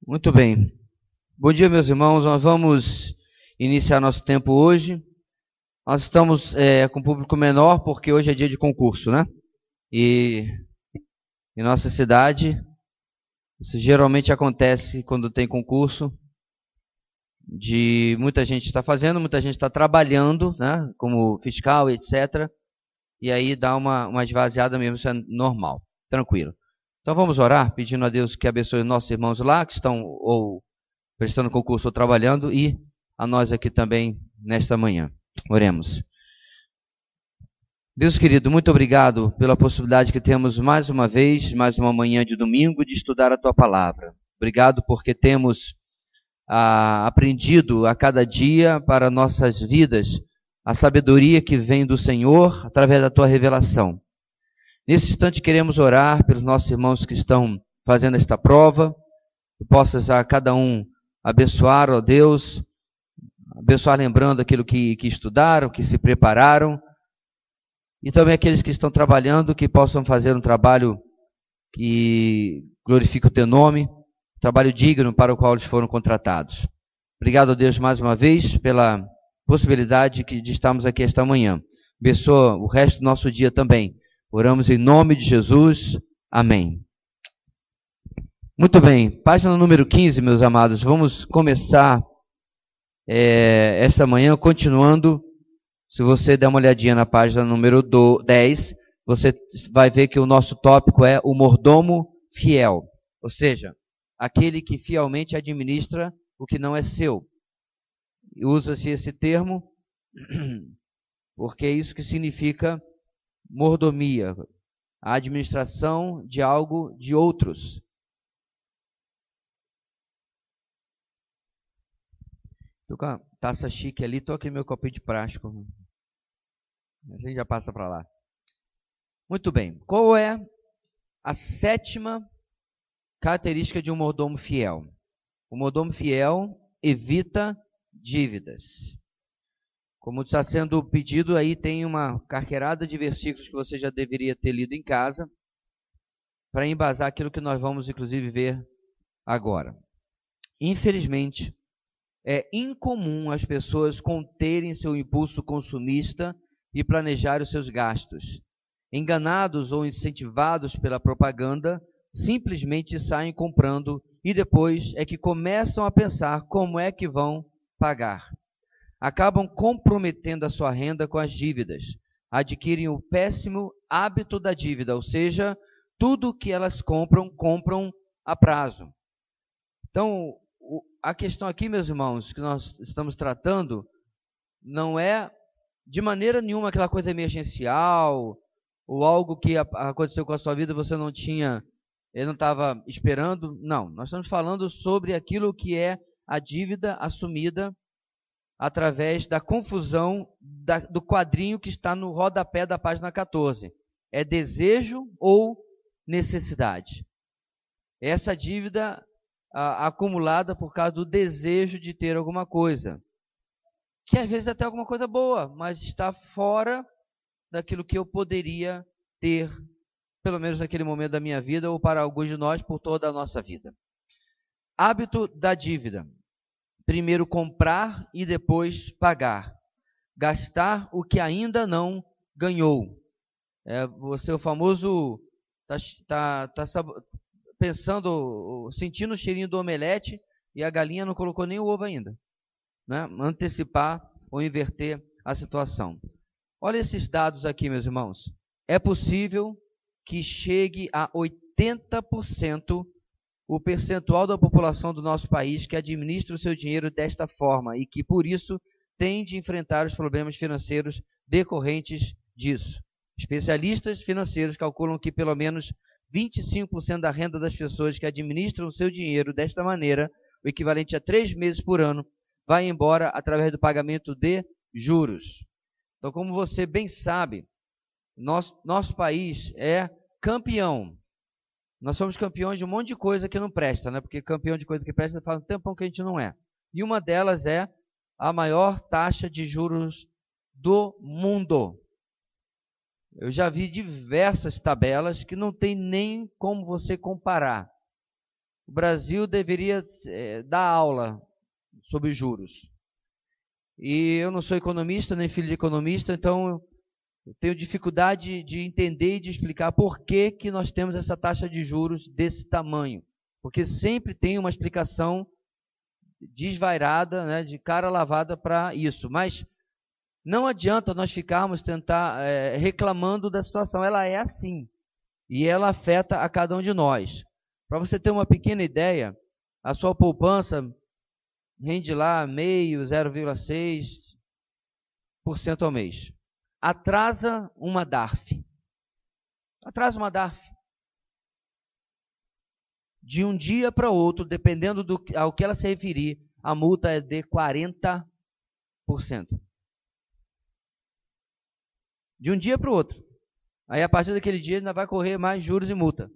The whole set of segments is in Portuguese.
Muito bem. Bom dia, meus irmãos. Nós vamos iniciar nosso tempo hoje. Nós estamos com um público menor porque hoje é dia de concurso, né? E em nossa cidade, isso geralmente acontece quando tem concurso, de muita gente está fazendo, muita gente está trabalhando, né? Como fiscal, etc. E aí dá uma esvaziada mesmo, isso é normal, tranquilo. Então vamos orar, pedindo a Deus que abençoe os nossos irmãos lá, que estão ou prestando concurso ou trabalhando, e a nós aqui também nesta manhã. Oremos. Deus querido, muito obrigado pela possibilidade que temos mais uma vez, mais uma manhã de domingo, de estudar a Tua Palavra. Obrigado porque temos aprendido a cada dia para nossas vidas a sabedoria que vem do Senhor através da Tua revelação. Nesse instante queremos orar pelos nossos irmãos que estão fazendo esta prova, que possas a cada um abençoar, ó Deus, abençoar lembrando aquilo que estudaram, que se prepararam, e também aqueles que estão trabalhando, que possam fazer um trabalho que glorifique o Teu nome, trabalho digno para o qual eles foram contratados. Obrigado, ó Deus, mais uma vez, pela possibilidade de estarmos aqui esta manhã. Abençoa o resto do nosso dia também. Oramos em nome de Jesus. Amém. Muito bem, página número 15, meus amados. Vamos começar esta manhã continuando. Se você der uma olhadinha na página número 10, você vai ver que o nosso tópico é o mordomo fiel. Ou seja, aquele que fielmente administra o que não é seu. Usa-se esse termo porque é isso que significa mordomia, a administração de algo de outros. Estou com a taça chique ali, estou aqui no meu copinho de plástico. A gente já passa para lá. Muito bem. Qual é a sétima característica de um mordomo fiel? O mordomo fiel evita dívidas. Como está sendo pedido, aí tem uma carqueirada de versículos que você já deveria ter lido em casa, para embasar aquilo que nós vamos, inclusive, ver agora. Infelizmente, é incomum as pessoas conterem seu impulso consumista e planejar os seus gastos. Enganados ou incentivados pela propaganda, simplesmente saem comprando e depois é que começam a pensar como é que vão pagar. Acabam comprometendo a sua renda com as dívidas. Adquirem o péssimo hábito da dívida, ou seja, tudo que elas compram a prazo. Então, a questão aqui, meus irmãos, que nós estamos tratando, não é de maneira nenhuma aquela coisa emergencial, ou algo que aconteceu com a sua vida e você não estava esperando. Não, nós estamos falando sobre aquilo que é a dívida assumida através da confusão do quadrinho que está no rodapé da página 14. É desejo ou necessidade. Essa dívida acumulada por causa do desejo de ter alguma coisa, que às vezes é até alguma coisa boa, mas está fora daquilo que eu poderia ter, pelo menos naquele momento da minha vida, ou para alguns de nós, por toda a nossa vida. Hábito da dívida. Primeiro comprar e depois pagar. Gastar o que ainda não ganhou. Você é o famoso pensando, sentindo o cheirinho do omelete e a galinha não colocou nem o ovo ainda, né? Antecipar ou inverter a situação. Olha esses dados aqui, meus irmãos. É possível que chegue a 80% o percentual da população do nosso país que administra o seu dinheiro desta forma e que, por isso, tem de enfrentar os problemas financeiros decorrentes disso. Especialistas financeiros calculam que pelo menos 25% da renda das pessoas que administram o seu dinheiro desta maneira, o equivalente a 3 meses por ano, vai embora através do pagamento de juros. Então, como você bem sabe, nosso país é campeão. Nós somos campeões de um monte de coisa que não presta, né? Porque campeão de coisa que presta faz um tempão que a gente não é. E uma delas é a maior taxa de juros do mundo. Eu já vi diversas tabelas que não tem nem como você comparar. o Brasil deveria dar aula sobre juros. E eu não sou economista, nem filho de economista, então eu tenho dificuldade de entender e de explicar por que que nós temos essa taxa de juros desse tamanho. Porque sempre tem uma explicação desvairada, né, de cara lavada para isso. Mas não adianta nós ficarmos reclamando da situação. Ela é assim. E ela afeta a cada um de nós. Para você ter uma pequena ideia, a sua poupança rende lá 0,6% ao mês. Atrasa uma DARF. Atrasa uma DARF. De um dia para outro, dependendo ao que ela se referir, a multa é de 40%. De um dia para o outro. Aí, a partir daquele dia, ainda vai correr mais juros e multa.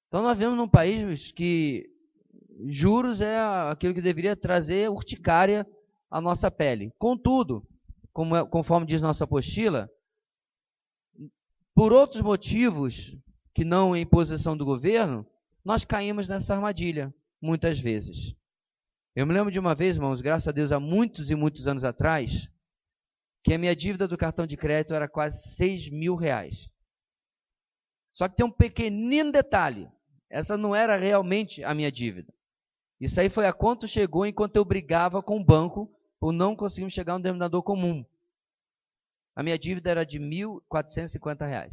Então, nós vivemos num país que juros é aquilo que deveria trazer urticária à nossa pele. Contudo, conforme diz nossa apostila, por outros motivos que não a imposição do governo, nós caímos nessa armadilha, muitas vezes. Eu me lembro de uma vez, irmãos, graças a Deus, há muitos e muitos anos atrás, que a minha dívida do cartão de crédito era quase 6 mil reais. Só que tem um pequenino detalhe, essa não era realmente a minha dívida. Isso aí foi a quanto chegou enquanto eu brigava com o banco por não conseguirmos chegar a um denominador comum. A minha dívida era de R$ 1.450.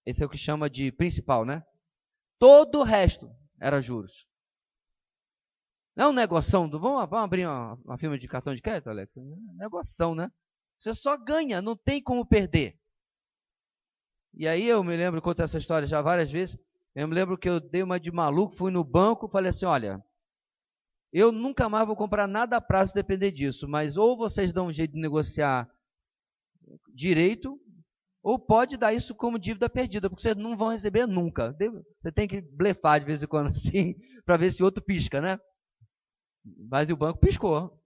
Esse é o que chama de principal, né? Todo o resto era juros. Não é um negoção. Vamos abrir uma firma de cartão de crédito, Alex? Negoção, né? Você só ganha, não tem como perder. E aí eu me lembro, conto essa história já várias vezes, eu me lembro que eu dei uma de maluco, fui no banco, falei assim, olha, eu nunca mais vou comprar nada a prazo se depender disso, mas ou vocês dão um jeito de negociar direito, ou pode dar isso como dívida perdida, porque vocês não vão receber nunca. Você tem que blefar de vez em quando assim, para ver se outro pisca, né? Mas o banco piscou.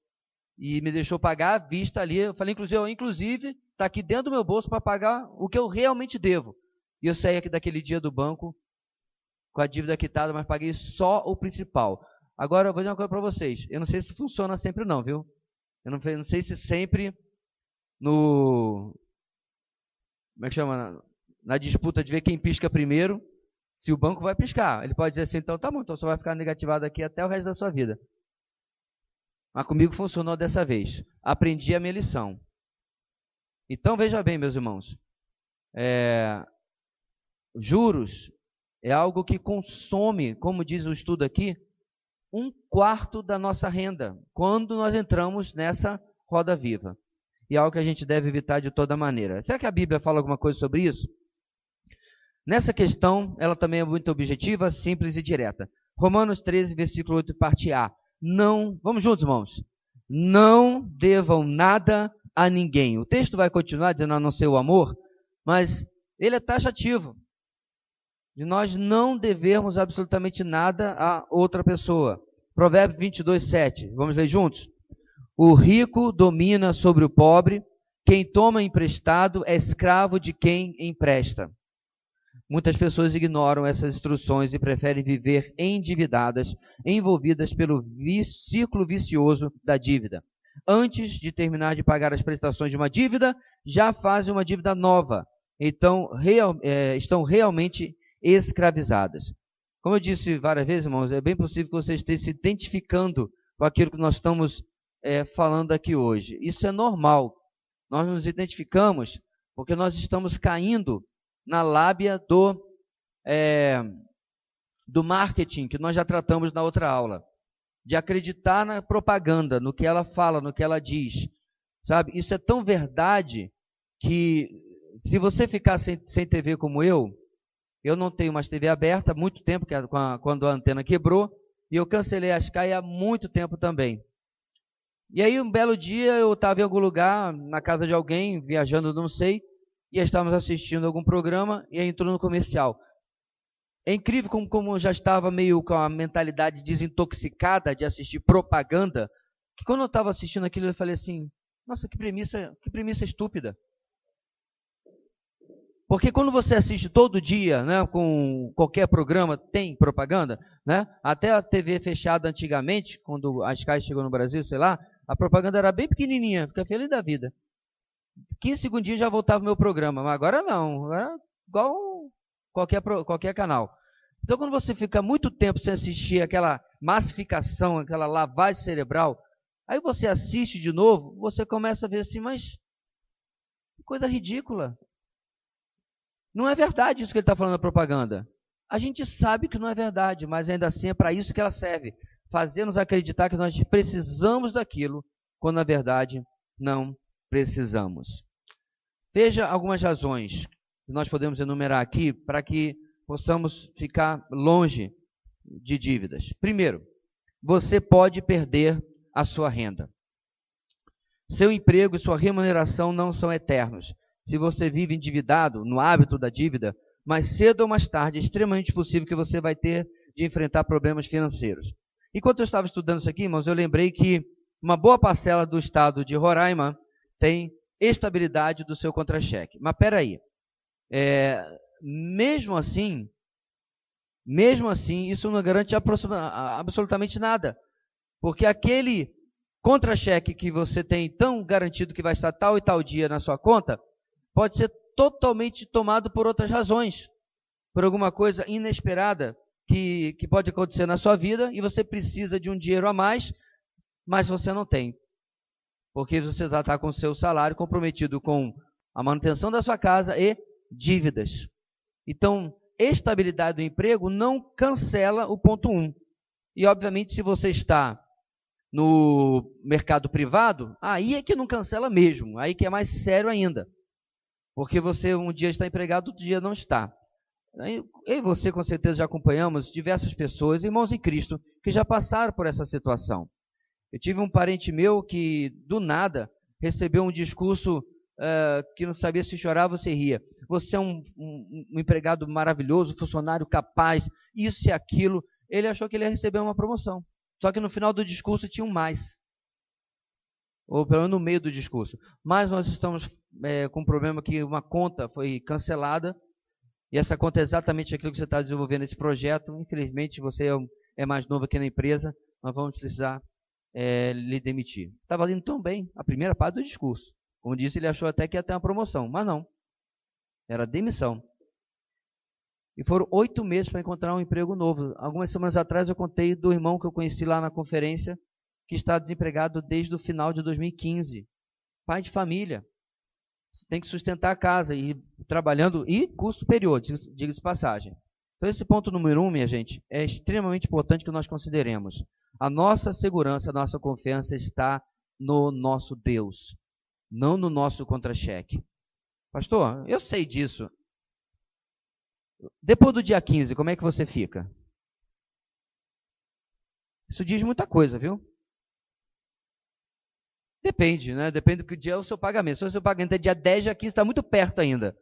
E me deixou pagar à vista ali. Eu falei, inclusive, está aqui dentro do meu bolso para pagar o que eu realmente devo. E eu saí aqui daquele dia do banco com a dívida quitada, mas paguei só o principal. Agora, eu vou dizer uma coisa para vocês. Eu não sei se funciona sempre não, viu? Eu não sei se sempre como é que chama? Na disputa de ver quem pisca primeiro, se o banco vai piscar. Ele pode dizer assim, então tá bom, então você vai ficar negativado aqui até o resto da sua vida. Mas comigo funcionou dessa vez. Aprendi a minha lição. Então, veja bem, meus irmãos. Juros é algo que consome, como diz o estudo aqui, 1/4 da nossa renda, quando nós entramos nessa roda viva. E é algo que a gente deve evitar de toda maneira. Será que a Bíblia fala alguma coisa sobre isso? Nessa questão, ela também é muito objetiva, simples e direta. Romanos 13, versículo 8, parte A. Não, vamos juntos, irmãos. Não devam nada a ninguém. O texto vai continuar dizendo a não ser o amor, mas ele é taxativo. De nós não devermos absolutamente nada a outra pessoa. Provérbios 22, 7. Vamos ler juntos? O rico domina sobre o pobre, quem toma emprestado é escravo de quem empresta. Muitas pessoas ignoram essas instruções e preferem viver endividadas, envolvidas pelo ciclo vicioso da dívida. Antes de terminar de pagar as prestações de uma dívida, já fazem uma dívida nova. Então, estão realmente escravizadas. Como eu disse várias vezes, irmãos, é bem possível que você esteja se identificando com aquilo que nós estamos falando aqui hoje. Isso é normal. Nós nos identificamos porque nós estamos caindo na lábia do marketing, que nós já tratamos na outra aula. De acreditar na propaganda, no que ela fala, no que ela diz. Sabe? Isso é tão verdade que se você ficar sem TV como eu não tenho mais TV aberta há muito tempo, quando a antena quebrou, e eu cancelei a Sky há muito tempo também. E aí, um belo dia, eu estava em algum lugar, na casa de alguém, viajando, não sei, e estávamos assistindo algum programa, e aí entrou no comercial. É incrível como eu já estava meio com a mentalidade desintoxicada de assistir propaganda, que quando eu estava assistindo aquilo, eu falei assim, nossa, que premissa estúpida. Porque quando você assiste todo dia, né, com qualquer programa, tem propaganda, né? Até a TV fechada antigamente, quando a Sky chegou no Brasil, sei lá, a propaganda era bem pequenininha, fica feliz da vida. 15 segundinhos já voltava o meu programa, mas agora não, agora é igual qualquer canal. Então, quando você fica muito tempo sem assistir aquela massificação, aquela lavagem cerebral, aí você assiste de novo, você começa a ver assim, mas que coisa ridícula. Não é verdade isso que ele está falando na propaganda. A gente sabe que não é verdade, mas ainda assim é para isso que ela serve. Fazer-nos acreditar que nós precisamos daquilo, quando na verdade não precisamos. Veja algumas razões que nós podemos enumerar aqui para que possamos ficar longe de dívidas. Primeiro, você pode perder a sua renda. Seu emprego e sua remuneração não são eternos. Se você vive endividado, no hábito da dívida, mais cedo ou mais tarde é extremamente possível que você vai ter de enfrentar problemas financeiros. Enquanto eu estava estudando isso aqui, irmãos, eu lembrei que uma boa parcela do estado de Roraima tem estabilidade do seu contra-cheque. Mas espera aí, mesmo assim, isso não garante absolutamente nada. Porque aquele contra-cheque que você tem tão garantido que vai estar tal e tal dia na sua conta, pode ser totalmente tomado por outras razões, por alguma coisa inesperada que pode acontecer na sua vida e você precisa de um dinheiro a mais, mas você não tem, porque você está com o seu salário comprometido com a manutenção da sua casa e dívidas. Então, estabilidade do emprego não cancela o ponto 1. E, obviamente, se você está no mercado privado, aí é que não cancela mesmo, aí que é mais sério ainda. Porque você um dia está empregado, outro dia não está. Eu e você com certeza já acompanhamos diversas pessoas, irmãos em Cristo, que já passaram por essa situação. Eu tive um parente meu que, do nada, recebeu um discurso que não sabia se chorava ou se ria. Você é um empregado maravilhoso, funcionário capaz, isso e aquilo. Ele achou que ele ia receber uma promoção. Só que no final do discurso tinha um mais. Ou pelo menos no meio do discurso. Mas nós estamos com um problema que uma conta foi cancelada, e essa conta é exatamente aquilo que você está desenvolvendo esse projeto. Infelizmente, você é mais novo aqui na empresa, nós vamos precisar lhe demitir. Estava indo tão bem a primeira parte do discurso. Como disse, ele achou até que ia ter uma promoção, mas não. Era demissão. E foram 8 meses para encontrar um emprego novo. Algumas semanas atrás eu contei do irmão que eu conheci lá na conferência, que está desempregado desde o final de 2015. Pai de família. Tem que sustentar a casa e trabalhando, e curso superior, diga-se passagem. Então esse ponto número 1, minha gente, é extremamente importante que nós consideremos. A nossa segurança, a nossa confiança está no nosso Deus, não no nosso contra-cheque. Pastor, eu sei disso. Depois do dia 15, como é que você fica? Isso diz muita coisa, viu? Depende, né? Depende do que dia é o seu pagamento. Se o seu pagamento é dia 10, dia 15 está muito perto ainda.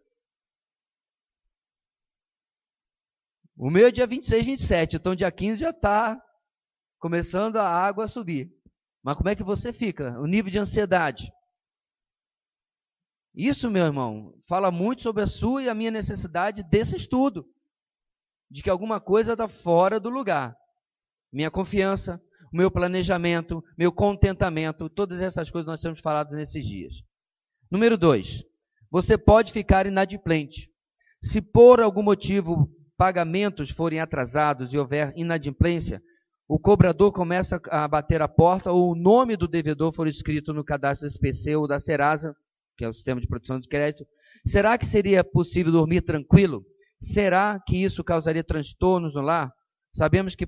O meu é dia 26, 27. Então dia 15 já está começando a água a subir. Mas como é que você fica? O nível de ansiedade. Isso, meu irmão, fala muito sobre a sua e a minha necessidade desse estudo. De que alguma coisa está fora do lugar. Minha confiança, o meu planejamento, meu contentamento, todas essas coisas nós temos falado nesses dias. Número 2, você pode ficar inadimplente. Se por algum motivo pagamentos forem atrasados e houver inadimplência, o cobrador começa a bater a porta ou o nome do devedor for escrito no cadastro da SPC ou da Serasa, que é o sistema de proteção de crédito. Será que seria possível dormir tranquilo? Será que isso causaria transtornos no lar? Sabemos que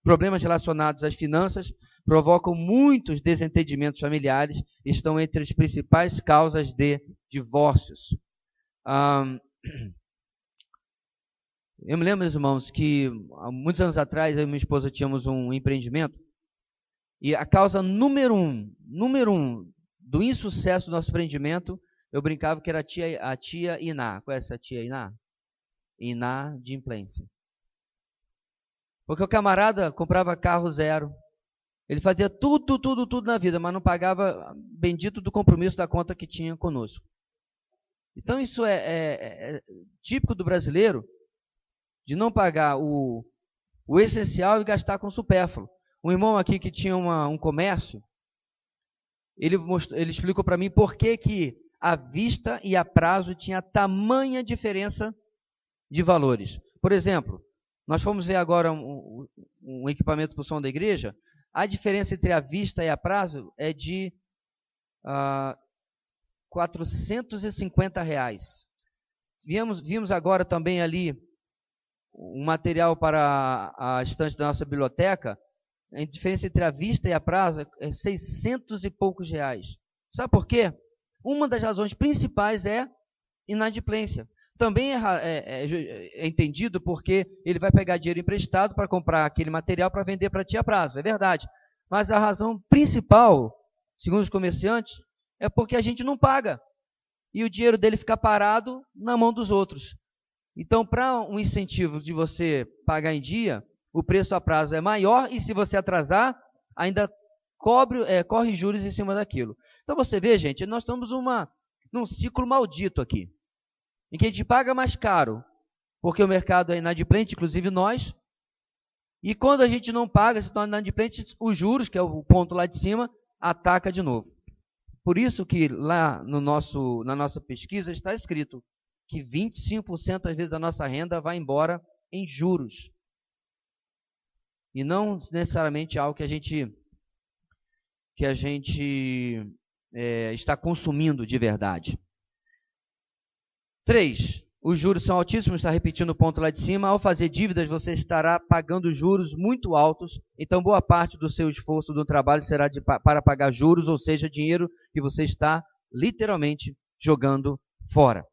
problemas relacionados às finanças provocam muitos desentendimentos familiares e estão entre as principais causas de divórcios. Eu me lembro, meus irmãos, que há muitos anos atrás, eu e minha esposa tínhamos um empreendimento e a causa número um do insucesso do nosso empreendimento, eu brincava que era a tia Iná. Conhece a tia Iná? Inadimplência. Porque o camarada comprava carro zero. Ele fazia tudo na vida, mas não pagava bendito do compromisso da conta que tinha conosco. Então isso é típico do brasileiro, de não pagar o essencial e gastar com o supérfluo. Um irmão aqui que tinha um comércio, ele explicou para mim por que à vista e a prazo tinha tamanha diferença de valores. Por exemplo, nós fomos ver agora um equipamento para o som da igreja. A diferença entre a vista e a prazo é de R$450. Vimos agora também ali um material para a estante da nossa biblioteca. A diferença entre a vista e a prazo é 600 e poucos reais. Sabe por quê? Uma das razões principais é inadimplência. Também é entendido porque ele vai pegar dinheiro emprestado para comprar aquele material para vender para ti a prazo. É verdade. Mas a razão principal, segundo os comerciantes, é porque a gente não paga. E o dinheiro dele fica parado na mão dos outros. Então, para um incentivo de você pagar em dia, o preço a prazo é maior e se você atrasar, ainda corre juros em cima daquilo. Então você vê, gente, nós estamos num ciclo maldito aqui, em que a gente paga mais caro, porque o mercado é inadimplente, inclusive nós, e quando a gente não paga, se torna inadimplente, os juros, que é o ponto lá de cima, ataca de novo. Por isso que lá na nossa pesquisa está escrito que 25% às vezes da nossa renda vai embora em juros. E não necessariamente algo que a gente está consumindo de verdade. 3. Os juros são altíssimos, está repetindo o ponto lá de cima. Ao fazer dívidas, você estará pagando juros muito altos. Então, boa parte do seu esforço do trabalho será para pagar juros, ou seja, dinheiro que você está literalmente jogando fora.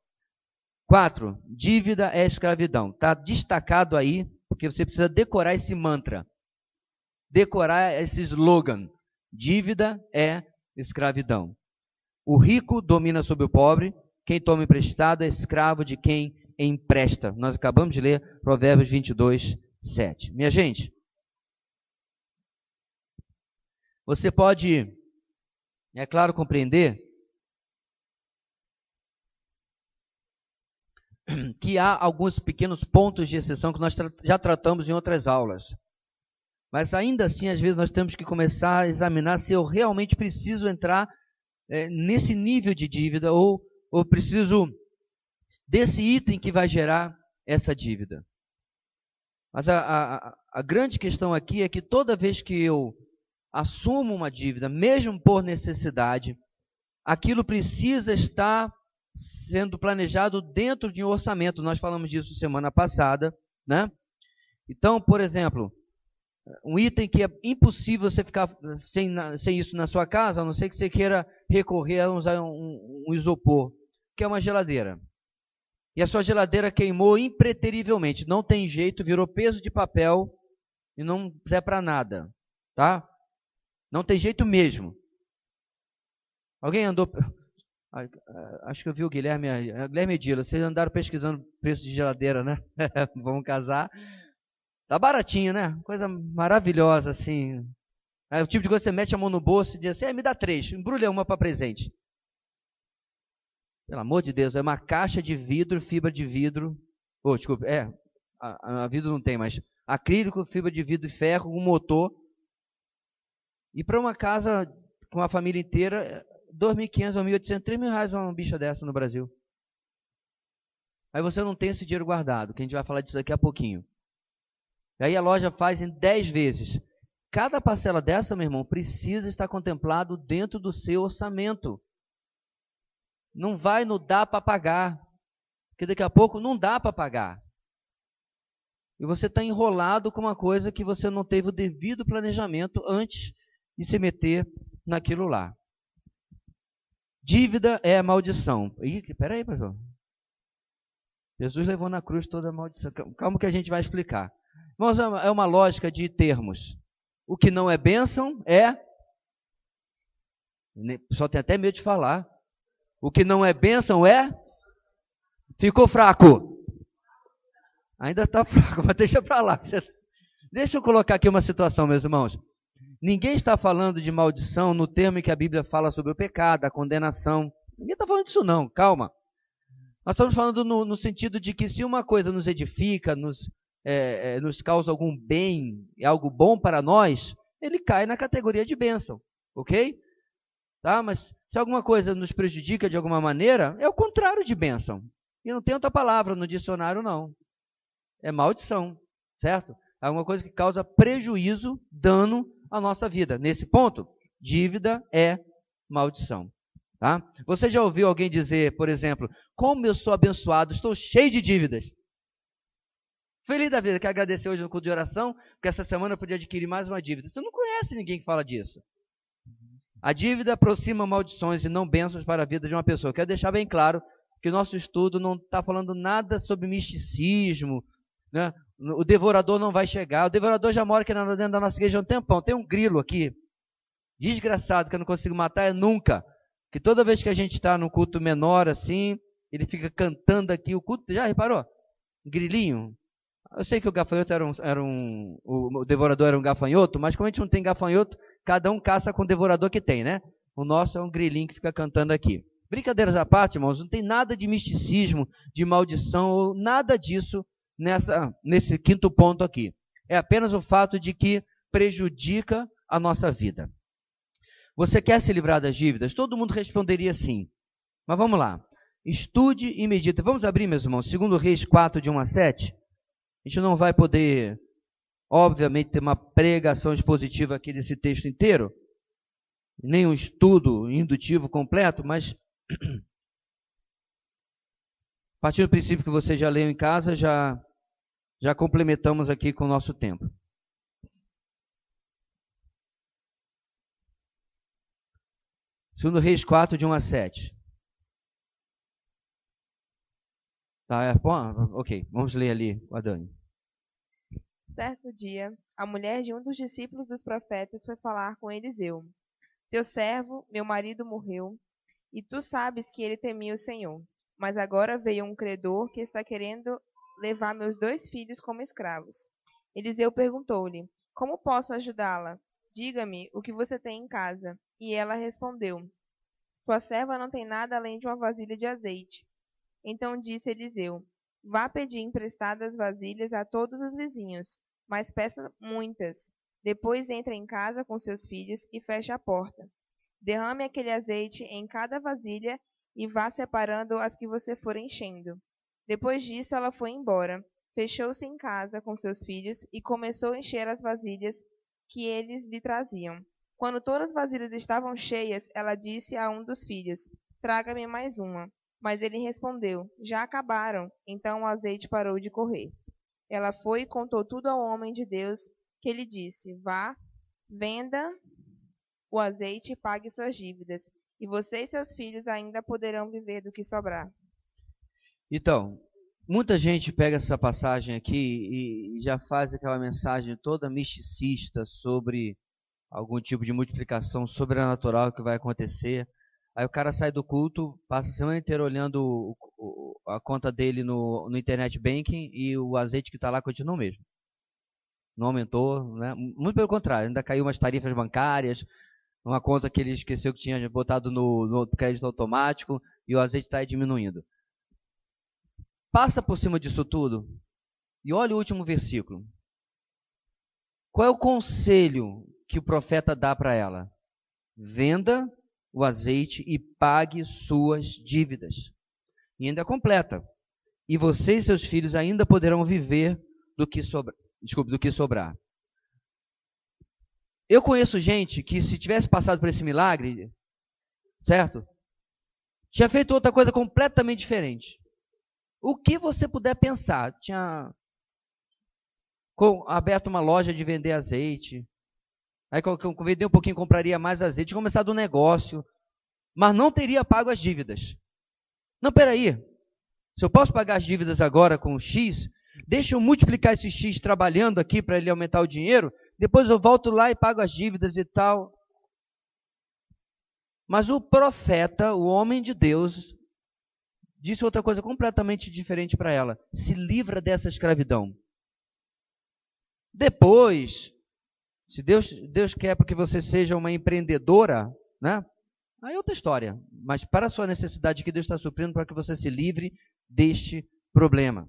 4. Dívida é escravidão. Está destacado aí, porque você precisa decorar esse mantra, decorar esse slogan. Dívida é escravidão. O rico domina sobre o pobre, quem toma emprestado é escravo de quem empresta. Nós acabamos de ler Provérbios 22, 7. Minha gente, você pode, é claro, compreender que há alguns pequenos pontos de exceção que nós já tratamos em outras aulas. Mas ainda assim, às vezes, nós temos que começar a examinar se eu realmente preciso entrar nesse nível de dívida ou preciso desse item que vai gerar essa dívida. Mas a grande questão aqui é que toda vez que eu assumo uma dívida, mesmo por necessidade, aquilo precisa estar sendo planejado dentro de um orçamento. Nós falamos disso semana passada, né? Então, por exemplo, um item que é impossível você ficar sem isso na sua casa, a não ser que você queira recorrer a usar um isopor, que é uma geladeira. E a sua geladeira queimou impreterivelmente, não tem jeito, virou peso de papel e não serve para nada, tá? Não tem jeito mesmo. Alguém andou... Acho que eu vi o Guilherme e Dila, vocês andaram pesquisando preço de geladeira, né? Vamos casar. Tá baratinho, né? Coisa maravilhosa, assim. É o tipo de coisa que você mete a mão no bolso e diz assim, me dá 3, embrulha uma para presente. Pelo amor de Deus, é uma caixa de vidro, fibra de vidro. Desculpa, a vidro não tem, mas acrílico, fibra de vidro e ferro, um motor. E para uma casa com a família inteira, 2.500 ou 1.800, 3.000 reais uma bicha dessa no Brasil. Aí você não tem esse dinheiro guardado, que a gente vai falar disso daqui a pouquinho. E aí a loja faz em 10 vezes. Cada parcela dessa, meu irmão, precisa estar contemplado dentro do seu orçamento. Não vai no dar para pagar. Porque daqui a pouco não dá para pagar. E você está enrolado com uma coisa que você não teve o devido planejamento antes de se meter naquilo lá. Dívida é maldição. Peraí, pastor. Jesus levou na cruz toda a maldição. Calma que a gente vai explicar. Mas é uma lógica de termos. O que não é bênção é... Só tem até medo de falar. O que não é bênção é... Ficou fraco. Ainda está fraco, mas deixa para lá. Deixa eu colocar aqui uma situação, meus irmãos. Ninguém está falando de maldição no termo em que a Bíblia fala sobre o pecado, a condenação. Ninguém está falando disso não, calma. Nós estamos falando no sentido de que se uma coisa nos edifica, nos causa algum bem, é algo bom para nós, ele cai na categoria de bênção, ok? Tá? Mas se alguma coisa nos prejudica de alguma maneira, é o contrário de bênção. E não tem outra palavra no dicionário, não. É maldição, certo? É alguma coisa que causa prejuízo, dano à nossa vida. Nesse ponto, dívida é maldição. Tá? Você já ouviu alguém dizer, por exemplo, como eu sou abençoado, estou cheio de dívidas. Feliz da vida, quero agradecer hoje no culto de oração, porque essa semana eu podia adquirir mais uma dívida. Você não conhece ninguém que fala disso. A dívida aproxima maldições e não bênçãos para a vida de uma pessoa. Quero deixar bem claro que o nosso estudo não está falando nada sobre misticismo, né? O devorador não vai chegar. O devorador já mora aqui dentro da nossa igreja há um tempão. Tem um grilo aqui, desgraçado, que eu não consigo matar, é nunca. Que toda vez que a gente está num culto menor assim, ele fica cantando aqui. O culto, já reparou? Grilinho. Eu sei que o gafanhoto o devorador era um gafanhoto, mas como a gente não tem gafanhoto, cada um caça com o devorador que tem, né? O nosso é um grilinho que fica cantando aqui. Brincadeiras à parte, irmãos, não tem nada de misticismo, de maldição, ou nada disso nesse quinto ponto aqui. É apenas o fato de que prejudica a nossa vida. Você quer se livrar das dívidas? Todo mundo responderia sim. Mas vamos lá. Estude e medite. Vamos abrir, meus irmãos, 2 Reis 4, de 1 a 7. A gente não vai poder, obviamente, ter uma pregação expositiva aqui desse texto inteiro, nem um estudo indutivo completo, mas a partir do princípio que você já leu em casa, já complementamos aqui com o nosso tempo. Segundo Reis 4, de 1 a 7. Tá, ok, vamos ler ali com a Dani. Certo dia, a mulher de um dos discípulos dos profetas foi falar com Eliseu. Teu servo, meu marido, morreu, e tu sabes que ele temia o Senhor. Mas agora veio um credor que está querendo levar meus 2 filhos como escravos. Eliseu perguntou-lhe, como posso ajudá-la? Diga-me o que você tem em casa. E ela respondeu, tua serva não tem nada além de uma vasilha de azeite. Então disse Eliseu, vá pedir emprestadas vasilhas a todos os vizinhos, mas peça muitas. Depois entre em casa com seus filhos e feche a porta. Derrame aquele azeite em cada vasilha e vá separando as que você for enchendo. Depois disso ela foi embora, fechou-se em casa com seus filhos e começou a encher as vasilhas que eles lhe traziam. Quando todas as vasilhas estavam cheias, ela disse a um dos filhos, traga-me mais uma. Mas ele respondeu, já acabaram. Então o azeite parou de correr. Ela foi e contou tudo ao homem de Deus, que lhe disse, vá, venda o azeite e pague suas dívidas, e você e seus filhos ainda poderão viver do que sobrar. Então, muita gente pega essa passagem aqui e já faz aquela mensagem toda misticista sobre algum tipo de multiplicação sobrenatural que vai acontecer. Aí o cara sai do culto, passa a semana inteira olhando a conta dele no internet banking e o azeite que está lá continua o mesmo. Não aumentou, né? Muito pelo contrário, ainda caiu umas tarifas bancárias, uma conta que ele esqueceu que tinha botado no crédito automático e o azeite está diminuindo. Passa por cima disso tudo e olha o último versículo. Qual é o conselho que o profeta dá para ela? Venda o azeite e pague suas dívidas. E ainda completa. E você e seus filhos ainda poderão viver do que sobrar. Eu conheço gente que, se tivesse passado por esse milagre, certo? Tinha feito outra coisa completamente diferente. O que você puder pensar. Tinha aberto uma loja de vender azeite. Aí, vender um pouquinho, compraria mais azeite, começado um negócio, mas não teria pago as dívidas. Não, peraí. Se eu posso pagar as dívidas agora com X, deixa eu multiplicar esse X trabalhando aqui para ele aumentar o dinheiro, depois eu volto lá e pago as dívidas e tal. Mas o profeta, o homem de Deus, disse outra coisa completamente diferente para ela. Se livra dessa escravidão. Depois, se Deus quer que você seja uma empreendedora, né? Aí é outra história. Mas para a sua necessidade que Deus está suprindo para que você se livre deste problema.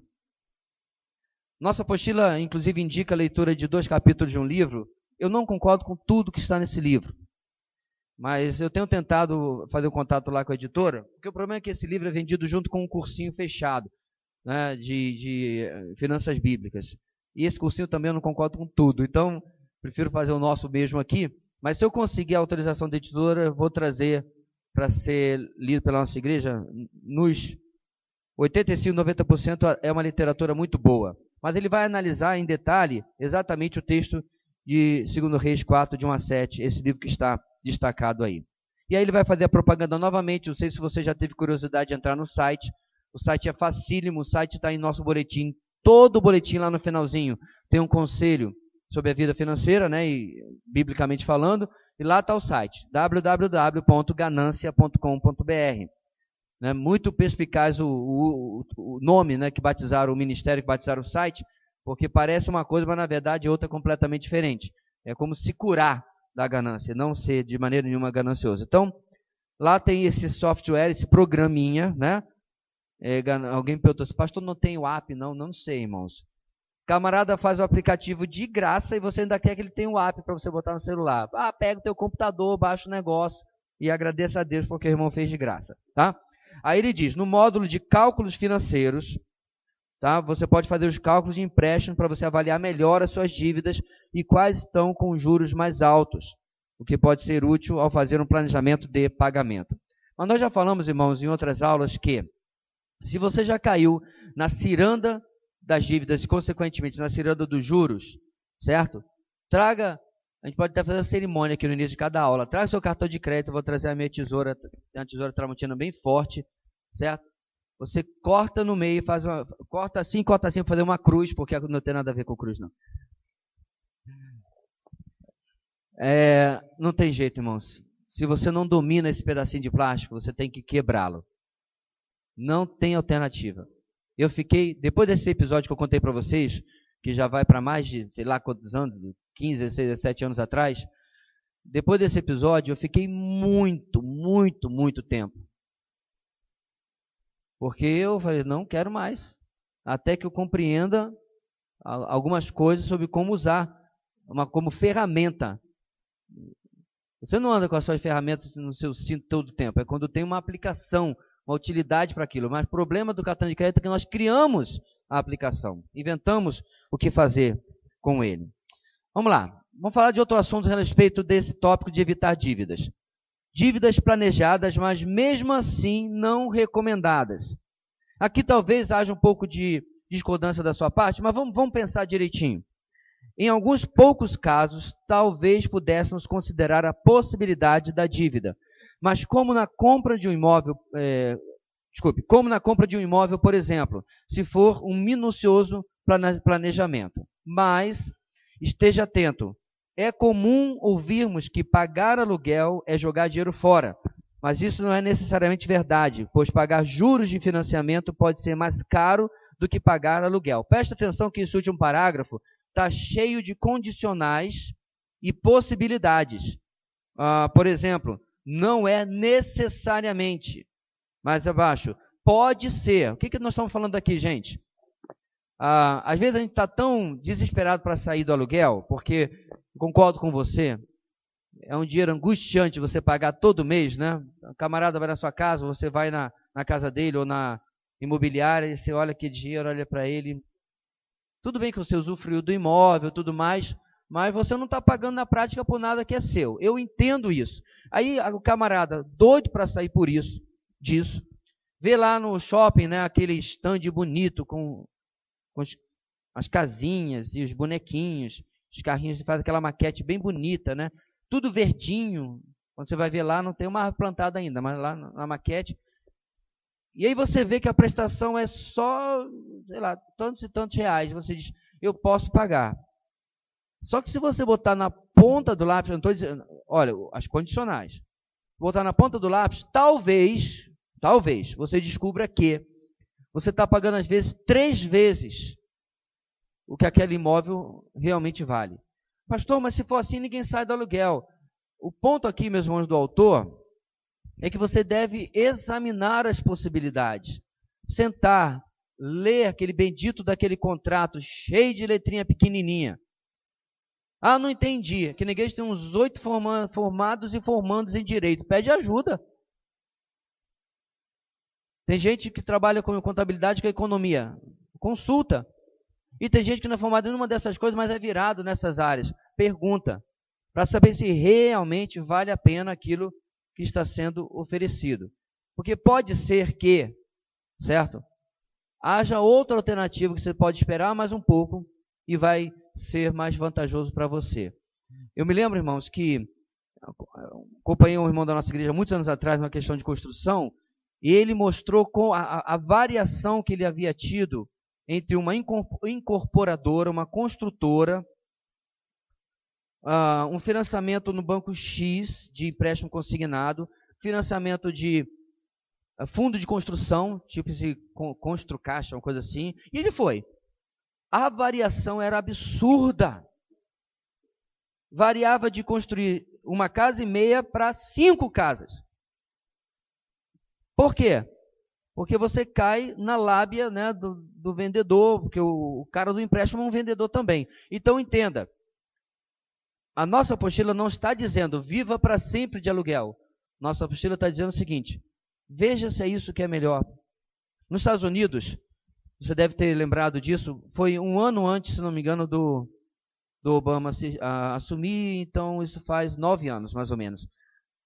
Nossa apostila, inclusive, indica a leitura de 2 capítulos de um livro. Eu não concordo com tudo que está nesse livro, mas eu tenho tentado fazer um contato lá com a editora, porque o problema é que esse livro é vendido junto com um cursinho fechado, né, de finanças bíblicas. E esse cursinho também eu não concordo com tudo, então prefiro fazer o nosso mesmo aqui. Mas se eu conseguir a autorização da editora, eu vou trazer para ser lido pela nossa igreja. Nos 85%, 90% é uma literatura muito boa. Mas ele vai analisar em detalhe exatamente o texto de 2 Reis 4, de 1 a 7, esse livro que está destacado aí. E aí ele vai fazer a propaganda novamente. Não sei se você já teve curiosidade de entrar no site. O site é facílimo, o site está em nosso boletim. Todo o boletim lá no finalzinho tem um conselho sobre a vida financeira, né, e biblicamente falando, e lá está o site, www.ganancia.com.br. Né, muito perspicaz o nome, né, que batizaram o ministério, que batizaram o site, porque parece uma coisa, mas na verdade é outra completamente diferente. É como se curar da ganância, não ser de maneira nenhuma ganancioso. Então, lá tem esse software, esse programinha, né? Alguém me perguntou, pastor, não tem o app? Não, não sei, irmãos. Camarada faz o aplicativo de graça e você ainda quer que ele tenha um app para você botar no celular. Pega o teu computador, baixa o negócio e agradeça a Deus porque o irmão fez de graça, tá? Aí ele diz, no módulo de cálculos financeiros, tá? Você pode fazer os cálculos de empréstimo para você avaliar melhor as suas dívidas e quais estão com juros mais altos, o que pode ser útil ao fazer um planejamento de pagamento. Mas nós já falamos, irmãos, em outras aulas que se você já caiu na ciranda das dívidas e, consequentemente, na ciranda dos juros, certo? Traga, a gente pode até fazer uma cerimônia aqui no início de cada aula. Traga seu cartão de crédito, eu vou trazer a minha tesoura, tem uma tesoura tramontina bem forte, certo? Você corta no meio, corta assim, para fazer uma cruz, porque não tem nada a ver com cruz, não. Não tem jeito, irmãos. Se você não domina esse pedacinho de plástico, você tem que quebrá-lo. Não tem alternativa. Eu fiquei, depois desse episódio que eu contei para vocês, que já vai para mais de, sei lá quantos anos, 15, 16, 17 anos atrás, depois desse episódio eu fiquei muito tempo. Porque eu falei, não quero mais. Até que eu compreenda algumas coisas sobre como usar, como ferramenta. Você não anda com as suas ferramentas no seu cinto todo o tempo, é quando tem uma aplicação, uma utilidade para aquilo. Mas o problema do cartão de crédito é que nós criamos a aplicação, inventamos o que fazer com ele. Vamos lá, vamos falar de outro assunto a respeito desse tópico de evitar dívidas. Dívidas planejadas, mas mesmo assim não recomendadas. Aqui talvez haja um pouco de discordância da sua parte, mas vamos pensar direitinho. Em alguns poucos casos, talvez pudéssemos considerar a possibilidade da dívida. Mas como na compra de um imóvel, por exemplo, se for um minucioso planejamento. Mas esteja atento. É comum ouvirmos que pagar aluguel é jogar dinheiro fora. Mas isso não é necessariamente verdade, pois pagar juros de financiamento pode ser mais caro do que pagar aluguel. Preste atenção que esse último parágrafo está cheio de condicionais e possibilidades. Por exemplo, não é necessariamente, mais abaixo, pode ser. O que nós estamos falando aqui, gente? Às vezes a gente está tão desesperado para sair do aluguel, porque, concordo com você, é um dinheiro angustiante você pagar todo mês, né? O camarada vai na sua casa, você vai na casa dele ou na imobiliária, e você olha aquele dinheiro, olha para ele. Tudo bem que você usufruiu do imóvel, tudo mais, mas você não está pagando na prática por nada que é seu. Eu entendo isso. Aí o camarada, doido para sair disso, vê lá no shopping, né, aquele stand bonito com as casinhas e os bonequinhos, os carrinhos, faz aquela maquete bem bonita, né? Tudo verdinho. Quando você vai ver lá, não tem uma plantada ainda, mas lá na maquete. E aí você vê que a prestação é só, sei lá, tantos e tantos reais. Você diz, eu posso pagar. Só que se você botar na ponta do lápis, eu não estou dizendo, olha, as condicionais. Botar na ponta do lápis, talvez você descubra que você está pagando às vezes 3 vezes o que aquele imóvel realmente vale. Pastor, mas se for assim, ninguém sai do aluguel. O ponto aqui, meus irmãos, do autor, é que você deve examinar as possibilidades. sentar, ler aquele bendito daquele contrato, cheio de letrinha pequenininha. Ah, não entendi. Aqui na igreja tem uns 8 formados e formandos em direito. Pede ajuda. Tem gente que trabalha com contabilidade, com economia. Consulta. E tem gente que não é formada em uma dessas coisas, mas é virado nessas áreas. Pergunta. Para saber se realmente vale a pena aquilo que está sendo oferecido. Porque pode ser que, certo? Haja outra alternativa que você pode esperar mais um pouco e vai ser mais vantajoso para você. Eu me lembro, irmãos, que acompanhei um irmão da nossa igreja muitos anos atrás numa questão de construção, e ele mostrou com a variação que ele havia tido entre uma incorporadora, uma construtora, um financiamento no banco X de empréstimo consignado, financiamento de fundo de construção, tipo esse Construcaixa, uma coisa assim, e ele foi. A variação era absurda. Variava de construir 1,5 casa para 5 casas. Por quê? Porque você cai na lábia, né, do vendedor, porque o cara do empréstimo é um vendedor também. Então entenda, a nossa apostila não está dizendo viva para sempre de aluguel. Nossa apostila está dizendo o seguinte: veja se é isso que é melhor. Nos Estados Unidos, você deve ter lembrado disso, foi um ano antes, se não me engano, do Obama assumir, então isso faz 9 anos, mais ou menos.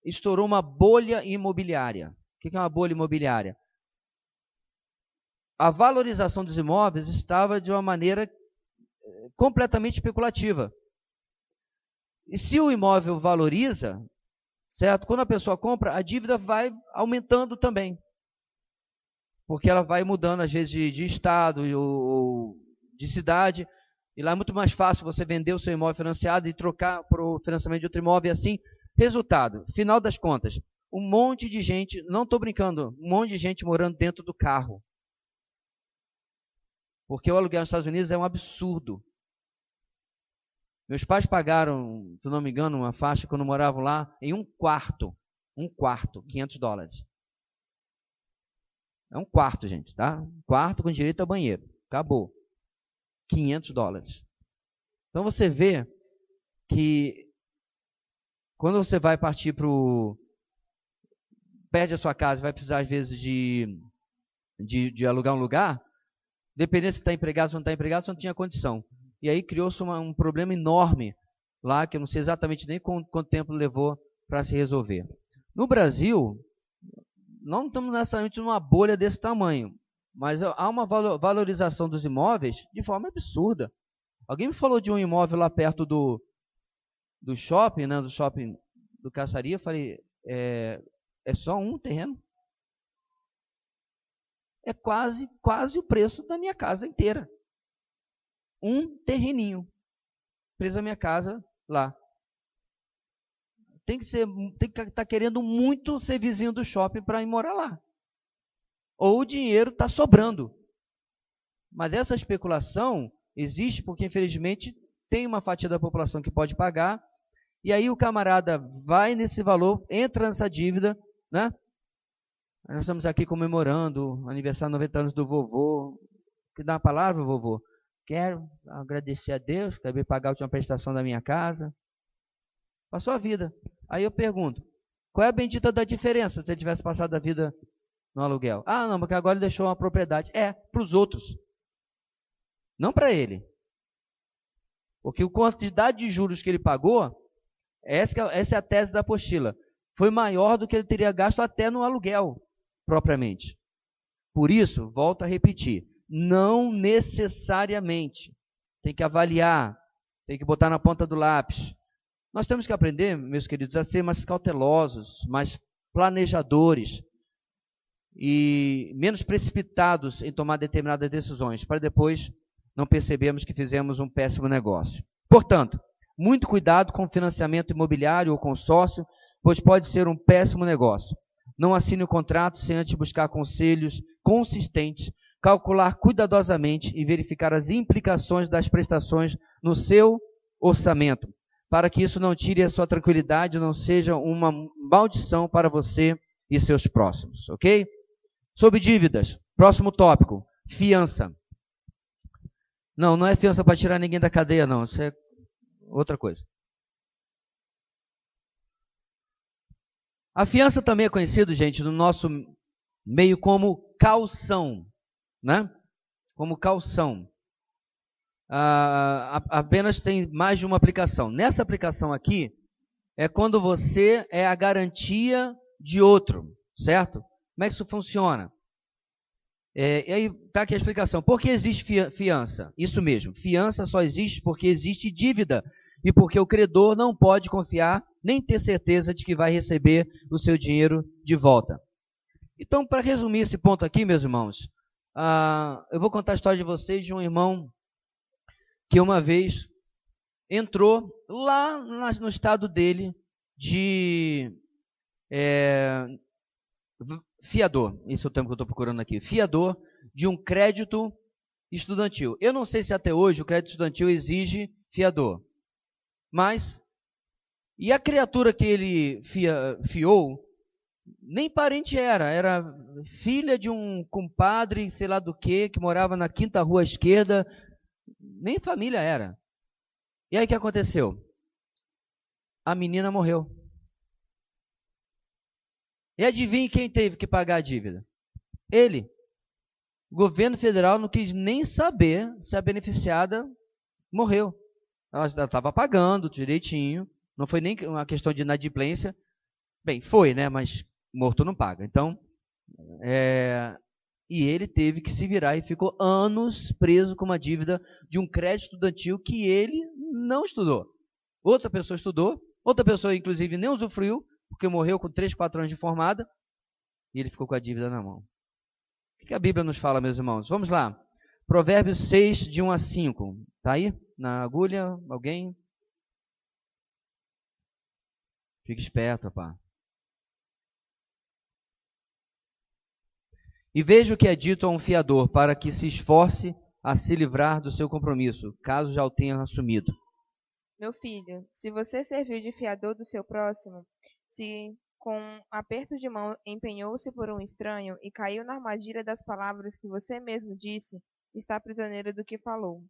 Estourou uma bolha imobiliária. O que é uma bolha imobiliária? A valorização dos imóveis estava de uma maneira completamente especulativa. E se o imóvel valoriza, certo? Quando a pessoa compra, a dívida vai aumentando também. Porque ela vai mudando, às vezes, de estado ou de cidade. E lá é muito mais fácil você vender o seu imóvel financiado e trocar para o financiamento de outro imóvel e assim. Resultado, final das contas, um monte de gente, não estou brincando, um monte de gente morando dentro do carro. Porque o aluguel nos Estados Unidos é um absurdo. Meus pais pagaram, se não me engano, uma faixa quando moravam lá, em um quarto, $500. É um quarto, gente, tá? Um quarto com direito a banheiro. Acabou. $500. Então você vê que quando você vai partir para o... perde a sua casa, vai precisar às vezes de alugar um lugar, dependendo se está empregado ou não está empregado, você não tinha condição. E aí criou-se um problema enorme lá, que eu não sei exatamente nem quanto tempo levou para se resolver. No Brasil, não estamos necessariamente numa bolha desse tamanho, mas há uma valorização dos imóveis de forma absurda. Alguém me falou de um imóvel lá perto do shopping, né, do shopping do Caçaria, eu falei, é só um terreno? É quase o preço da minha casa inteira. Um terreninho. Preço da minha casa lá. Tem que estar querendo muito ser vizinho do shopping para ir morar lá. Ou o dinheiro está sobrando. Mas essa especulação existe porque, infelizmente, tem uma fatia da população que pode pagar. E aí o camarada vai nesse valor, entra nessa dívida, né? Nós estamos aqui comemorando o aniversário de 90 anos do vovô. Que dá uma palavra, vovô? Quero agradecer a Deus, quero pagar a última prestação da minha casa. Passou a vida. Aí eu pergunto, qual é a bendita da diferença se ele tivesse passado a vida no aluguel? Ah, não, porque agora ele deixou uma propriedade. É, para os outros. Não para ele. Porque a quantidade de juros que ele pagou, essa é a tese da apostila, foi maior do que ele teria gasto até no aluguel, propriamente. Por isso, volto a repetir, não necessariamente. Tem que avaliar, tem que botar na ponta do lápis. Nós temos que aprender, meus queridos, a ser mais cautelosos, mais planejadores e menos precipitados em tomar determinadas decisões, para depois não percebermos que fizemos um péssimo negócio. Portanto, muito cuidado com o financiamento imobiliário ou consórcio, pois pode ser um péssimo negócio. Não assine o contrato sem antes buscar conselhos consistentes, calcular cuidadosamente e verificar as implicações das prestações no seu orçamento, para que isso não tire a sua tranquilidade, não seja uma maldição para você e seus próximos, ok? Sobre dívidas. Próximo tópico, fiança. Não é fiança para tirar ninguém da cadeia, não. Isso é outra coisa. A fiança também é conhecido, gente, no nosso meio como caução, né? Como caução. Apenas tem mais de uma aplicação. Nessa aplicação aqui, é quando você é a garantia de outro, certo? Como é que isso funciona? E aí está aqui a explicação. Por que existe fiança? Isso mesmo, fiança só existe porque existe dívida e porque o credor não pode confiar nem ter certeza de que vai receber o seu dinheiro de volta. Então, para resumir esse ponto aqui, meus irmãos, eu vou contar a história de vocês de um irmão que uma vez entrou lá no estado dele de fiador, esse é o termo que eu estou procurando aqui, fiador de um crédito estudantil. Eu não sei se até hoje o crédito estudantil exige fiador, mas, e a criatura que ele fiou, nem parente era filha de um compadre, sei lá do que morava na quinta rua à esquerda, nem família era. E aí o que aconteceu? A menina morreu. E adivinhe quem teve que pagar a dívida? Ele. O governo federal não quis nem saber se a beneficiada morreu. Ela estava pagando direitinho, não foi nem uma questão de inadimplência. Bem, foi, né? Mas morto não paga. Então, e ele teve que se virar e ficou anos preso com uma dívida de um crédito estudantil que ele não estudou. Outra pessoa estudou, outra pessoa, inclusive, nem usufruiu, porque morreu com 3, 4 anos de formada, e ele ficou com a dívida na mão. O que a Bíblia nos fala, meus irmãos? Vamos lá. Provérbios 6, de 1 a 5. Está aí? Na agulha? Alguém? Fique esperto, rapaz. E veja o que é dito a um fiador, para que se esforce a se livrar do seu compromisso, caso já o tenha assumido. Meu filho, se você serviu de fiador do seu próximo, se com aperto de mão empenhou-se por um estranho e caiu na armadilha das palavras que você mesmo disse, está prisioneiro do que falou.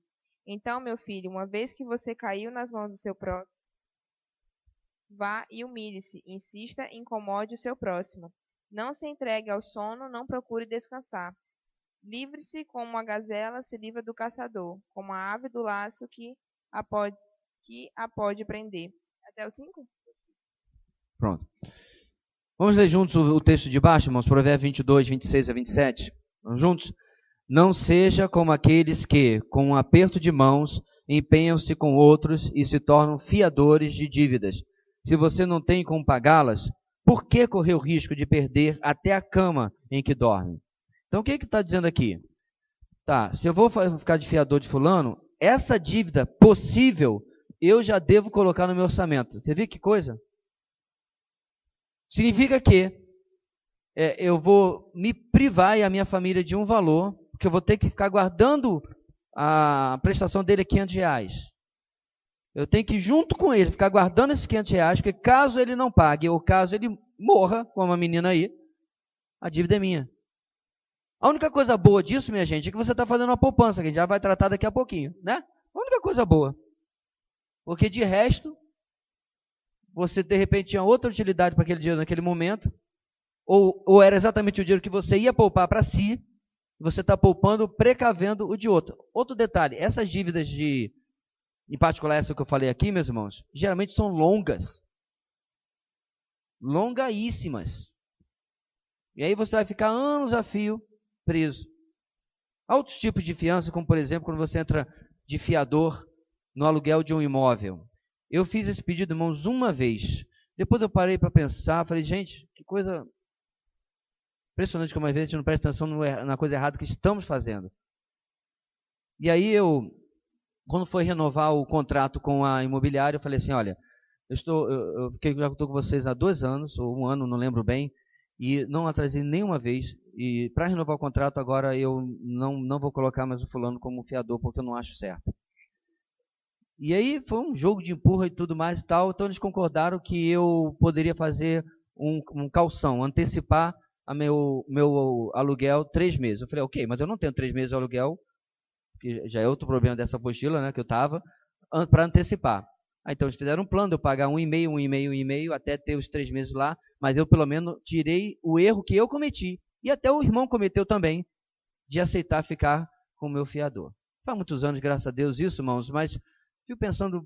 Então, meu filho, uma vez que você caiu nas mãos do seu próximo, vá e humilhe-se, insista e incomode o seu próximo. Não se entregue ao sono, não procure descansar. Livre-se como a gazela se livra do caçador, como a ave do laço que a pode prender. Até o 5? Pronto. Vamos ler juntos o texto de baixo, irmãos, Provérbios 22, 26 a 27. Vamos juntos? Não seja como aqueles que, com um aperto de mãos, empenham-se com outros e se tornam fiadores de dívidas. Se você não tem como pagá-las, por que correr o risco de perder até a cama em que dorme? Então, o que está dizendo aqui? Tá, se eu vou ficar de fiador de fulano, essa dívida possível eu já devo colocar no meu orçamento. Você viu que coisa? Significa que eu vou me privar e a minha família de um valor, porque eu vou ter que ficar guardando a prestação dele R$500. Eu tenho que, junto com ele, ficar guardando esses R$500, porque caso ele não pague, ou caso ele morra, como a menina aí, a dívida é minha. A única coisa boa disso, minha gente, é que você está fazendo uma poupança, que a gente já vai tratar daqui a pouquinho, né? A única coisa boa. Porque de resto, você de repente tinha outra utilidade para aquele dinheiro naquele momento, ou era exatamente o dinheiro que você ia poupar para si, você está poupando, precavendo o de outro. Outro detalhe, essas dívidas em particular essa que eu falei aqui, meus irmãos, geralmente são longas. Longaíssimas. E aí você vai ficar anos a fio preso. Há outros tipos de fiança, como por exemplo, quando você entra de fiador no aluguel de um imóvel. Eu fiz esse pedido, irmãos, uma vez. Depois eu parei para pensar, falei, gente, que coisa impressionante como às vezes a gente não presta atenção na coisa errada que estamos fazendo. E aí quando foi renovar o contrato com a imobiliária, eu falei assim, olha, eu já estou com vocês há 2 anos, ou 1 ano, não lembro bem, e não atrasei nenhuma vez, e para renovar o contrato agora eu não vou colocar mais o fulano como fiador, porque eu não acho certo. E aí foi um jogo de empurra e tudo mais e tal, então eles concordaram que eu poderia fazer um calção, antecipar meu aluguel 3 meses. Eu falei, ok, mas eu não tenho 3 meses de aluguel, que já é outro problema dessa apostila, né, que eu estava, para antecipar. Então eles fizeram um plano de eu pagar 1,5 até ter os 3 meses lá, mas eu pelo menos tirei o erro que eu cometi, e até o irmão cometeu também, de aceitar ficar com o meu fiador. Faz muitos anos, graças a Deus, isso, irmãos, mas fico pensando,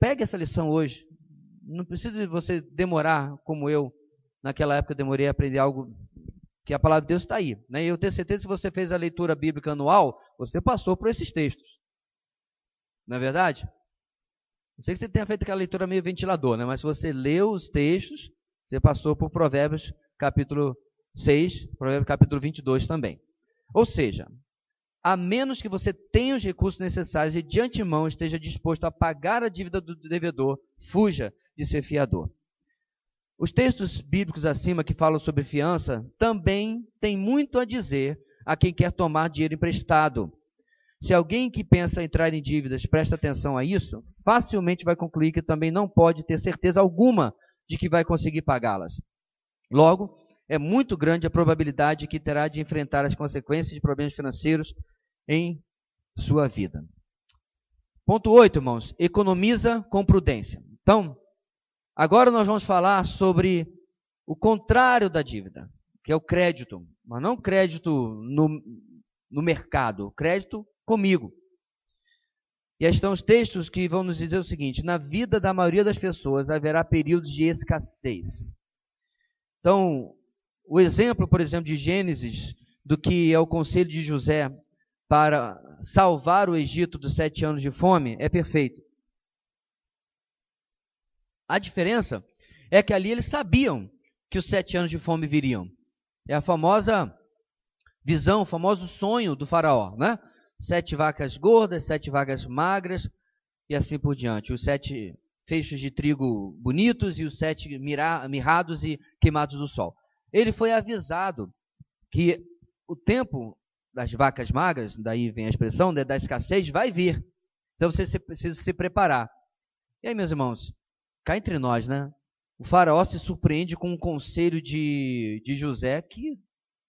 pegue essa lição hoje. Não precisa de você demorar, como eu, naquela época, demorei a aprender algo, que a palavra de Deus está aí. Né? E eu tenho certeza que se você fez a leitura bíblica anual, você passou por esses textos. Não é verdade? Não sei que você tenha feito aquela leitura meio ventilador, né? Mas se você leu os textos, você passou por Provérbios capítulo 6, Provérbios capítulo 22 também. Ou seja, a menos que você tenha os recursos necessários e de antemão esteja disposto a pagar a dívida do devedor, fuja de ser fiador. Os textos bíblicos acima que falam sobre fiança também têm muito a dizer a quem quer tomar dinheiro emprestado. Se alguém que pensa entrar em dívidas presta atenção a isso, facilmente vai concluir que também não pode ter certeza alguma de que vai conseguir pagá-las. Logo, é muito grande a probabilidade que terá de enfrentar as consequências de problemas financeiros em sua vida. Ponto 8, irmãos. Economiza com prudência. Então, agora nós vamos falar sobre o contrário da dívida, que é o crédito. Mas não crédito no mercado, crédito comigo. E aí estão os textos que vão nos dizer o seguinte: na vida da maioria das pessoas haverá períodos de escassez. Então, o exemplo, por exemplo, de Gênesis, do que é o conselho de José para salvar o Egito dos 7 anos de fome, é perfeito. A diferença é que ali eles sabiam que os 7 anos de fome viriam. É a famosa visão, o famoso sonho do faraó, né? 7 vacas gordas, 7 vacas magras e assim por diante. Os 7 feixes de trigo bonitos e os 7 mirrados e queimados do sol. Ele foi avisado que o tempo das vacas magras, daí vem a expressão, da escassez, vai vir. Então você precisa se preparar. E aí, meus irmãos, cá entre nós, né? O faraó se surpreende com um conselho de José que,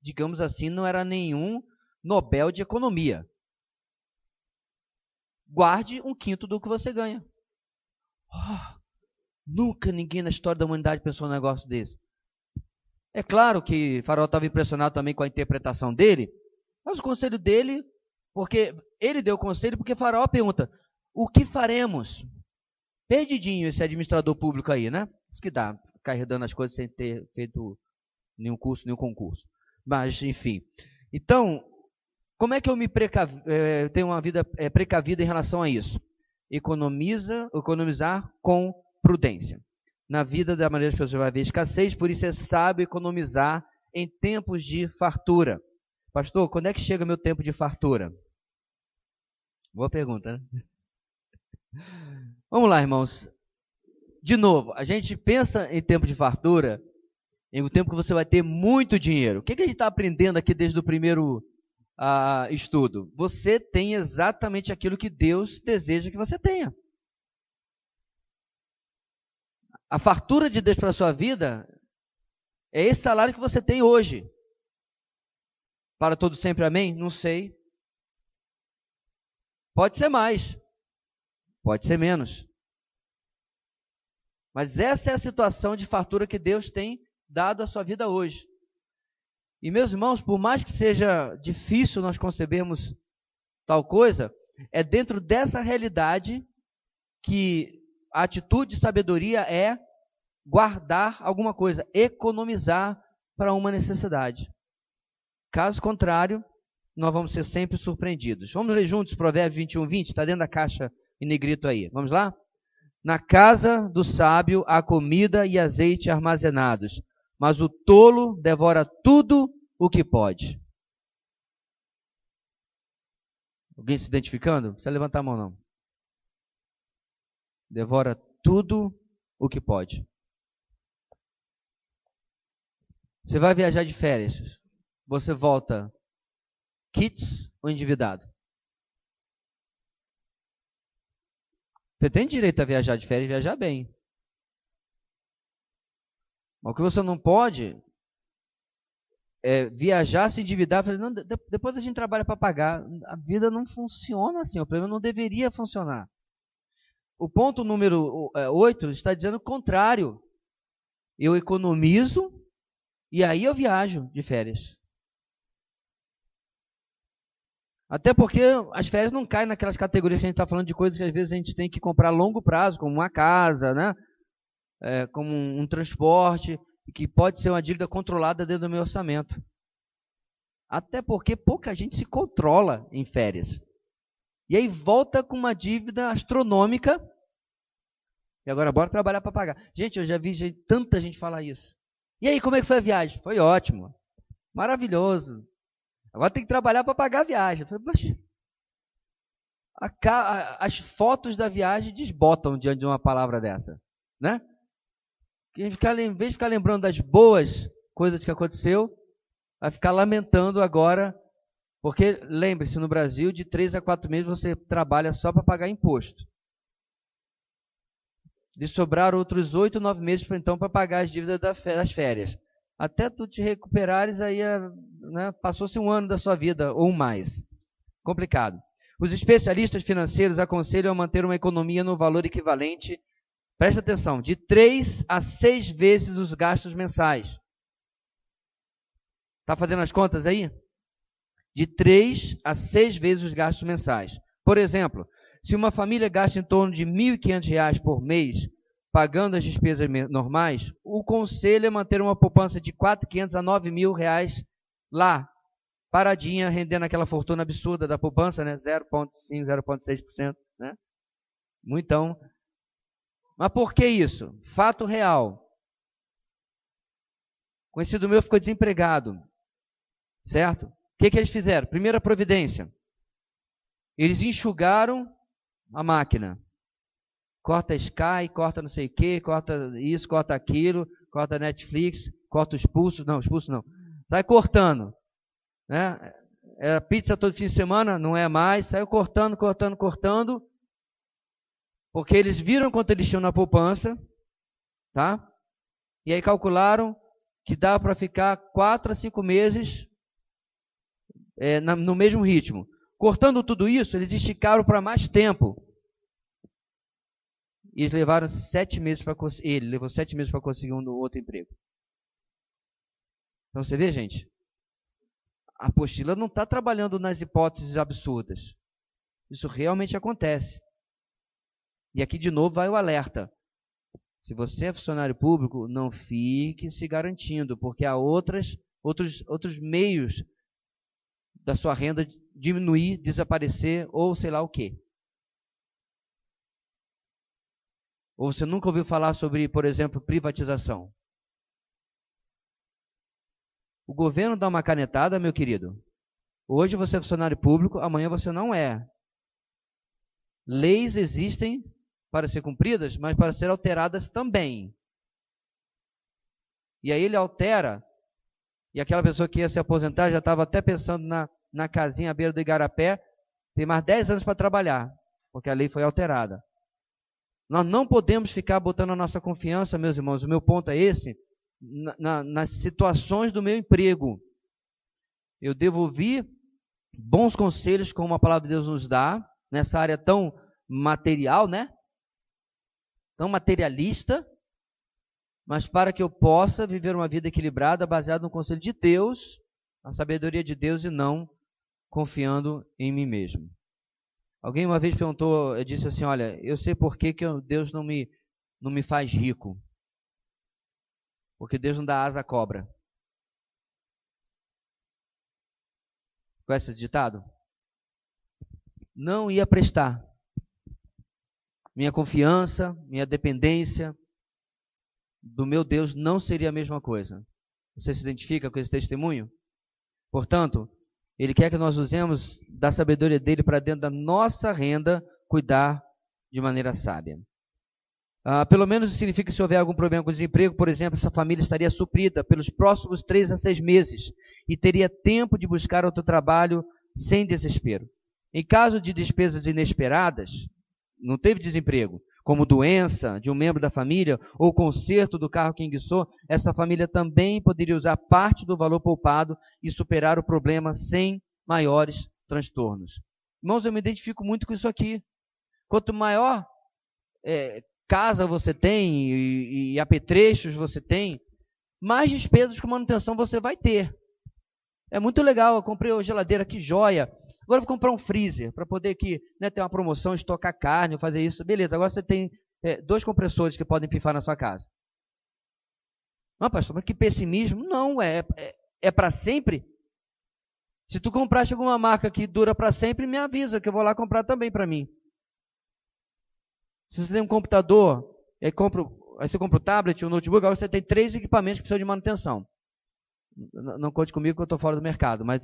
digamos assim, não era nenhum Nobel de economia. Guarde 1/5 do que você ganha. Nunca ninguém na história da humanidade pensou num negócio desse. É claro que o faraó estava impressionado também com a interpretação dele, mas o conselho dele, porque ele deu o conselho porque o faraó pergunta, o que faremos? Perdidinho esse administrador público aí, né? Isso que dá, ficar herdando as coisas sem ter feito nenhum curso, nenhum concurso. Mas, enfim. Então, como é que eu tenho uma vida precavida em relação a isso? Economizar com prudência. Na vida da maioria das pessoas vai haver escassez, por isso é sábio economizar em tempos de fartura. Pastor, quando é que chega meu tempo de fartura? Boa pergunta, né? Vamos lá, irmãos. De novo, a gente pensa em tempo de fartura, em um tempo que você vai ter muito dinheiro. O que a gente está aprendendo aqui desde o primeiro estudo? Você tem exatamente aquilo que Deus deseja que você tenha. A fartura de Deus para a sua vida é esse salário que você tem hoje. Para todo sempre, amém? Não sei. Pode ser mais. Pode ser menos. Mas essa é a situação de fartura que Deus tem dado à sua vida hoje. E, meus irmãos, por mais que seja difícil nós concebermos tal coisa, é dentro dessa realidade que a atitude de sabedoria é guardar alguma coisa, economizar para uma necessidade. Caso contrário, nós vamos ser sempre surpreendidos. Vamos ler juntos Provérbios 21:20, está dentro da caixa em negrito aí. Vamos lá? Na casa do sábio há comida e azeite armazenados, mas o tolo devora tudo o que pode. Alguém se identificando? Não precisa levantar a mão, não. Devora tudo o que pode. Você vai viajar de férias. Você volta kits ou endividado? Você tem direito a viajar de férias e viajar bem. Mas o que você não pode viajar, se endividar. Falei, não, depois a gente trabalha para pagar. A vida não funciona assim, o problema não deveria funcionar. O ponto número 8 está dizendo o contrário. Eu economizo e aí eu viajo de férias. Até porque as férias não caem naquelas categorias que a gente está falando de coisas que às vezes a gente tem que comprar a longo prazo, como uma casa, né? Como um transporte, que pode ser uma dívida controlada dentro do meu orçamento. Até porque pouca gente se controla em férias. E aí volta com uma dívida astronômica. E agora bora trabalhar para pagar. Gente, eu já vi tanta gente falar isso. E aí, como é que foi a viagem? Foi ótimo. Maravilhoso. Agora tem que trabalhar para pagar a viagem. Eu falei, poxa, as fotos da viagem desbotam diante de uma palavra dessa, né? Em vez de ficar lembrando das boas coisas que aconteceu, vai ficar lamentando agora, porque lembre-se, no Brasil, de 3 a 4 meses você trabalha só para pagar imposto. De sobrar outros 8, 9 meses então para pagar as dívidas das férias. Até tu te recuperares, aí né, passou-se um ano da sua vida ou mais. Complicado. Os especialistas financeiros aconselham a manter uma economia no valor equivalente, presta atenção, de 3 a 6 vezes os gastos mensais. Está fazendo as contas aí? De 3 a 6 vezes os gastos mensais. Por exemplo, se uma família gasta em torno de R$ 1.500 por mês, pagando as despesas normais, o conselho é manter uma poupança de R$ 4.500 a R$ 9.000 lá, paradinha, rendendo aquela fortuna absurda da poupança, né? 0,5%, 0,6%, né? Muitão. Mas por que isso? Fato real. Conhecido meu ficou desempregado, certo? O que eles fizeram? Primeira providência. Eles enxugaram a máquina. Corta Sky, corta não sei o que, corta isso, corta aquilo, corta Netflix, corta os pulsos. Não, os pulsos não. Sai cortando. Né? Era pizza todo fim de semana, não é mais. Saiu cortando, cortando, cortando. Porque eles viram quanto eles tinham na poupança. Tá? E aí calcularam que dá para ficar 4 a 5 meses no mesmo ritmo. Cortando tudo isso, eles esticaram para mais tempo. E eles levaram 7 meses para conseguir. Ele levou 7 meses para conseguir um outro emprego. Então você vê, gente, a apostila não está trabalhando nas hipóteses absurdas. Isso realmente acontece. E aqui de novo vai o alerta. Se você é funcionário público, não fique se garantindo, porque há outros meios da sua renda diminuir, desaparecer ou sei lá o quê. Ou você nunca ouviu falar sobre, por exemplo, privatização? O governo dá uma canetada, meu querido. Hoje você é funcionário público, amanhã você não é. Leis existem para ser cumpridas, mas para ser alteradas também. E aí ele altera, e aquela pessoa que ia se aposentar já estava até pensando na casinha à beira do igarapé, tem mais 10 anos para trabalhar, porque a lei foi alterada. Nós não podemos ficar botando a nossa confiança, meus irmãos, o meu ponto é esse, nas situações do meu emprego. Eu devo ouvir bons conselhos, como a palavra de Deus nos dá, nessa área tão material, né? Tão materialista, mas para que eu possa viver uma vida equilibrada, baseada no conselho de Deus, na sabedoria de Deus e não confiando em mim mesmo. Alguém uma vez perguntou, eu disse assim, olha, eu sei por que Deus não me faz rico. Porque Deus não dá asa à cobra. Conhece esse ditado? Não ia prestar. Minha confiança, minha dependência do meu Deus não seria a mesma coisa. Você se identifica com esse testemunho? Portanto, Ele quer que nós usemos da sabedoria dele para dentro da nossa renda, cuidar de maneira sábia. Pelo menos isso significa que se houver algum problema com o desemprego, por exemplo, essa família estaria suprida pelos próximos 3 a 6 meses e teria tempo de buscar outro trabalho sem desespero. Em caso de despesas inesperadas, não teve desemprego, como doença de um membro da família ou conserto do carro que enguiçou, essa família também poderia usar parte do valor poupado e superar o problema sem maiores transtornos. Irmãos, eu me identifico muito com isso aqui. Quanto maior casa você tem e apetrechos você tem, mais despesas com manutenção você vai ter. É muito legal, eu comprei uma geladeira, que joia. Agora eu vou comprar um freezer para poder aqui, né, ter uma promoção, estocar carne, fazer isso. Beleza, agora você tem 2 compressores que podem pifar na sua casa. Não, pastor, mas que pessimismo. Não, é para sempre. Se tu compraste alguma marca que dura para sempre, me avisa que eu vou lá comprar também para mim. Se você tem um computador, aí você compra o tablet, o notebook, agora você tem 3 equipamentos que precisam de manutenção. Não conte comigo que eu estou fora do mercado, mas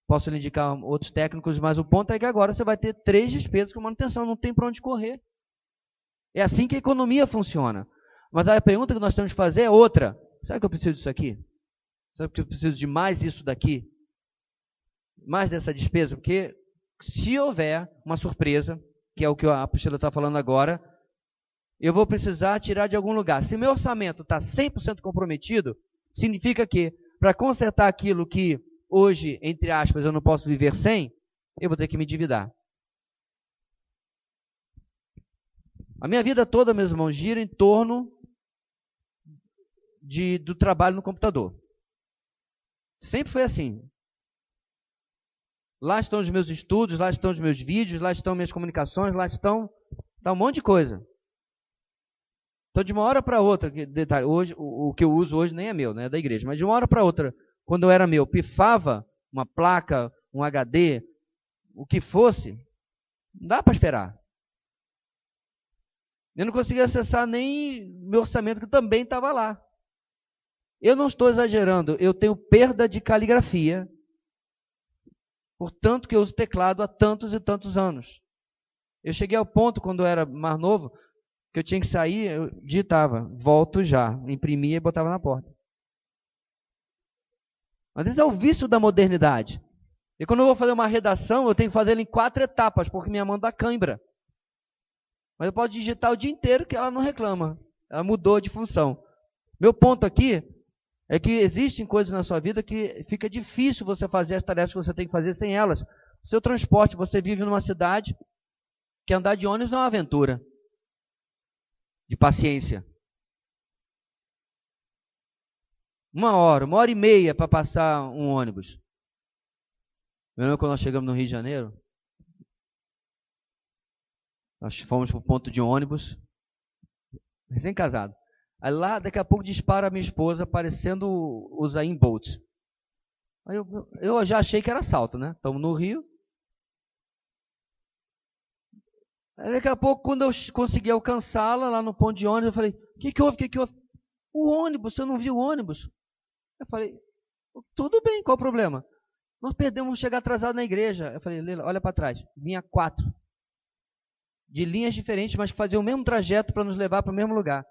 posso lhe indicar outros técnicos, mas o ponto é que agora você vai ter 3 despesas com manutenção, não tem para onde correr. É assim que a economia funciona. Mas a pergunta que nós temos que fazer é outra. Sabe que eu preciso disso aqui? Sabe que eu preciso de mais isso daqui? Mais dessa despesa? Porque se houver uma surpresa, que é o que a apostila está falando agora, eu vou precisar tirar de algum lugar. Se meu orçamento está 100% comprometido, significa que, para consertar aquilo que hoje, entre aspas, eu não posso viver sem, eu vou ter que me endividar. A minha vida toda, meus irmãos, gira em torno do trabalho no computador. Sempre foi assim. Lá estão os meus estudos, lá estão os meus vídeos, lá estão minhas comunicações, lá está um monte de coisa. Então, de uma hora para outra, detalhe, hoje, o que eu uso hoje nem é meu, né, é da igreja, mas de uma hora para outra, quando eu era meu, pifava uma placa, um HD, o que fosse, não dá para esperar. Eu não conseguia acessar nem meu orçamento, que também estava lá. Eu não estou exagerando, eu tenho perda de caligrafia, portanto que eu uso teclado há tantos e tantos anos. Eu cheguei ao ponto, quando eu era mais novo, que eu tinha que sair, eu digitava, volto já, imprimia e botava na porta. Às vezes é o vício da modernidade. E quando eu vou fazer uma redação, eu tenho que fazer ela em 4 etapas, porque minha mão dá cãibra. Mas eu posso digitar o dia inteiro que ela não reclama. Ela mudou de função. Meu ponto aqui é que existem coisas na sua vida que fica difícil você fazer as tarefas que você tem que fazer sem elas. O seu transporte, você vive numa cidade que andar de ônibus é uma aventura. De paciência. 1 hora e meia para passar um ônibus. Eu lembro quando nós chegamos no Rio de Janeiro, nós fomos para o ponto de ônibus, recém-casado. Aí lá, daqui a pouco, dispara a minha esposa, parecendo o Usain Bolt. Aí eu já achei que era assalto, né? Estamos no Rio. Aí daqui a pouco, quando eu consegui alcançá-la, lá no ponto de ônibus, eu falei, o que houve? O ônibus, você não viu o ônibus? Eu falei, tudo bem, qual o problema? Nós perdemos chegar atrasado na igreja. Eu falei, Leila, olha para trás. Vinha 4. De linhas diferentes, mas que faziam o mesmo trajeto para nos levar para o mesmo lugar.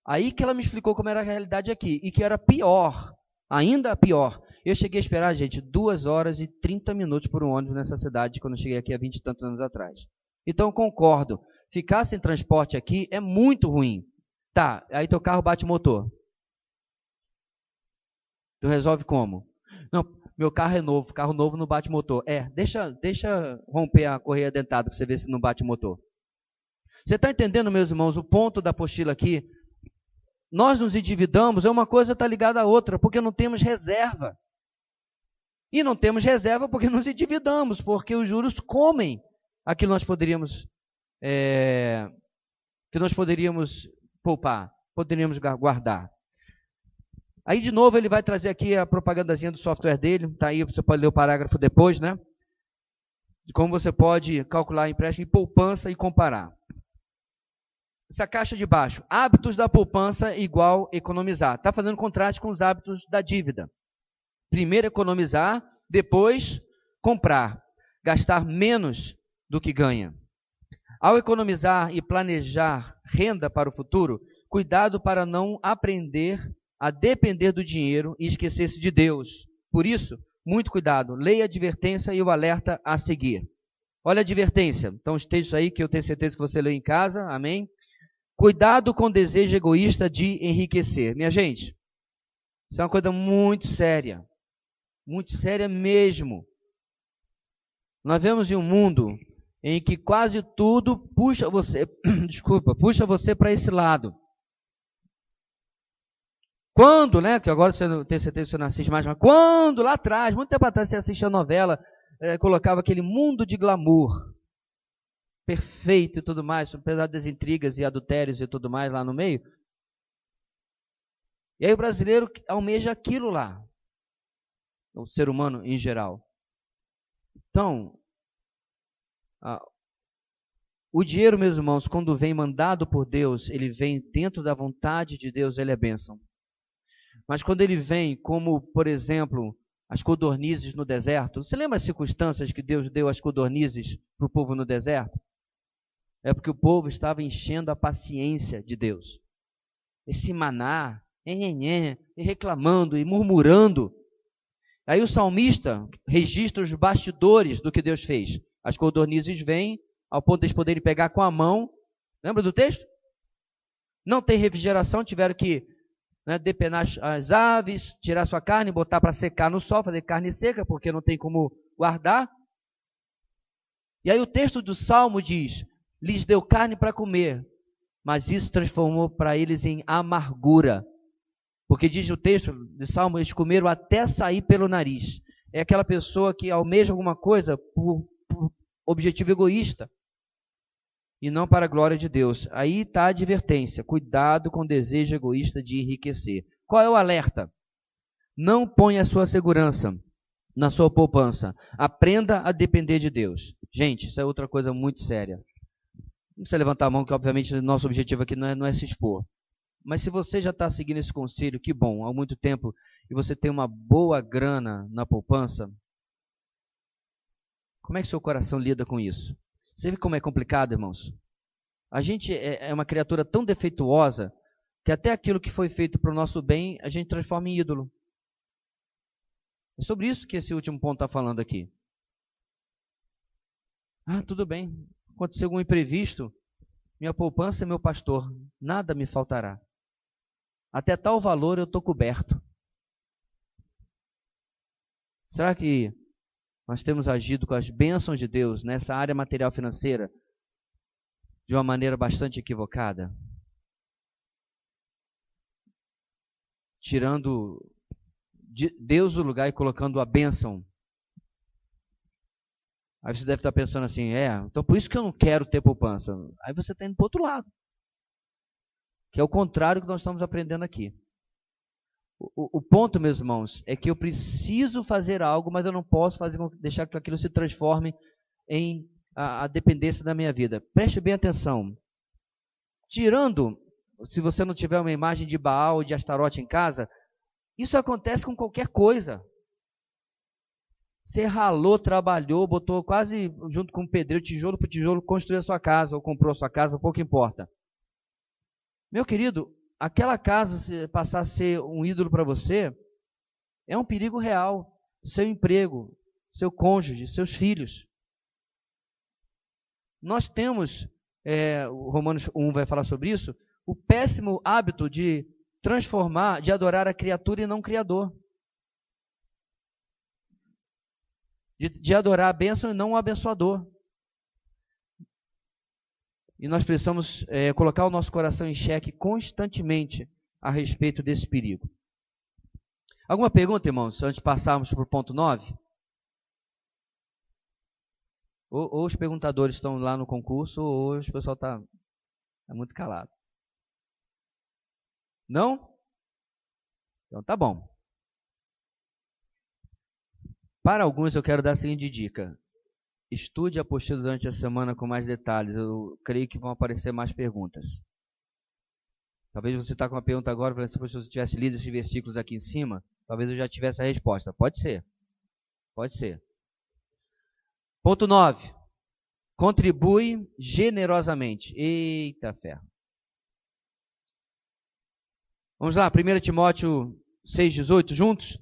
Aí que ela me explicou como era a realidade aqui. E que era pior, ainda pior. Eu cheguei a esperar, gente, 2 horas e 30 minutos por um ônibus nessa cidade, quando eu cheguei aqui há 20 e tantos anos atrás. Então, concordo. Ficar sem transporte aqui é muito ruim. Tá, aí teu carro bate motor. Tu resolve como? Não, meu carro novo não bate motor. Deixa romper a correia dentada para você ver se não bate motor. Você está entendendo, meus irmãos, o ponto da apostila aqui? Nós nos endividamos, uma coisa está ligada à outra, porque não temos reserva. E não temos reserva porque nos endividamos, porque os juros comem aquilo que nós poderíamos poupar, poderíamos guardar. Aí, de novo, ele vai trazer aqui a propagandazinha do software dele. Está aí, você pode ler o parágrafo depois, né? De como você pode calcular empréstimo e poupança e comparar. Essa caixa de baixo. Hábitos da poupança igual economizar. Está fazendo contraste com os hábitos da dívida. Primeiro economizar, depois comprar. Gastar menos do que ganha. Ao economizar e planejar renda para o futuro, cuidado para não aprender a depender do dinheiro e esquecer-se de Deus. Por isso, muito cuidado, leia a advertência e o alerta a seguir. Olha a advertência. Então, os textos aí que eu tenho certeza que você leu em casa, amém? Cuidado com o desejo egoísta de enriquecer. Minha gente, isso é uma coisa muito séria mesmo. Nós vemos em um mundo em que quase tudo puxa você, puxa você para esse lado. Quando, né, que agora você não tem certeza que você não assiste mais, mas quando lá atrás, muito tempo atrás, você assistia a novela, colocava aquele mundo de glamour, perfeito e tudo mais, apesar das intrigas e adultérios e tudo mais lá no meio. E aí o brasileiro almeja aquilo lá, o ser humano em geral. Então, o dinheiro, meus irmãos, quando vem mandado por Deus, ele vem dentro da vontade de Deus, ele é bênção. Mas quando ele vem, como, por exemplo, as codornizes no deserto, você lembra as circunstâncias que Deus deu às codornizes para o povo no deserto? É porque o povo estava enchendo a paciência de Deus. Esse maná, e reclamando e murmurando. Aí o salmista registra os bastidores do que Deus fez. As codornizes vêm ao ponto de eles poderem pegar com a mão. Lembra do texto? Não tem refrigeração, tiveram que depenar as aves, tirar sua carne, botar para secar no sol, fazer carne seca, porque não tem como guardar. E aí o texto do Salmo diz, lhes deu carne para comer, mas isso transformou para eles em amargura. Porque diz o texto do Salmo, eles comeram até sair pelo nariz. É aquela pessoa que almeja alguma coisa por objetivo egoísta e não para a glória de Deus. Aí está a advertência. Cuidado com o desejo egoísta de enriquecer. Qual é o alerta? Não ponha a sua segurança na sua poupança. Aprenda a depender de Deus. Gente, isso é outra coisa muito séria. Não precisa levantar a mão, que obviamente o nosso objetivo aqui não é se expor. Mas se você já está seguindo esse conselho, que bom, há muito tempo, e você tem uma boa grana na poupança, como é que seu coração lida com isso? Você vê como é complicado, irmãos? A gente é uma criatura tão defeituosa que até aquilo que foi feito para o nosso bem, a gente transforma em ídolo. É sobre isso que esse último ponto está falando aqui. Ah, tudo bem. Aconteceu algum imprevisto, minha poupança é meu pastor, nada me faltará. Até tal valor eu estou coberto. Será que nós temos agido com as bênçãos de Deus nessa área material financeira de uma maneira bastante equivocada? Tirando de Deus o lugar e colocando a bênção. Aí você deve estar pensando assim, então por isso que eu não quero ter poupança. Aí você está indo para o outro lado. Que é o contrário que nós estamos aprendendo aqui. O ponto, meus irmãos, é que eu preciso fazer algo, mas eu não posso deixar que aquilo se transforme em a dependência da minha vida. Preste bem atenção. Tirando, se você não tiver uma imagem de Baal ou de Astarote em casa, isso acontece com qualquer coisa. Você ralou, trabalhou, botou quase junto com o pedreiro, tijolo por tijolo, construiu a sua casa ou comprou a sua casa, pouco importa. Meu querido, aquela casa passar a ser um ídolo para você é um perigo real. Seu emprego, seu cônjuge, seus filhos. Nós temos, o Romanos 1 vai falar sobre isso, o péssimo hábito de transformar, de adorar a criatura e não o Criador. De adorar a bênção e não o abençoador. E nós precisamos colocar o nosso coração em xeque constantemente a respeito desse perigo. Alguma pergunta, irmãos, antes de passarmos para o ponto 9? Ou os perguntadores estão lá no concurso, ou o pessoal está muito calado. Não? Então tá bom. Para alguns eu quero dar a seguinte dica. Estude a apostila durante a semana com mais detalhes. Eu creio que vão aparecer mais perguntas. Talvez você está com uma pergunta agora, por exemplo, se eu tivesse lido esses versículos aqui em cima, talvez eu já tivesse a resposta. Pode ser. Pode ser. Ponto 9. Contribui generosamente. Eita ferro. Vamos lá, 1 Timóteo 6,18, juntos?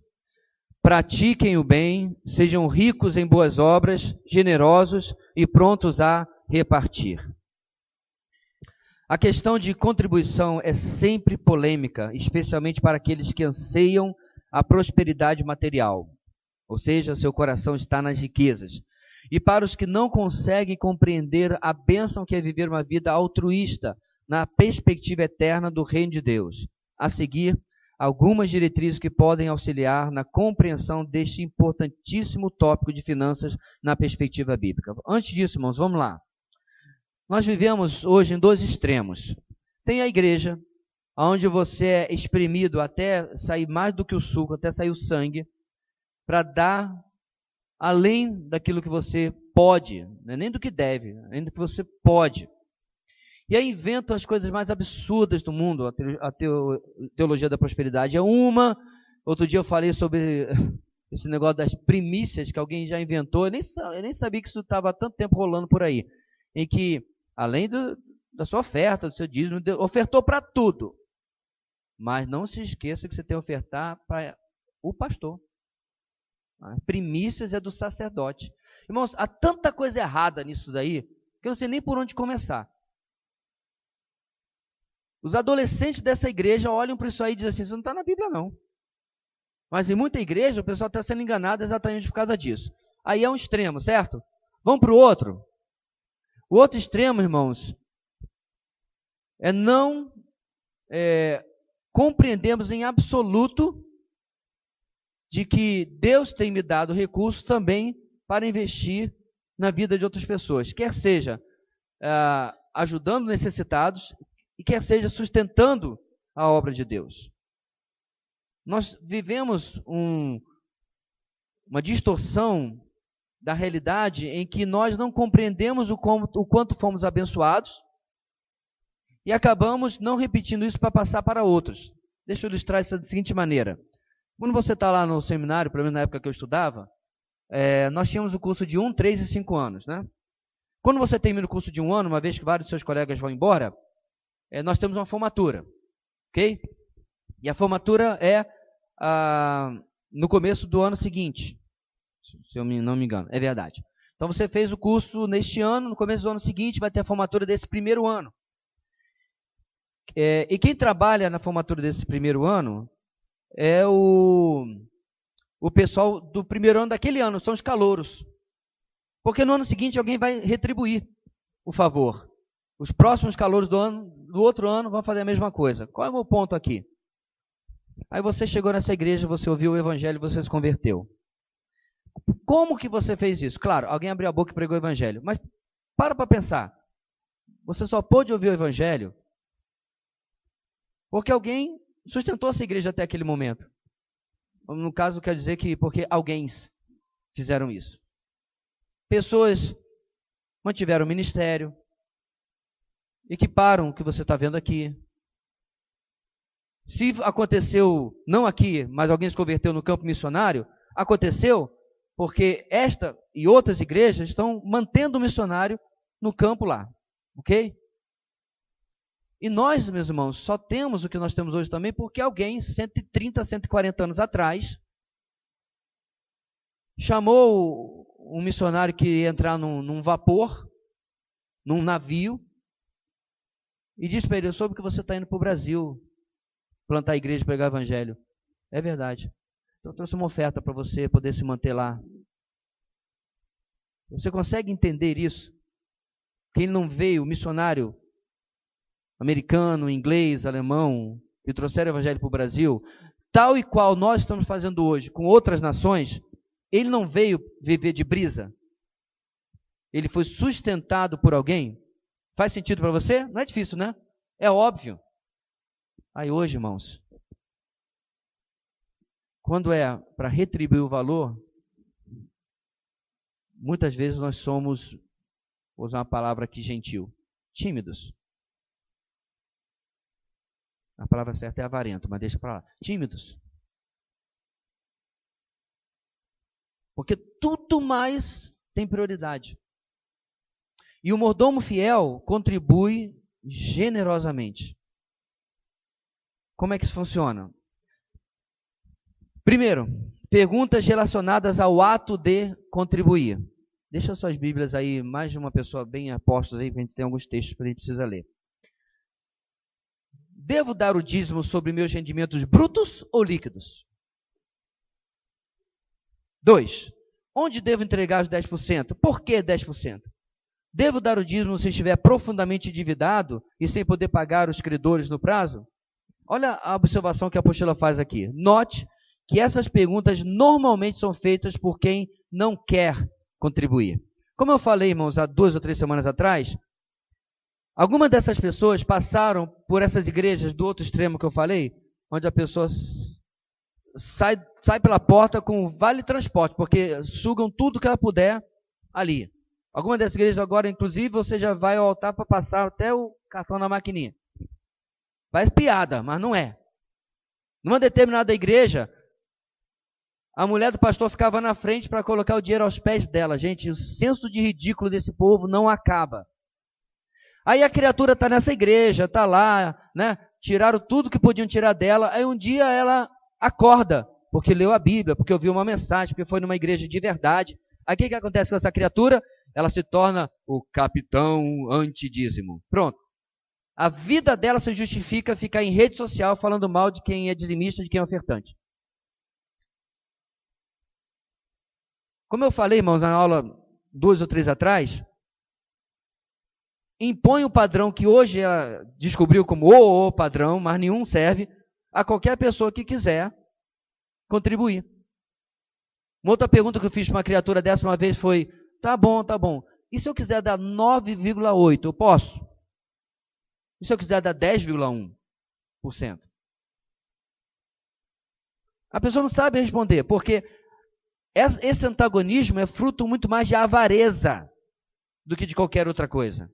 pratiquem o bem, sejam ricos em boas obras, generosos e prontos a repartir. A questão de contribuição é sempre polêmica, especialmente para aqueles que anseiam a prosperidade material, ou seja, seu coração está nas riquezas. E para os que não conseguem compreender a bênção que é viver uma vida altruísta na perspectiva eterna do reino de Deus. A seguir, algumas diretrizes que podem auxiliar na compreensão deste importantíssimo tópico de finanças na perspectiva bíblica. Antes disso, irmãos, vamos lá. Nós vivemos hoje em dois extremos. Tem a igreja, onde você é espremido até sair mais do que o suco, até sair o sangue, para dar além daquilo que você pode, não é nem do que deve, nem do que você pode. E aí inventam as coisas mais absurdas do mundo, a teologia da prosperidade é uma. Outro dia eu falei sobre esse negócio das primícias que alguém já inventou, eu nem sabia que isso estava há tanto tempo rolando por aí, em que, além da sua oferta, do seu dízimo, ofertou para tudo. Mas não se esqueça que você tem que ofertar para o pastor. Primícias é do sacerdote. Irmãos, há tanta coisa errada nisso daí, que eu não sei nem por onde começar. Os adolescentes dessa igreja olham para isso aí e dizem assim, isso não está na Bíblia não. Mas em muita igreja o pessoal está sendo enganado exatamente por causa disso. Aí é um extremo, certo? Vamos para o outro. O outro extremo, irmãos, é não compreendemos em absoluto de que Deus tem me dado recursos também para investir na vida de outras pessoas. Quer seja ajudando necessitados e quer seja sustentando a obra de Deus. Nós vivemos uma distorção da realidade em que nós não compreendemos o quanto fomos abençoados e acabamos não repetindo isso para passar para outros. Deixa eu ilustrar isso da seguinte maneira. Quando você está lá no seminário, pelo menos na época que eu estudava, nós tínhamos o curso de 1, 3 e 5 anos. Né? Quando você termina o curso de 1 ano, uma vez que vários dos seus colegas vão embora, nós temos uma formatura. Ok? E a formatura é no começo do ano seguinte. Se eu não me engano, é verdade. Então você fez o curso neste ano, no começo do ano seguinte vai ter a formatura desse primeiro ano. E quem trabalha na formatura desse primeiro ano é o pessoal do primeiro ano daquele ano, são os calouros. Porque no ano seguinte alguém vai retribuir o favor. Os próximos calouros do outro ano vão fazer a mesma coisa. Qual é o meu ponto aqui? Aí você chegou nessa igreja, você ouviu o evangelho e você se converteu. Como que você fez isso? Claro, alguém abriu a boca e pregou o evangelho. Mas para pensar. Você só pôde ouvir o evangelho porque alguém sustentou essa igreja até aquele momento. No caso, quer dizer que porque alguém fizeram isso. Pessoas mantiveram o ministério, equiparam o que você está vendo aqui. Se aconteceu, não aqui, mas alguém se converteu no campo missionário, aconteceu porque esta e outras igrejas estão mantendo o missionário no campo lá. Ok? E nós, meus irmãos, só temos o que nós temos hoje também porque alguém, 130, 140 anos atrás, chamou um missionário que ia entrar num vapor, num navio, e disse para ele, eu soube que você está indo para o Brasil plantar a igreja e pregar o evangelho. É verdade. Então eu trouxe uma oferta para você poder se manter lá. Você consegue entender isso? Que ele não veio, o missionário americano, inglês, alemão, que trouxeram o evangelho para o Brasil, tal e qual nós estamos fazendo hoje com outras nações, ele não veio viver de brisa. Ele foi sustentado por alguém. Faz sentido para você? Não é difícil, né? É óbvio. Aí hoje, irmãos, quando é para retribuir o valor, muitas vezes nós somos, vou usar uma palavra aqui gentil, tímidos. A palavra certa é avarento, mas deixa para lá. Tímidos. Porque tudo mais tem prioridade. E o mordomo fiel contribui generosamente. Como é que isso funciona? Primeiro, Perguntas relacionadas ao ato de contribuir. Deixa suas Bíblias aí, mais de uma pessoa bem apóstolos aí, que a gente tem alguns textos que a gente precisa ler. Devo dar o dízimo sobre meus rendimentos brutos ou líquidos? 2. Onde devo entregar os 10%? Por que 10%? Devo dar o dízimo se estiver profundamente endividado e sem poder pagar os credores no prazo? Olha a observação que a apostila faz aqui. Note que essas perguntas normalmente são feitas por quem não quer contribuir. Como eu falei, irmãos, há 2 ou 3 semanas atrás, algumas dessas pessoas passaram por essas igrejas do outro extremo que eu falei, onde a pessoa sai pela porta com vale transporte, porque sugam tudo que ela puder ali. Algumas dessas igrejas agora, inclusive, você já vai ao altar para passar até o cartão na maquininha. Parece piada, mas não é. Numa determinada igreja, a mulher do pastor ficava na frente para colocar o dinheiro aos pés dela. Gente, o senso de ridículo desse povo não acaba. Aí a criatura está nessa igreja, está lá, né? Tiraram tudo que podiam tirar dela. Aí um dia ela acorda, porque leu a Bíblia, porque ouviu uma mensagem, porque foi numa igreja de verdade. Aí o que acontece com essa criatura? Ela se torna o capitão antidízimo. Pronto. A vida dela se justifica ficar em rede social falando mal de quem é dizimista, de quem é ofertante. Como eu falei, irmãos, na aula 2 ou 3 atrás, impõe o padrão que hoje ela descobriu como o padrão, mas nenhum serve, a qualquer pessoa que quiser contribuir. Uma outra pergunta que eu fiz para uma criatura dessa uma vez foi, tá bom, e se eu quiser dar 9,8, eu posso? E se eu quiser dar 10,1%? A pessoa não sabe responder, porque esse antagonismo é fruto muito mais de avareza do que de qualquer outra coisa.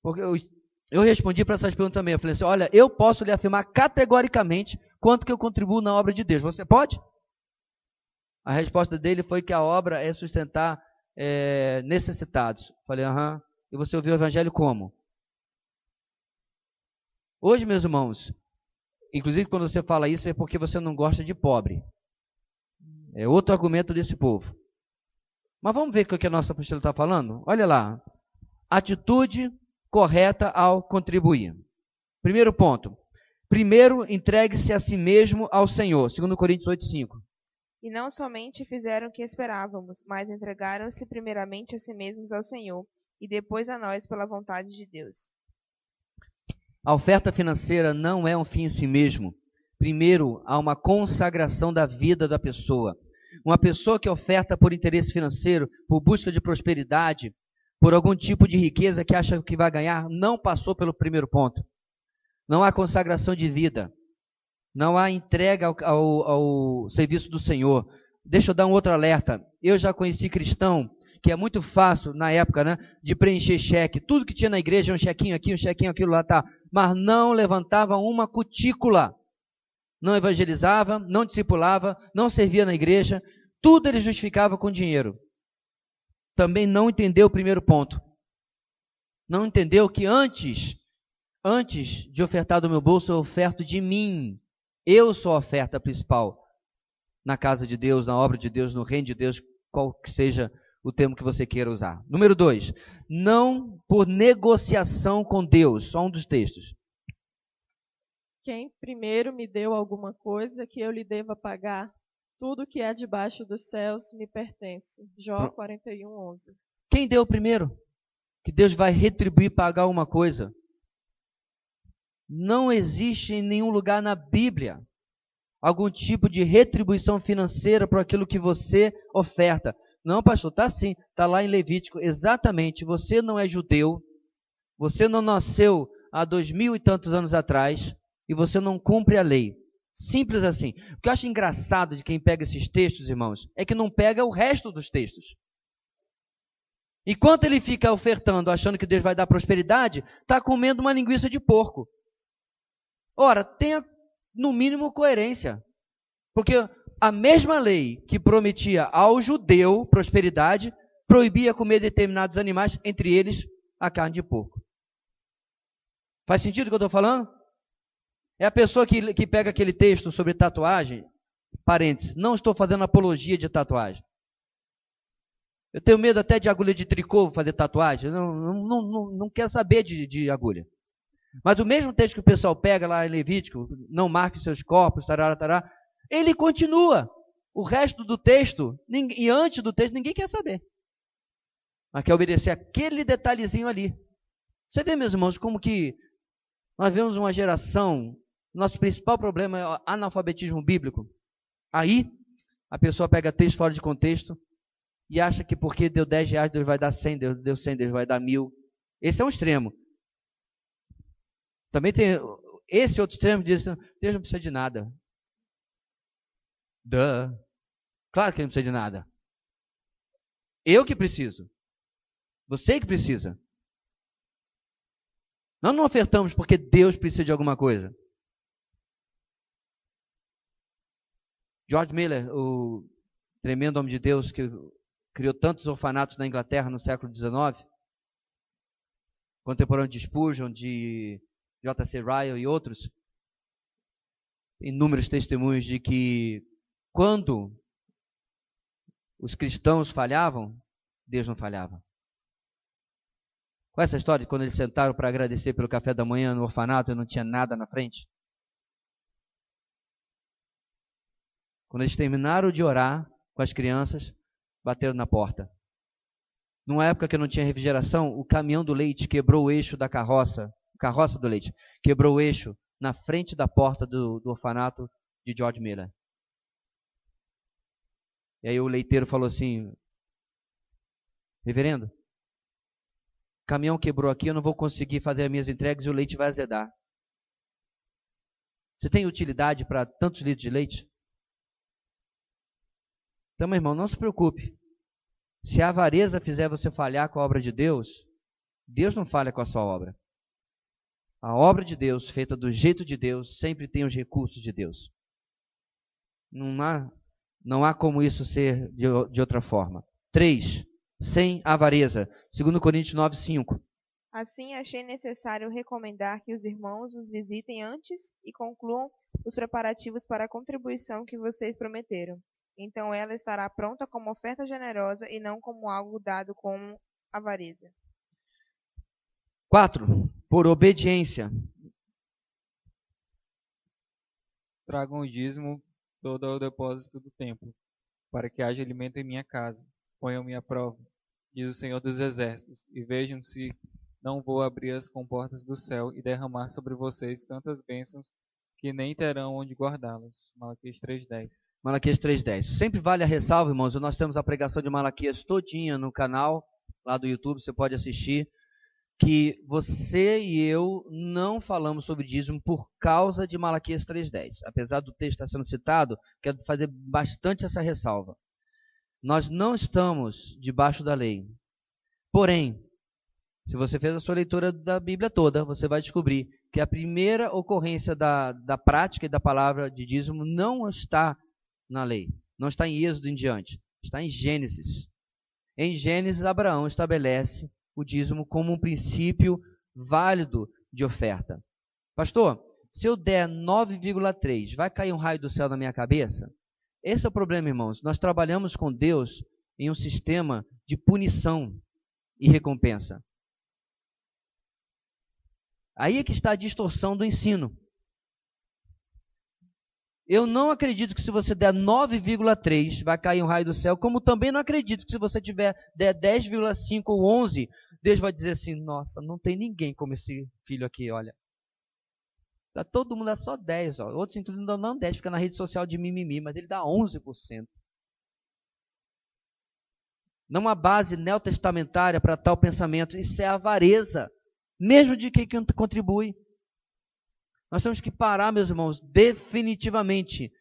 Porque eu respondi para essas perguntas também. Eu falei assim, olha, eu posso lhe afirmar categoricamente quanto que eu contribuo na obra de Deus. Você pode? A resposta dele foi que a obra é sustentar necessitados. Falei, aham. E você ouviu o evangelho como? Hoje, meus irmãos, inclusive quando você fala isso é porque você não gosta de pobre. É outro argumento desse povo. Mas vamos ver o que a nossa apostila está falando? Olha lá. Atitude correta ao contribuir. Primeiro ponto. Primeiro, entregue-se a si mesmo ao Senhor. 2 Coríntios 8,5. E não somente fizeram o que esperávamos, mas entregaram-se primeiramente a si mesmos ao Senhor, e depois a nós pela vontade de Deus. A oferta financeira não é um fim em si mesmo. Primeiro, há uma consagração da vida da pessoa. Uma pessoa que oferta por interesse financeiro, por busca de prosperidade, por algum tipo de riqueza que acha que vai ganhar, não passou pelo primeiro ponto. Não há consagração de vida. Não há entrega ao serviço do Senhor. Deixa eu dar um outro alerta. Eu já conheci cristão que é muito fácil, na época, né, de preencher cheque. Tudo que tinha na igreja, um chequinho aqui, um chequinho aquilo lá, tá. Mas não levantava uma cutícula. Não evangelizava, não discipulava, não servia na igreja. Tudo ele justificava com dinheiro. Também não entendeu o primeiro ponto. Não entendeu que antes de ofertar do meu bolso, eu oferto de mim. Eu sou a oferta principal na casa de Deus, na obra de Deus, no reino de Deus, qual que seja o termo que você queira usar. Número 2, não por negociação com Deus. Só um dos textos. Quem primeiro me deu alguma coisa que eu lhe deva pagar, tudo que é debaixo dos céus me pertence. Jó 41:11. Quem deu primeiro? Que Deus vai retribuir, pagar uma coisa. Não existe em nenhum lugar na Bíblia algum tipo de retribuição financeira por aquilo que você oferta. Não, pastor, está sim, está lá em Levítico, exatamente, você não é judeu, você não nasceu há 2000 e tantos anos atrás, e você não cumpre a lei. Simples assim. O que eu acho engraçado de quem pega esses textos, irmãos, é que não pega o resto dos textos. Enquanto ele fica ofertando, achando que Deus vai dar prosperidade, está comendo uma linguiça de porco. Ora, tenha no mínimo coerência, porque a mesma lei que prometia ao judeu prosperidade, proibia comer determinados animais, entre eles a carne de porco. Faz sentido o que eu estou falando? É a pessoa que pega aquele texto sobre tatuagem, parênteses, não estou fazendo apologia de tatuagem. Eu tenho medo até de agulha de tricô fazer tatuagem. Não quero saber de agulha. Mas o mesmo texto que o pessoal pega lá em Levítico, não marque seus corpos, tarará, tarará, ele continua. O resto do texto, e antes do texto, ninguém quer saber. Mas quer obedecer aquele detalhezinho ali. Você vê, meus irmãos, como que nós vemos uma geração, nosso principal problema é o analfabetismo bíblico. Aí, a pessoa pega texto fora de contexto e acha que porque deu 10 reais, Deus vai dar 100, deu 100, Deus vai dar 1000. Esse é um extremo. Também tem esse outro extremo que diz, Deus não precisa de nada. Claro que ele não precisa de nada. Eu que preciso. Você que precisa. Nós não ofertamos porque Deus precisa de alguma coisa. George Miller, o tremendo homem de Deus que criou tantos orfanatos na Inglaterra no século XIX, contemporâneo de Spurgeon, de J.C. Ryle e outros, inúmeros testemunhos de que quando os cristãos falhavam, Deus não falhava. Qual é essa história de quando eles sentaram para agradecer pelo café da manhã no orfanato e não tinha nada na frente? Quando eles terminaram de orar com as crianças, bateram na porta. Numa época que não tinha refrigeração, o caminhão do leite quebrou o eixo da carroça do leite, quebrou o eixo na frente da porta do orfanato de George Miller. E aí o leiteiro falou assim, reverendo, o caminhão quebrou aqui, eu não vou conseguir fazer as minhas entregas e o leite vai azedar. Você tem utilidade para tantos litros de leite? Então, meu irmão, não se preocupe. Se a avareza fizer você falhar com a obra de Deus, Deus não falha com a sua obra. A obra de Deus, feita do jeito de Deus, sempre tem os recursos de Deus. Não há como isso ser de outra forma. 3. Sem avareza. 2 Coríntios 9:5. Assim, achei necessário recomendar que os irmãos os visitem antes e concluam os preparativos para a contribuição que vocês prometeram. Então ela estará pronta como oferta generosa e não como algo dado com avareza. 4. Por obediência. Tragam o dízimo todo ao depósito do templo, para que haja alimento em minha casa. Ponham-me à prova, diz o Senhor dos Exércitos, e vejam se não vou abrir as comportas do céu e derramar sobre vocês tantas bênçãos que nem terão onde guardá-las. Malaquias 3:10. Malaquias 3:10. Sempre vale a ressalva, irmãos, nós temos a pregação de Malaquias todinha no canal, lá do YouTube, você pode assistir, que você e eu não falamos sobre dízimo por causa de Malaquias 3:10. Apesar do texto estar sendo citado, quero fazer bastante essa ressalva. Nós não estamos debaixo da lei. Porém, se você fez a sua leitura da Bíblia toda, você vai descobrir que a primeira ocorrência da prática e da palavra de dízimo não está na lei. Não está em Êxodo em diante. Está em Gênesis. Em Gênesis, Abraão estabelece o dízimo como um princípio válido de oferta. Pastor, se eu der 9,3, vai cair um raio do céu na minha cabeça? Esse é o problema, irmãos. Nós trabalhamos com Deus em um sistema de punição e recompensa. Aí é que está a distorção do ensino. Eu não acredito que se você der 9,3 vai cair um raio do céu, como também não acredito que se você der 10,5 ou 11, Deus vai dizer assim, nossa, não tem ninguém como esse filho aqui, olha. Tá todo mundo dá só 10, ó. Outros inclusive não dão 10, fica na rede social de mimimi, mas ele dá 11%. Não há base neotestamentária para tal pensamento, isso é avareza, mesmo de quem contribui. Nós temos que parar, meus irmãos, definitivamente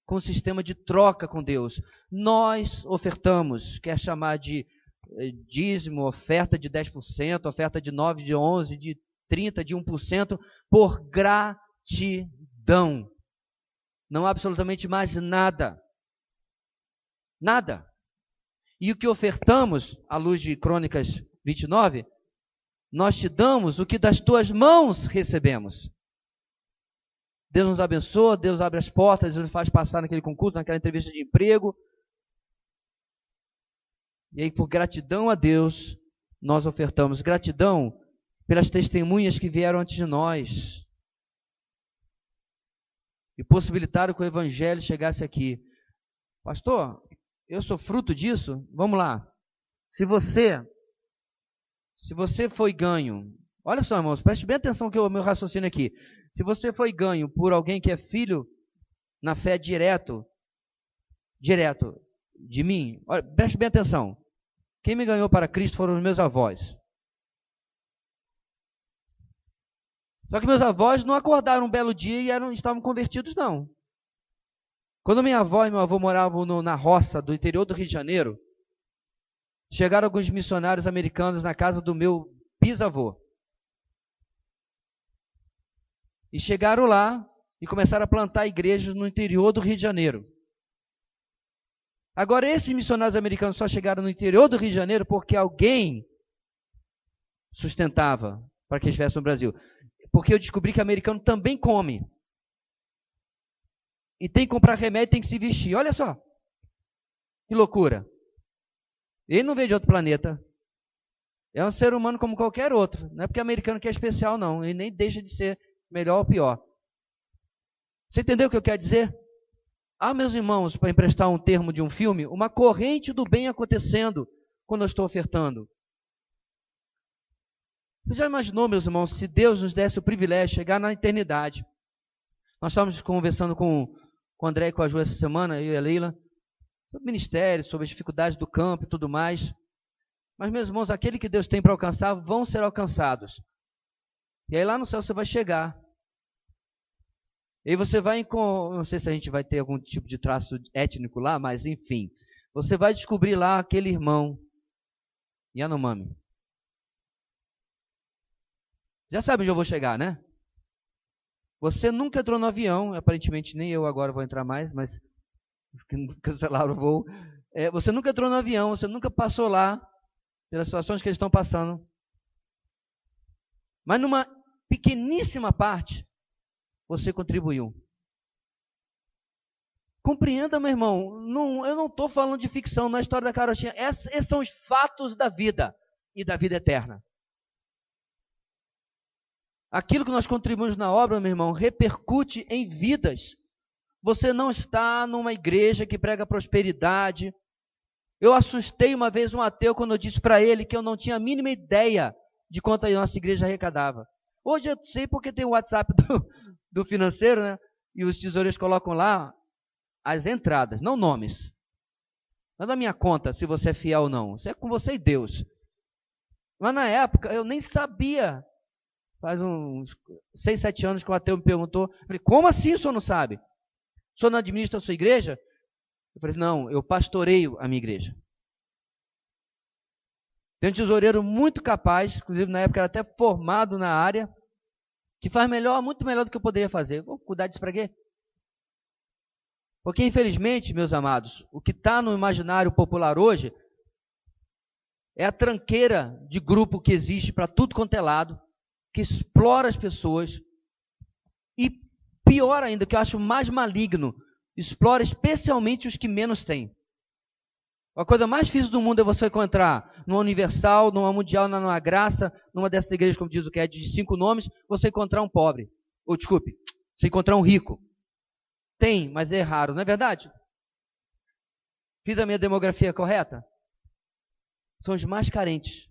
com o sistema de troca com Deus. Nós ofertamos, quer chamar de dízimo, oferta de 10%, oferta de 9%, de 11%, de 30%, de 1%, por gratidão. Não há absolutamente mais nada. Nada. E o que ofertamos, à luz de Crônicas 29, nós te damos o que das tuas mãos recebemos. Deus nos abençoa, Deus abre as portas, Deus nos faz passar naquele concurso, naquela entrevista de emprego. E aí, por gratidão a Deus, nós ofertamos. Gratidão pelas testemunhas que vieram antes de nós e possibilitaram que o Evangelho chegasse aqui. Pastor, eu sou fruto disso? Vamos lá. Se você foi ganho, olha só, irmãos, preste bem atenção que o meu raciocínio aqui. Se você foi ganho por alguém que é filho na fé direto de mim, olha, preste bem atenção. Quem me ganhou para Cristo foram os meus avós. Só que meus avós não acordaram um belo dia e estavam convertidos, não. Quando minha avó e meu avô moravam na roça do interior do Rio de Janeiro, chegaram alguns missionários americanos na casa do meu bisavô. E chegaram lá e começaram a plantar igrejas no interior do Rio de Janeiro. Agora, esses missionários americanos só chegaram no interior do Rio de Janeiro porque alguém sustentava para que eles estivessem no Brasil. Porque eu descobri que americano também come. E tem que comprar remédio, tem que se vestir. Olha só. Que loucura. Ele não veio de outro planeta. É um ser humano como qualquer outro. Não é porque americano que é especial, não. Ele nem deixa de ser melhor ou pior. Você entendeu o que eu quero dizer? Meus irmãos, para emprestar um termo de um filme, uma corrente do bem acontecendo quando eu estou ofertando. Você já imaginou, meus irmãos, se Deus nos desse o privilégio de chegar na eternidade? Nós estávamos conversando com o André e com a Ju essa semana, eu e a Leila, sobre ministério, sobre as dificuldades do campo e tudo mais. Mas, meus irmãos, aquele que Deus tem para alcançar vão ser alcançados. E aí lá no céu você vai chegar. E aí você vai, não sei se a gente vai ter algum tipo de traço étnico lá, mas enfim. Você vai descobrir lá aquele irmão, Yanomami. Já sabe onde eu vou chegar, né? Você nunca entrou no avião, aparentemente nem eu agora vou entrar mais, mas cancelaram o voo. Você nunca entrou no avião, você nunca passou lá pelas situações que eles estão passando. Mas numa pequeníssima parte, você contribuiu. Compreenda, meu irmão, eu não estou falando de ficção, na história da carochinha. Esses são os fatos da vida e da vida eterna. Aquilo que nós contribuímos na obra, meu irmão, repercute em vidas. Você não está numa igreja que prega prosperidade. Eu assustei uma vez um ateu quando eu disse para ele que eu não tinha a mínima ideia de quanto a nossa igreja arrecadava. Hoje eu sei porque tem o WhatsApp do financeiro, né? E os tesoureiros colocam lá as entradas, não nomes. Não é da minha conta se você é fiel ou não. Isso é com você e Deus. Mas na época eu nem sabia. Faz uns 6, 7 anos que o ateu me perguntou. Eu falei, como assim o senhor não sabe? O senhor não administra a sua igreja? Eu falei, não, eu pastoreio a minha igreja. Tem um tesoureiro muito capaz, inclusive na época era até formado na área, que faz muito melhor do que eu poderia fazer. Vou cuidar disso para quê? Porque infelizmente, meus amados, o que está no imaginário popular hoje é a tranqueira de grupo que existe para tudo quanto é lado, que explora as pessoas e, pior ainda, que eu acho mais maligno, explora especialmente os que menos têm. A coisa mais difícil do mundo é você encontrar numa Universal, numa Mundial, numa Graça, numa dessas igrejas, como diz o que é, de 5 nomes, você encontrar um pobre. Ou, desculpe, você encontrar um rico. Tem, mas é raro, não é verdade? Fiz a minha demografia correta? São os mais carentes.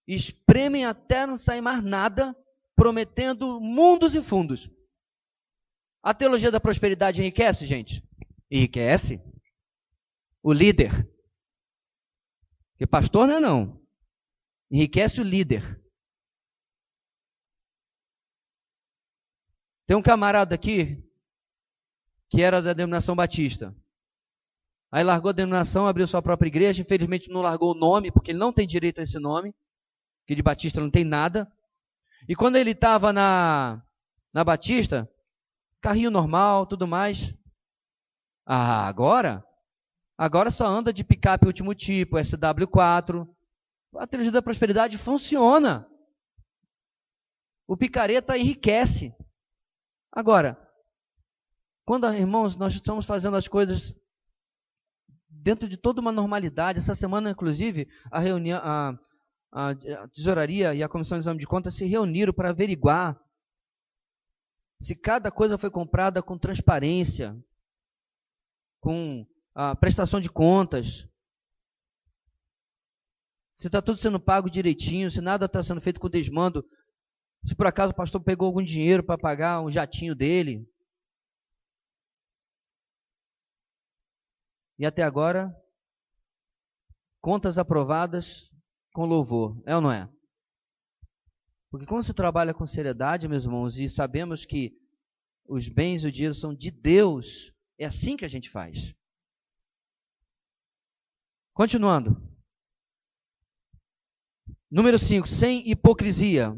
Espremem até não sair mais nada, prometendo mundos e fundos. A teologia da prosperidade enriquece, gente? Enriquece. O líder. Porque pastor não é não. Enriquece o líder. Tem um camarada aqui que era da denominação batista. Aí largou a denominação, abriu sua própria igreja. Infelizmente não largou o nome, porque ele não tem direito a esse nome. Que de batista não tem nada. E quando ele estava na Batista, carrinho normal, tudo mais. Agora só anda de picape último tipo, SW4. A teologia da prosperidade funciona. O picareta enriquece. Agora, quando, irmãos, nós estamos fazendo as coisas dentro de toda uma normalidade, essa semana, inclusive, a reunião, a tesouraria e a comissão de exame de contas se reuniram para averiguar se cada coisa foi comprada com transparência, com a prestação de contas, se está tudo sendo pago direitinho, se nada está sendo feito com desmando, se por acaso o pastor pegou algum dinheiro para pagar um jatinho dele. E até agora, contas aprovadas com louvor, é ou não é? Porque quando se trabalha com seriedade, meus irmãos, e sabemos que os bens e o dinheiro são de Deus, é assim que a gente faz. Continuando. Número 5, sem hipocrisia.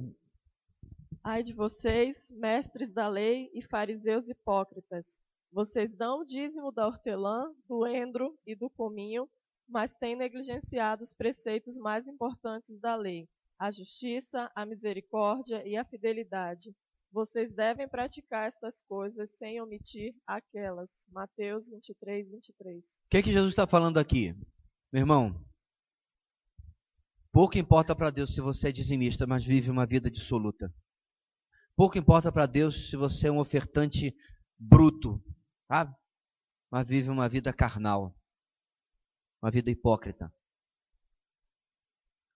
Ai de vocês, mestres da lei e fariseus hipócritas, vocês dão o dízimo da hortelã, do endro e do cominho, mas têm negligenciado os preceitos mais importantes da lei, a justiça, a misericórdia e a fidelidade. Vocês devem praticar estas coisas sem omitir aquelas. Mateus 23, 23. O que Jesus está falando aqui? Meu irmão, pouco importa para Deus se você é dizimista, mas vive uma vida dissoluta. Pouco importa para Deus se você é um ofertante bruto, sabe? Mas vive uma vida carnal, uma vida hipócrita.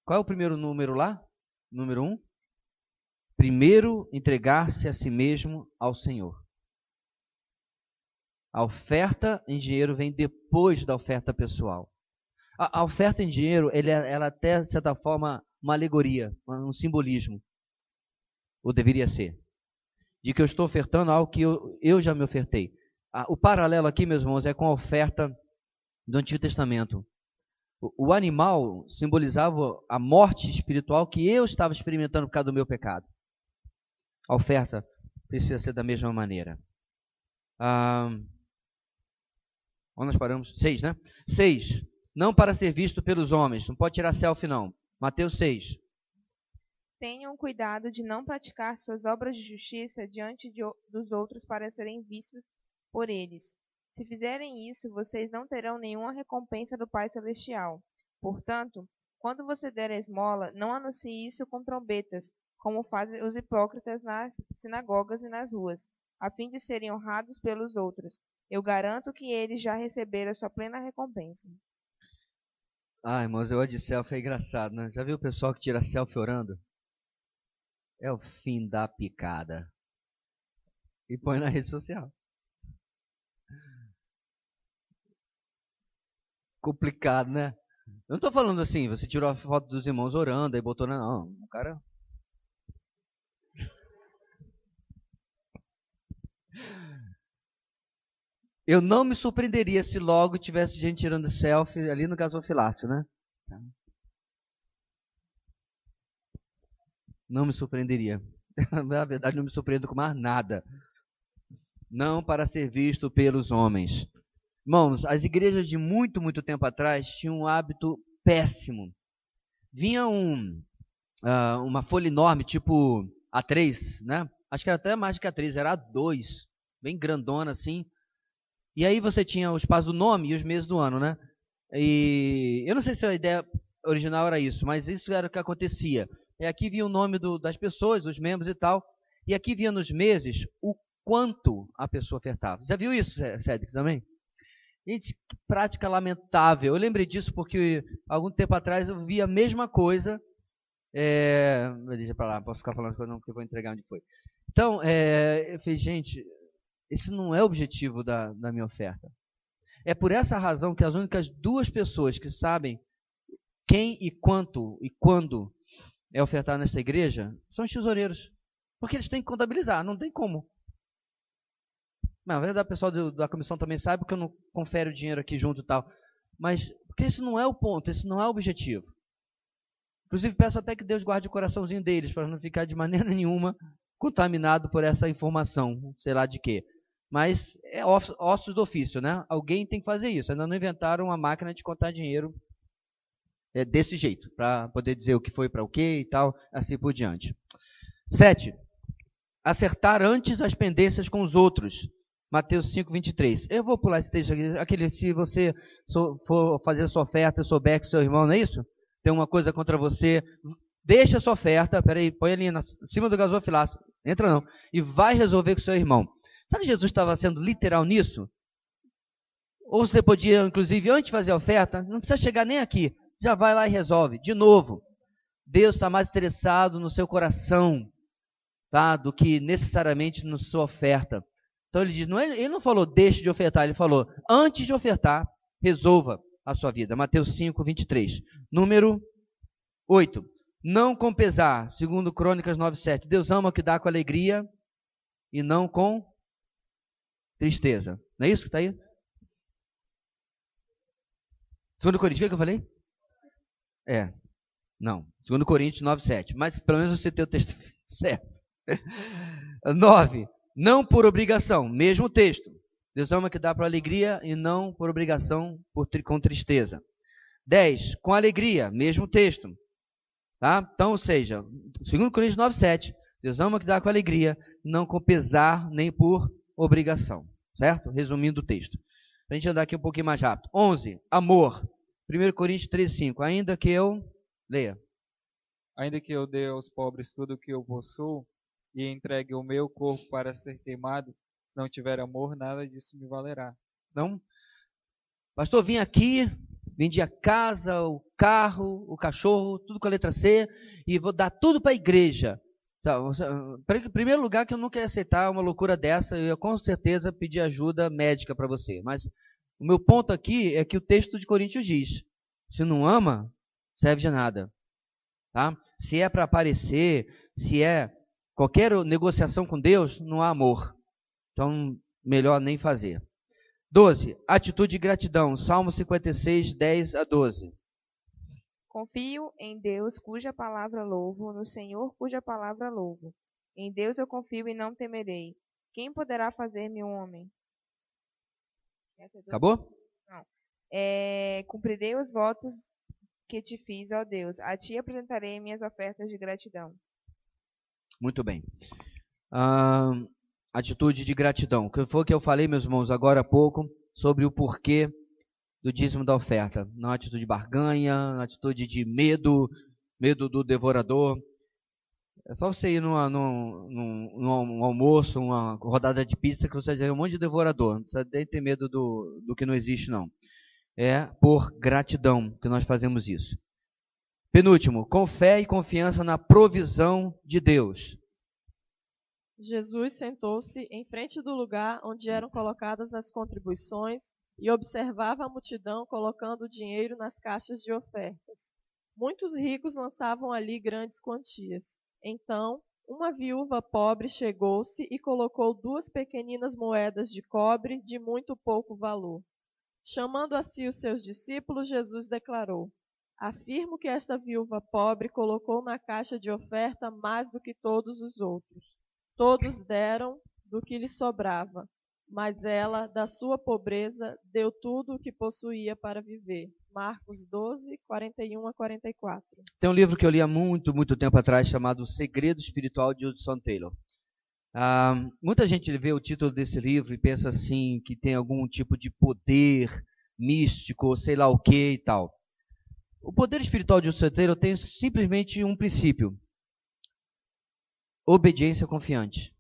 Qual é o primeiro número lá? Número 1. Primeiro, entregar-se a si mesmo ao Senhor. A oferta em dinheiro vem depois da oferta pessoal. A oferta em dinheiro, ela até, de certa forma, uma alegoria, um simbolismo. Ou deveria ser. De que eu estou ofertando algo que eu já me ofertei. O paralelo aqui, meus irmãos, é com a oferta do Antigo Testamento. O animal simbolizava a morte espiritual que eu estava experimentando por causa do meu pecado. A oferta precisa ser da mesma maneira. Onde nós paramos? 6, né? 6. Não para ser visto pelos homens. Não pode tirar selfie, não. Mateus 6. Tenham cuidado de não praticar suas obras de justiça diante dos outros para serem vistos por eles. Se fizerem isso, vocês não terão nenhuma recompensa do Pai Celestial. Portanto, quando você der a esmola, não anuncie isso com trombetas, como fazem os hipócritas nas sinagogas e nas ruas, a fim de serem honrados pelos outros. Eu garanto que eles já receberam a sua plena recompensa. Irmãos, o de selfie é engraçado, né? Já viu o pessoal que tira selfie orando? É o fim da picada. E põe na rede social. Complicado, né? Eu não estou falando assim, você tirou a foto dos irmãos orando, aí botou na... Não, o cara... Eu não me surpreenderia se logo tivesse gente tirando selfie ali no gasofilácio, né? Não me surpreenderia. Na verdade, não me surpreendo com mais nada. Não para ser visto pelos homens. Irmãos, as igrejas de muito, muito tempo atrás tinham um hábito péssimo. Vinha uma folha enorme, tipo A3, né? Acho que era até mais que A3, era A2, bem grandona assim. E aí você tinha os passos do nome e os meses do ano, né? E eu não sei se a ideia original era isso, mas isso era o que acontecia. E aqui vinha o nome das pessoas, dos membros e tal. E aqui vinha nos meses o quanto a pessoa ofertava. Já viu isso, Cédric, também? Gente, que prática lamentável. Eu lembrei disso porque algum tempo atrás eu vi a mesma coisa. Deixa pra lá, não posso ficar falando coisa não, porque eu vou entregar onde foi. Então, eu falei, gente, esse não é o objetivo da minha oferta. É por essa razão que as únicas duas pessoas que sabem quem e quanto e quando é ofertar nesta igreja são os tesoureiros. Porque eles têm que contabilizar, não tem como. Na verdade, o pessoal da comissão também sabe que eu não confere o dinheiro aqui junto e tal. Mas, porque esse não é o ponto, esse não é o objetivo. Inclusive, peço até que Deus guarde o coraçãozinho deles, para não ficar de maneira nenhuma contaminado por essa informação, sei lá de quê. Mas é ossos do ofício, né? Alguém tem que fazer isso. Ainda não inventaram uma máquina de contar dinheiro desse jeito, para poder dizer o que foi para o quê e tal, assim por diante. 7. Acertar antes as pendências com os outros. Mateus 5, 23. Eu vou pular esse texto aqui. Se você for fazer a sua oferta e souber que seu irmão, não é isso? Tem uma coisa contra você, deixa a sua oferta, peraí, põe ali em cima do gasofilaço, entra não, e vai resolver com seu irmão. Sabe que Jesus estava sendo literal nisso? Ou você podia, inclusive, antes de fazer a oferta, não precisa chegar nem aqui, já vai lá e resolve. De novo, Deus está mais interessado no seu coração, tá, do que necessariamente na sua oferta. Então ele diz, ele não falou deixe de ofertar, ele falou antes de ofertar, resolva a sua vida. Mateus 5, 23. Número 8. Não com pesar, segundo Crônicas 9, 7. Deus ama o que dá com alegria e não com tristeza. Não é isso que está aí? Segundo Coríntios, o que eu falei? Não. Segundo Coríntios 9, 7. Mas pelo menos você tem o texto certo. 9. Não por obrigação, mesmo texto. Deus ama que dá para alegria e não por obrigação com tristeza. 10. Com alegria, mesmo texto. Tá? Então, ou seja, 2 Coríntios 9, 7. Deus ama que dá com alegria, não com pesar nem por obrigação. Certo? Resumindo o texto. Para a gente andar aqui um pouquinho mais rápido. 11. Amor. 1 Coríntios 13, 5. Ainda que eu... Leia. Ainda que eu dê aos pobres tudo o que eu possuo e entregue o meu corpo para ser queimado, se não tiver amor, nada disso me valerá. Então, pastor, vim aqui, vendi a casa, o carro, o cachorro, tudo com a letra C, e vou dar tudo para a igreja. Então, em primeiro lugar, que eu nunca ia aceitar uma loucura dessa, eu ia com certeza pedir ajuda médica para você. Mas o meu ponto aqui é que o texto de Coríntios diz, se não ama, serve de nada. Tá? Se é para aparecer, se é qualquer negociação com Deus, não há amor. Então, melhor nem fazer. 12. Atitude de gratidão. Salmo 56, 10 a 12. Confio em Deus, cuja palavra louvo, no Senhor, cuja palavra louvo. Em Deus eu confio e não temerei. Quem poderá fazer-me um homem? Acabou? Não. Cumprirei os votos que te fiz, ó Deus. A ti apresentarei minhas ofertas de gratidão. Muito bem. Atitude de gratidão. Que foi que eu falei, meus irmãos, agora há pouco, sobre o porquê do dízimo da oferta. Não atitude de barganha, atitude de medo do devorador. É só você ir num almoço, uma rodada de pizza, que você vai dizer um monte de devorador. Não precisa nem ter medo do que não existe, não. É por gratidão que nós fazemos isso. Penúltimo, com fé e confiança na provisão de Deus. Jesus sentou-se em frente do lugar onde eram colocadas as contribuições e observava a multidão colocando o dinheiro nas caixas de ofertas. Muitos ricos lançavam ali grandes quantias. Então, uma viúva pobre chegou-se e colocou 2 pequeninas moedas de cobre de muito pouco valor. Chamando a si os seus discípulos, Jesus declarou: afirmo que esta viúva pobre colocou na caixa de oferta mais do que todos os outros. Todos deram do que lhe sobrava, mas ela, da sua pobreza, deu tudo o que possuía para viver. Marcos 12, 41 a 44. Tem um livro que eu li há muito, muito tempo atrás, chamado O Segredo Espiritual de Hudson Taylor. Muita gente vê o título desse livro e pensa assim, que tem algum tipo de poder místico, ou sei lá o que e tal. O poder espiritual de Hudson Taylor tem simplesmente um princípio: obediência confiante.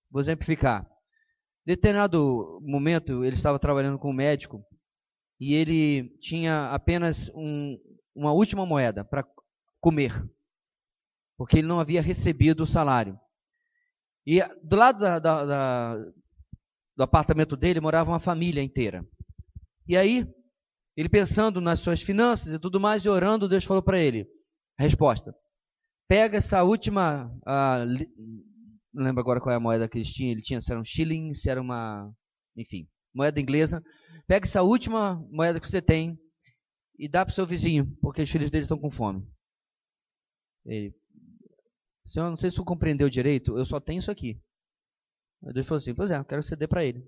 Vou exemplificar. Em determinado momento, ele estava trabalhando com um médico e ele tinha apenas uma última moeda para comer, porque ele não havia recebido o salário. E do lado do apartamento dele morava uma família inteira. E aí, ele pensando nas suas finanças e tudo mais, e orando, Deus falou para ele, a resposta: pega essa última, não lembro agora qual é a moeda que ele tinha, se era um shilling, se era enfim, moeda inglesa. Pega essa última moeda que você tem e dá para o seu vizinho, porque os filhos dele estão com fome. Ele: Senhor, não sei se você compreendeu direito, eu só tenho isso aqui. Aí Deus falou assim: pois é, eu quero que você dê para ele.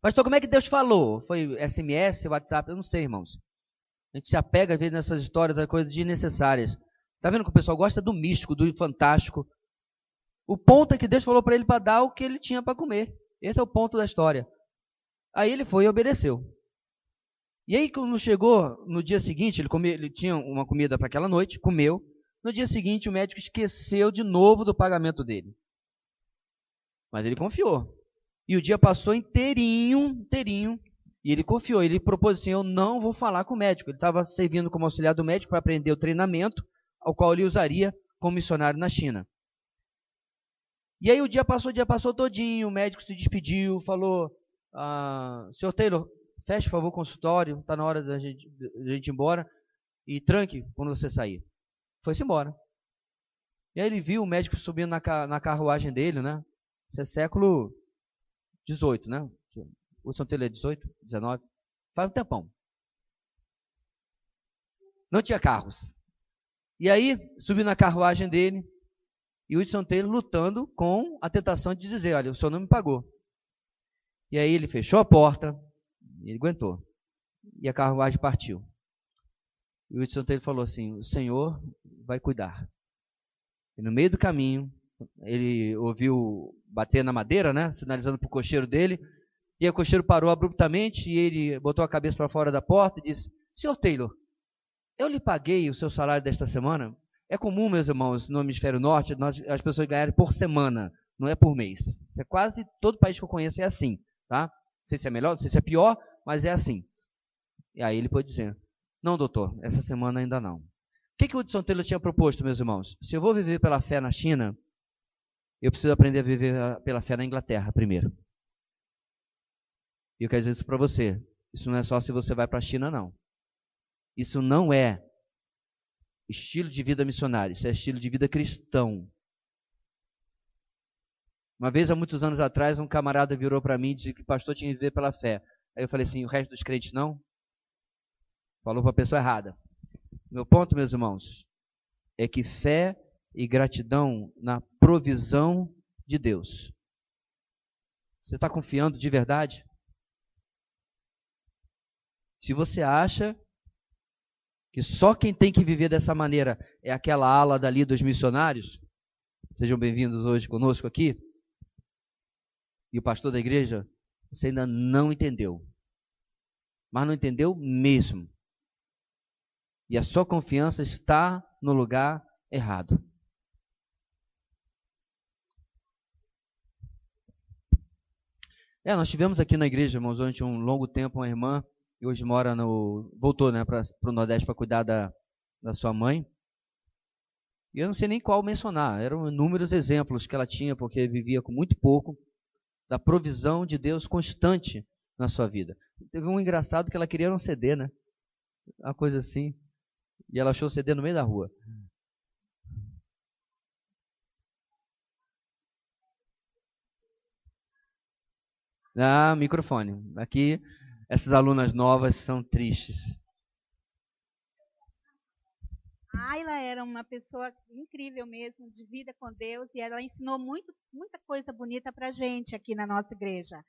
Pastor, como é que Deus falou? Foi SMS, WhatsApp? Eu não sei, irmãos. A gente se apega às vezes nessas histórias, a coisas desnecessárias. Está vendo que o pessoal gosta do místico, do fantástico, O ponto é que Deus falou para ele para dar o que ele tinha para comer. Esse é o ponto da história. Aí ele foi e obedeceu. E aí, quando chegou no dia seguinte, ele tinha uma comida para aquela noite, comeu. No dia seguinte, o médico esqueceu de novo do pagamento dele. Mas ele confiou. E o dia passou inteirinho, e ele confiou. Ele propôs assim, eu não vou falar com o médico. Ele estava servindo como auxiliar do médico para aprender o treinamento, ao qual ele usaria como missionário na China. E aí o dia passou todinho, o médico se despediu, falou, Sr. Taylor, feche, por favor, o consultório, está na hora da gente ir embora, e tranque quando você sair. Foi-se embora. E aí ele viu o médico subindo na carruagem dele, né? Isso é século XVIII, né? O Sr. Taylor é 18, 19, faz um tempão. Não tinha carros. E aí, subiu na carruagem dele, e o Hudson Taylor lutando com a tentação de dizer, olha, o senhor não me pagou. E aí ele fechou a porta, ele aguentou, e a carruagem partiu. E o Hudson Taylor falou assim, o senhor vai cuidar. E no meio do caminho, ele ouviu bater na madeira, né, sinalizando para o cocheiro dele, e aí o cocheiro parou abruptamente, e ele botou a cabeça para fora da porta e disse, Sr. Taylor, eu lhe paguei o seu salário desta semana? É comum, meus irmãos, no hemisfério norte, as pessoas ganharem por semana, não é por mês. Isso é quase todo país que eu conheço é assim, tá? Não sei se é melhor, não sei se é pior, mas é assim. E aí ele pode dizer, não, doutor, essa semana ainda não. O que o Hudson Taylor tinha proposto, meus irmãos? Se eu vou viver pela fé na China, eu preciso aprender a viver pela fé na Inglaterra primeiro. E eu quero dizer isso para você. Isso não é só se você vai para a China, não. Isso não é estilo de vida missionário, isso é estilo de vida cristão. Uma vez, há muitos anos atrás, um camarada virou para mim e disse que o pastor tinha que viver pela fé. Aí eu falei assim, o resto dos crentes não? Falou para a pessoa errada. Meu ponto, meus irmãos, é que fé e gratidão na provisão de Deus. Você está confiando de verdade? Se você acha que só quem tem que viver dessa maneira é aquela ala dali dos missionários, sejam bem-vindos hoje conosco aqui, e o pastor da igreja, você ainda não entendeu. Mas não entendeu mesmo. E a sua confiança está no lugar errado. Nós tivemos aqui na igreja, irmãos, durante um longo tempo, uma irmã, que hoje voltou, né, para o Nordeste para cuidar da sua mãe. E eu não sei nem qual mencionar, eram inúmeros exemplos que ela tinha, porque vivia com muito pouco, da provisão de Deus constante na sua vida. Teve um engraçado que ela queria um CD, né? Uma coisa assim. E ela achou o CD no meio da rua. Microfone. Aqui, essas alunas novas são tristes. A Ayla era uma pessoa incrível mesmo, de vida com Deus, e ela ensinou muita coisa bonita para a gente aqui na nossa igreja.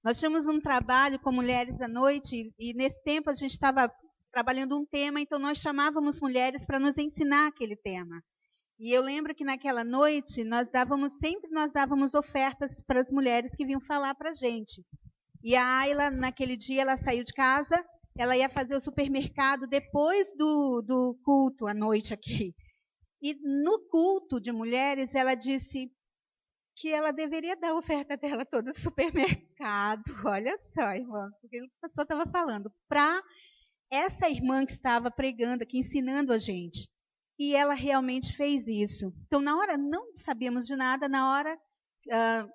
Nós tínhamos um trabalho com Mulheres à Noite, e nesse tempo a gente estava trabalhando um tema, então nós chamávamos mulheres para nos ensinar aquele tema. E eu lembro que naquela noite nós dávamos ofertas para as mulheres que vinham falar para a gente. E a Ayla, naquele dia, ela saiu de casa, ela ia fazer o supermercado depois do culto à noite aqui. E no culto de mulheres, ela disse que ela deveria dar a oferta dela toda do supermercado. Olha só, irmã, porque a pessoa estava falando. Para essa irmã que estava pregando aqui, ensinando a gente. E ela realmente fez isso. Então, na hora, não sabíamos de nada, na hora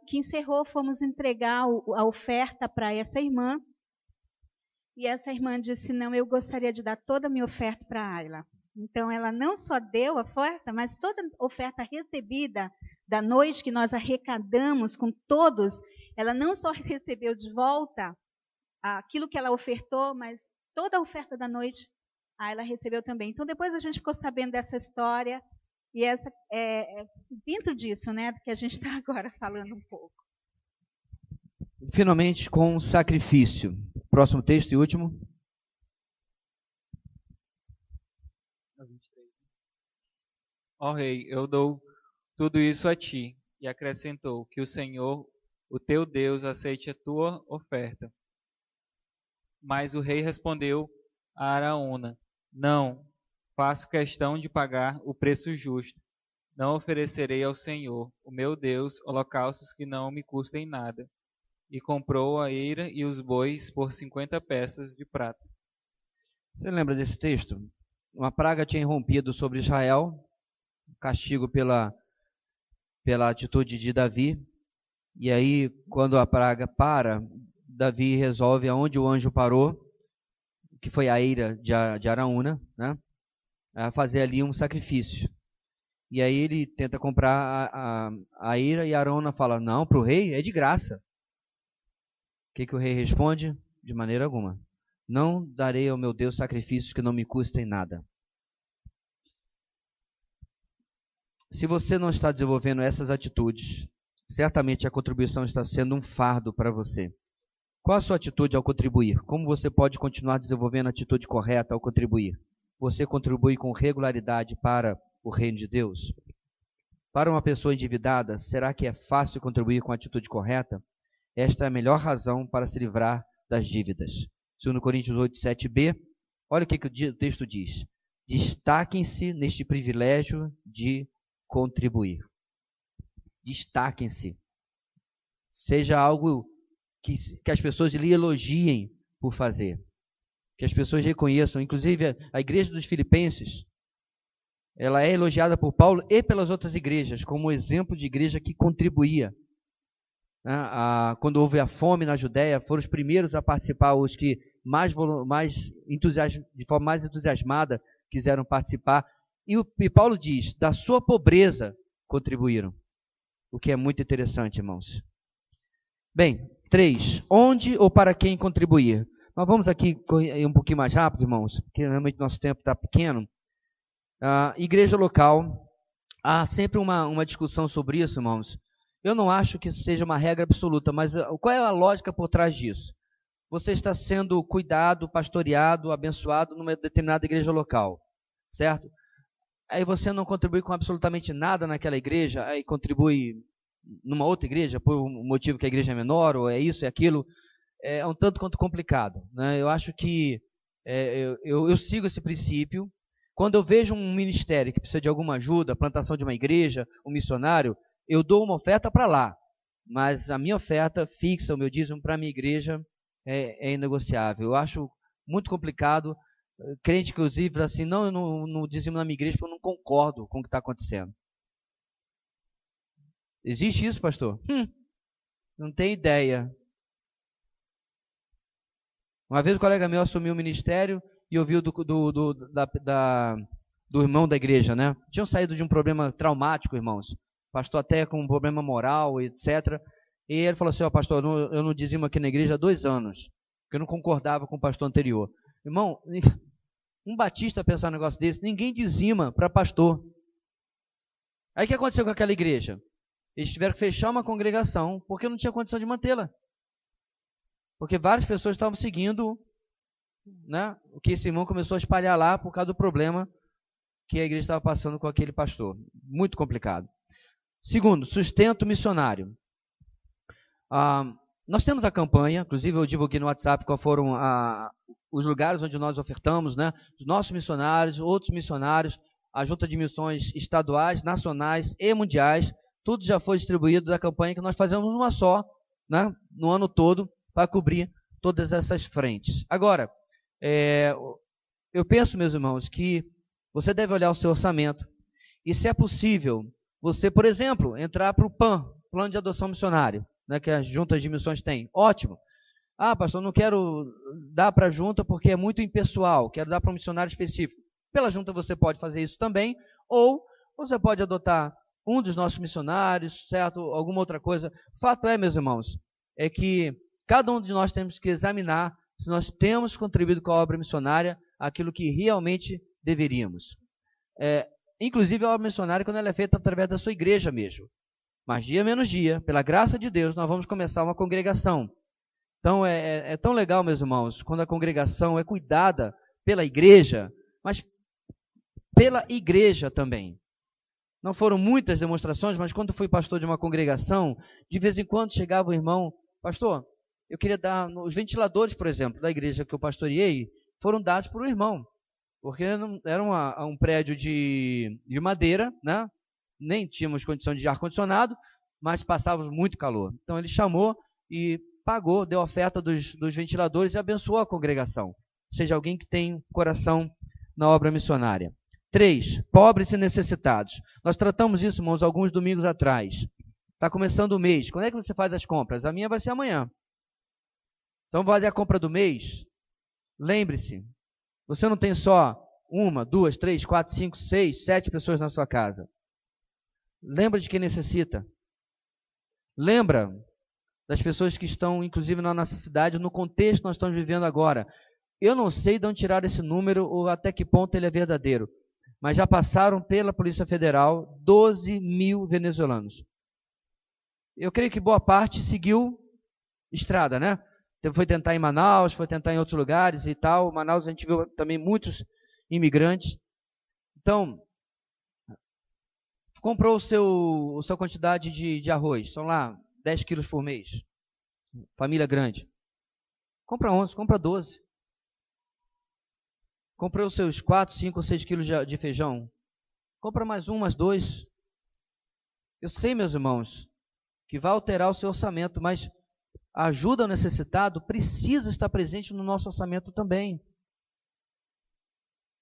que encerrou, fomos entregar a oferta para essa irmã. E essa irmã disse, não, eu gostaria de dar toda a minha oferta para a Ayla. Então, ela não só deu a oferta, mas toda a oferta recebida da noite que nós arrecadamos com todos, ela não só recebeu de volta aquilo que ela ofertou, mas toda a oferta da noite, a Ayla recebeu também. Então, depois a gente ficou sabendo dessa história, e essa dentro disso, né, que a gente está agora falando um pouco. Finalmente, com sacrifício. Próximo texto e último. Ó rei, eu dou tudo isso a ti, e acrescentou: que o Senhor, o teu Deus, aceite a tua oferta. Mas o rei respondeu a Araúna: não, faço questão de pagar o preço justo. Não oferecerei ao Senhor, o meu Deus, holocaustos que não me custem nada. E comprou a eira e os bois por 50 peças de prata. Você lembra desse texto? Uma praga tinha irrompido sobre Israel, castigo pela atitude de Davi. E aí, quando a praga para, Davi resolve aonde o anjo parou, que foi a eira de Araúna, né? A fazer ali um sacrifício. E aí ele tenta comprar a eira e Araúna fala: não, para o rei é de graça. O que o rei responde? De maneira alguma. Não darei ao meu Deus sacrifícios que não me custem nada. Se você não está desenvolvendo essas atitudes, certamente a contribuição está sendo um fardo para você. Qual a sua atitude ao contribuir? Como você pode continuar desenvolvendo a atitude correta ao contribuir? Você contribui com regularidade para o reino de Deus? Para uma pessoa endividada, será que é fácil contribuir com a atitude correta? Esta é a melhor razão para se livrar das dívidas. 2 Coríntios 8, 7b, olha o que o texto diz. Destaquem-se neste privilégio de contribuir. Destaquem-se. Seja algo que as pessoas lhe elogiem por fazer. Que as pessoas reconheçam. Inclusive, a igreja dos Filipenses, ela é elogiada por Paulo e pelas outras igrejas, como exemplo de igreja que contribuía. Quando houve a fome na Judéia, foram os primeiros a participar, os que de forma mais entusiasmada quiseram participar. E Paulo diz, da sua pobreza contribuíram. O que é muito interessante, irmãos. Bem, 3. Onde ou para quem contribuir? Nós vamos aqui um pouquinho mais rápido, irmãos, porque realmente nosso tempo está pequeno. Igreja local, há sempre uma discussão sobre isso, irmãos. Eu não acho que isso seja uma regra absoluta, mas qual é a lógica por trás disso? Você está sendo cuidado, pastoreado, abençoado numa determinada igreja local, certo? Aí você não contribui com absolutamente nada naquela igreja, aí contribui numa outra igreja, por um motivo que a igreja é menor, ou é isso, é aquilo, é um tanto quanto complicado, né? Eu acho que eu sigo esse princípio. Quando eu vejo um ministério que precisa de alguma ajuda, plantação de uma igreja, um missionário, eu dou uma oferta para lá, mas a minha oferta fixa, o meu dízimo para a minha igreja é inegociável. Eu acho muito complicado, crente inclusive assim, não, eu não dizimo na minha igreja porque eu não concordo com o que está acontecendo. Existe isso, pastor? Não tem ideia. Uma vez um colega meu assumiu o ministério e ouviu do irmão da igreja, né? Tinham saído de um problema traumático, irmãos. Pastor até com um problema moral, etc. E ele falou assim, pastor, eu não dizimo aqui na igreja há 2 anos, porque eu não concordava com o pastor anterior. Irmão, um batista pensar um negócio desse, ninguém dizima para pastor. Aí o que aconteceu com aquela igreja? Eles tiveram que fechar uma congregação, porque não tinha condição de mantê-la. Porque várias pessoas estavam seguindo, né, o que esse irmão começou a espalhar lá por causa do problema que a igreja estava passando com aquele pastor. Muito complicado. Segundo, sustento missionário. Nós temos a campanha, inclusive eu divulguei no WhatsApp quais foram os lugares onde nós ofertamos, né? Os nossos missionários, outros missionários, a junta de missões estaduais, nacionais e mundiais, tudo já foi distribuído da campanha que nós fazemos uma só, né? No ano todo, para cobrir todas essas frentes. Agora, eu penso, meus irmãos, que você deve olhar o seu orçamento e, se é possível, você, por exemplo, entrar para o PAN, Plano de Adoção Missionário, né, que as juntas de missões têm. Ótimo. Pastor, não quero dar para a junta porque é muito impessoal, quero dar para um missionário específico. Pela junta você pode fazer isso também, ou você pode adotar um dos nossos missionários, certo? Alguma outra coisa. Fato é, meus irmãos, é que cada um de nós temos que examinar se nós temos contribuído com a obra missionária aquilo que realmente deveríamos. Inclusive a obra missionária quando ela é feita através da sua igreja mesmo. Mas dia menos dia, pela graça de Deus, nós vamos começar uma congregação. Então é tão legal, meus irmãos, quando a congregação é cuidada pela igreja, mas pela igreja também. Não foram muitas demonstrações, mas quando fui pastor de uma congregação, de vez em quando chegava o irmão, pastor, eu queria dar, os ventiladores, por exemplo, da igreja que eu pastoreei, foram dados por um irmão, porque era um prédio de madeira, né? Nem tínhamos condição de ar-condicionado, mas passávamos muito calor. Então ele chamou e pagou, deu oferta dos ventiladores e abençoou a congregação. Seja alguém que tem coração na obra missionária. 3. Pobres e necessitados. Nós tratamos isso, irmãos, alguns domingos atrás. Está começando o mês. Quando é que você faz as compras? A minha vai ser amanhã. Então, vai fazer a compra do mês. Lembre-se, você não tem só 1, 2, 3, 4, 5, 6, 7 pessoas na sua casa. Lembra de quem necessita. Lembra das pessoas que estão, inclusive, na nossa cidade, no contexto que nós estamos vivendo agora. Eu não sei de onde tirar esse número ou até que ponto ele é verdadeiro, mas já passaram pela Polícia Federal 12 mil venezuelanos. Eu creio que boa parte seguiu estrada, né? Foi tentar em Manaus, foi tentar em outros lugares e tal. Manaus a gente viu também muitos imigrantes. Então, comprou a sua quantidade de arroz. São lá 10 quilos por mês. Família grande. Compra 11, compra 12. Comprou os seus 4, 5 ou 6 quilos de feijão. Compra mais 1, mais 2. Eu sei, meus irmãos, que vai alterar o seu orçamento, mas a ajuda ao necessitado precisa estar presente no nosso orçamento também.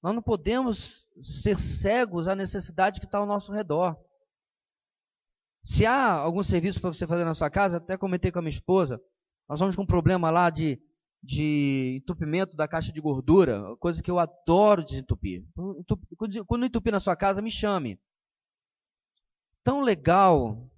Nós não podemos ser cegos à necessidade que está ao nosso redor. Se há algum serviço para você fazer na sua casa, até comentei com a minha esposa, nós vamos com um problema lá de entupimento da caixa de gordura, coisa que eu adoro desentupir. Quando entupir na sua casa, me chame. Tão legal.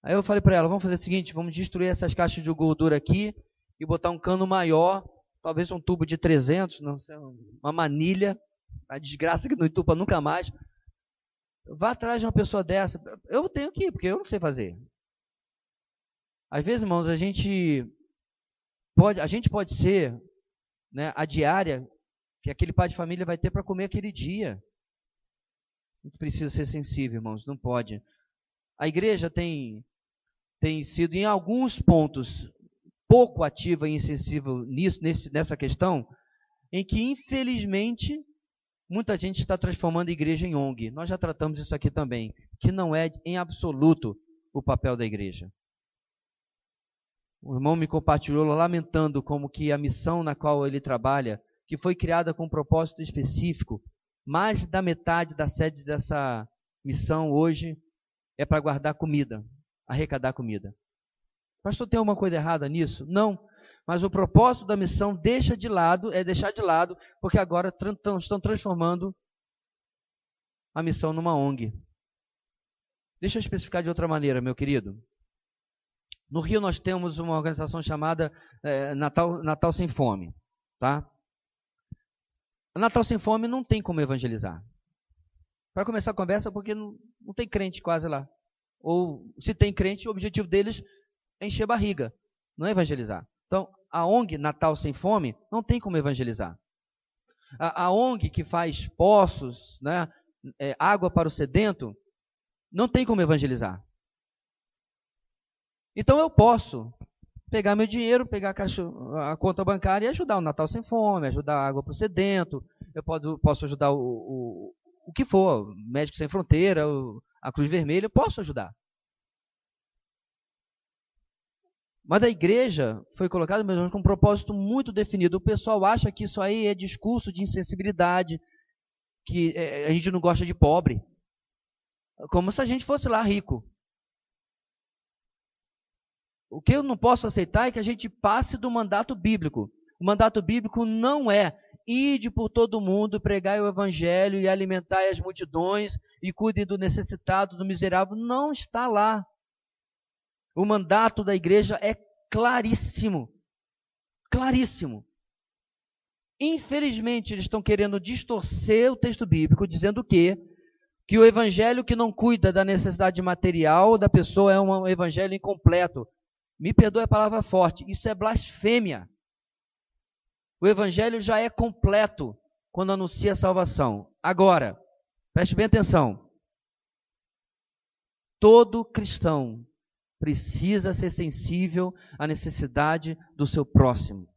Aí eu falei para ela, vamos fazer o seguinte, vamos destruir essas caixas de gordura aqui e botar um cano maior, talvez um tubo de 300, não sei, uma manilha, a desgraça que não entupa nunca mais. Vá atrás de uma pessoa dessa. Eu tenho que ir, porque eu não sei fazer. Às vezes, irmãos, a gente pode ser, né, a diária que aquele pai de família vai ter para comer aquele dia. A gente precisa ser sensível, irmãos, não pode. A igreja tem sido, em alguns pontos, pouco ativa e insensível nessa questão, em que, infelizmente, muita gente está transformando a igreja em ONG. Nós já tratamos isso aqui também, que não é, em absoluto, o papel da igreja. O irmão me compartilhou lamentando como que a missão na qual ele trabalha, que foi criada com um propósito específico, mais da metade da sede dessa missão hoje é para guardar comida, arrecadar comida. Pastor, tem alguma coisa errada nisso? Não, mas o propósito da missão deixar de lado, porque agora estão transformando a missão numa ONG. Deixa eu especificar de outra maneira, meu querido. No Rio nós temos uma organização chamada Natal Sem Fome. Tá? Natal Sem Fome não tem como evangelizar. Para começar a conversa, porque não tem crente quase lá. Ou se tem crente, o objetivo deles é encher barriga, não é evangelizar. Então, a ONG Natal Sem Fome não tem como evangelizar. A ONG que faz poços, né, água para o sedento, não tem como evangelizar. Então eu posso pegar meu dinheiro, pegar a conta bancária e ajudar o Natal Sem Fome, ajudar a água para o sedento, eu posso ajudar o que for, Médicos Sem Fronteira, a Cruz Vermelha, eu posso ajudar. Mas a igreja foi colocada, meus irmãos, com um propósito muito definido. O pessoal acha que isso aí é discurso de insensibilidade, que a gente não gosta de pobre. Como se a gente fosse lá rico. O que eu não posso aceitar é que a gente passe do mandato bíblico. O mandato bíblico não é ide por todo mundo, pregai o evangelho e alimentai as multidões e cuide do necessitado, do miserável. Não está lá. O mandato da igreja é claríssimo. Claríssimo. Infelizmente, eles estão querendo distorcer o texto bíblico, dizendo que o evangelho que não cuida da necessidade material da pessoa é um evangelho incompleto. Me perdoe a palavra forte, isso é blasfêmia. O evangelho já é completo quando anuncia a salvação. Agora, preste bem atenção. todo cristão precisa ser sensível à necessidade do seu próximo.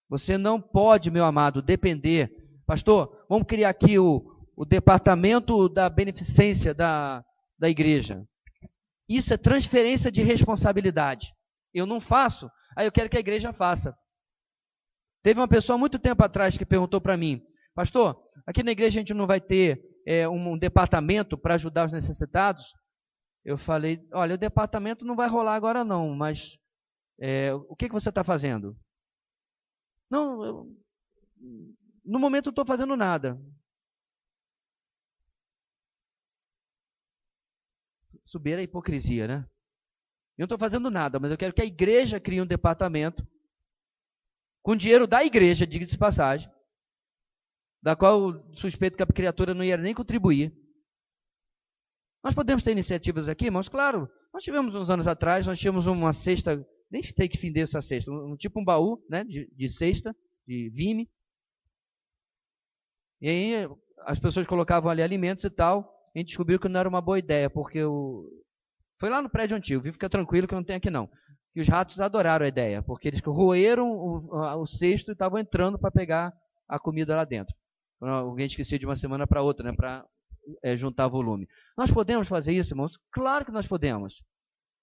Você não pode, meu amado, depender. Pastor, vamos criar aqui o departamento da beneficência da igreja. Isso é transferência de responsabilidade. Eu não faço, aí eu quero que a igreja faça. Teve uma pessoa muito tempo atrás que perguntou para mim, pastor, aqui na igreja a gente não vai ter um departamento para ajudar os necessitados? Eu falei, olha, o departamento não vai rolar agora não, mas o que você está fazendo? Não, no momento eu estou fazendo nada. Subir a hipocrisia, né? Eu não estou fazendo nada, mas eu quero que a igreja crie um departamento com dinheiro da igreja, diga-se de passagem, da qual eu suspeito que a criatura não ia nem contribuir. Nós podemos ter iniciativas aqui, irmãos? Claro. Nós tivemos uns anos atrás, nós tínhamos uma cesta, nem sei que fim deu essa cesta, tipo um baú, né, de cesta, de vime. E aí as pessoas colocavam ali alimentos e tal. A gente descobriu que não era uma boa ideia, porque foi lá no prédio antigo, viu? Fica tranquilo que não tem aqui não. E os ratos adoraram a ideia, porque eles roeram o cesto e estavam entrando para pegar a comida lá dentro. Alguém esquecia de uma semana para outra, né, para juntar volume. Nós podemos fazer isso, irmãos? Claro que nós podemos.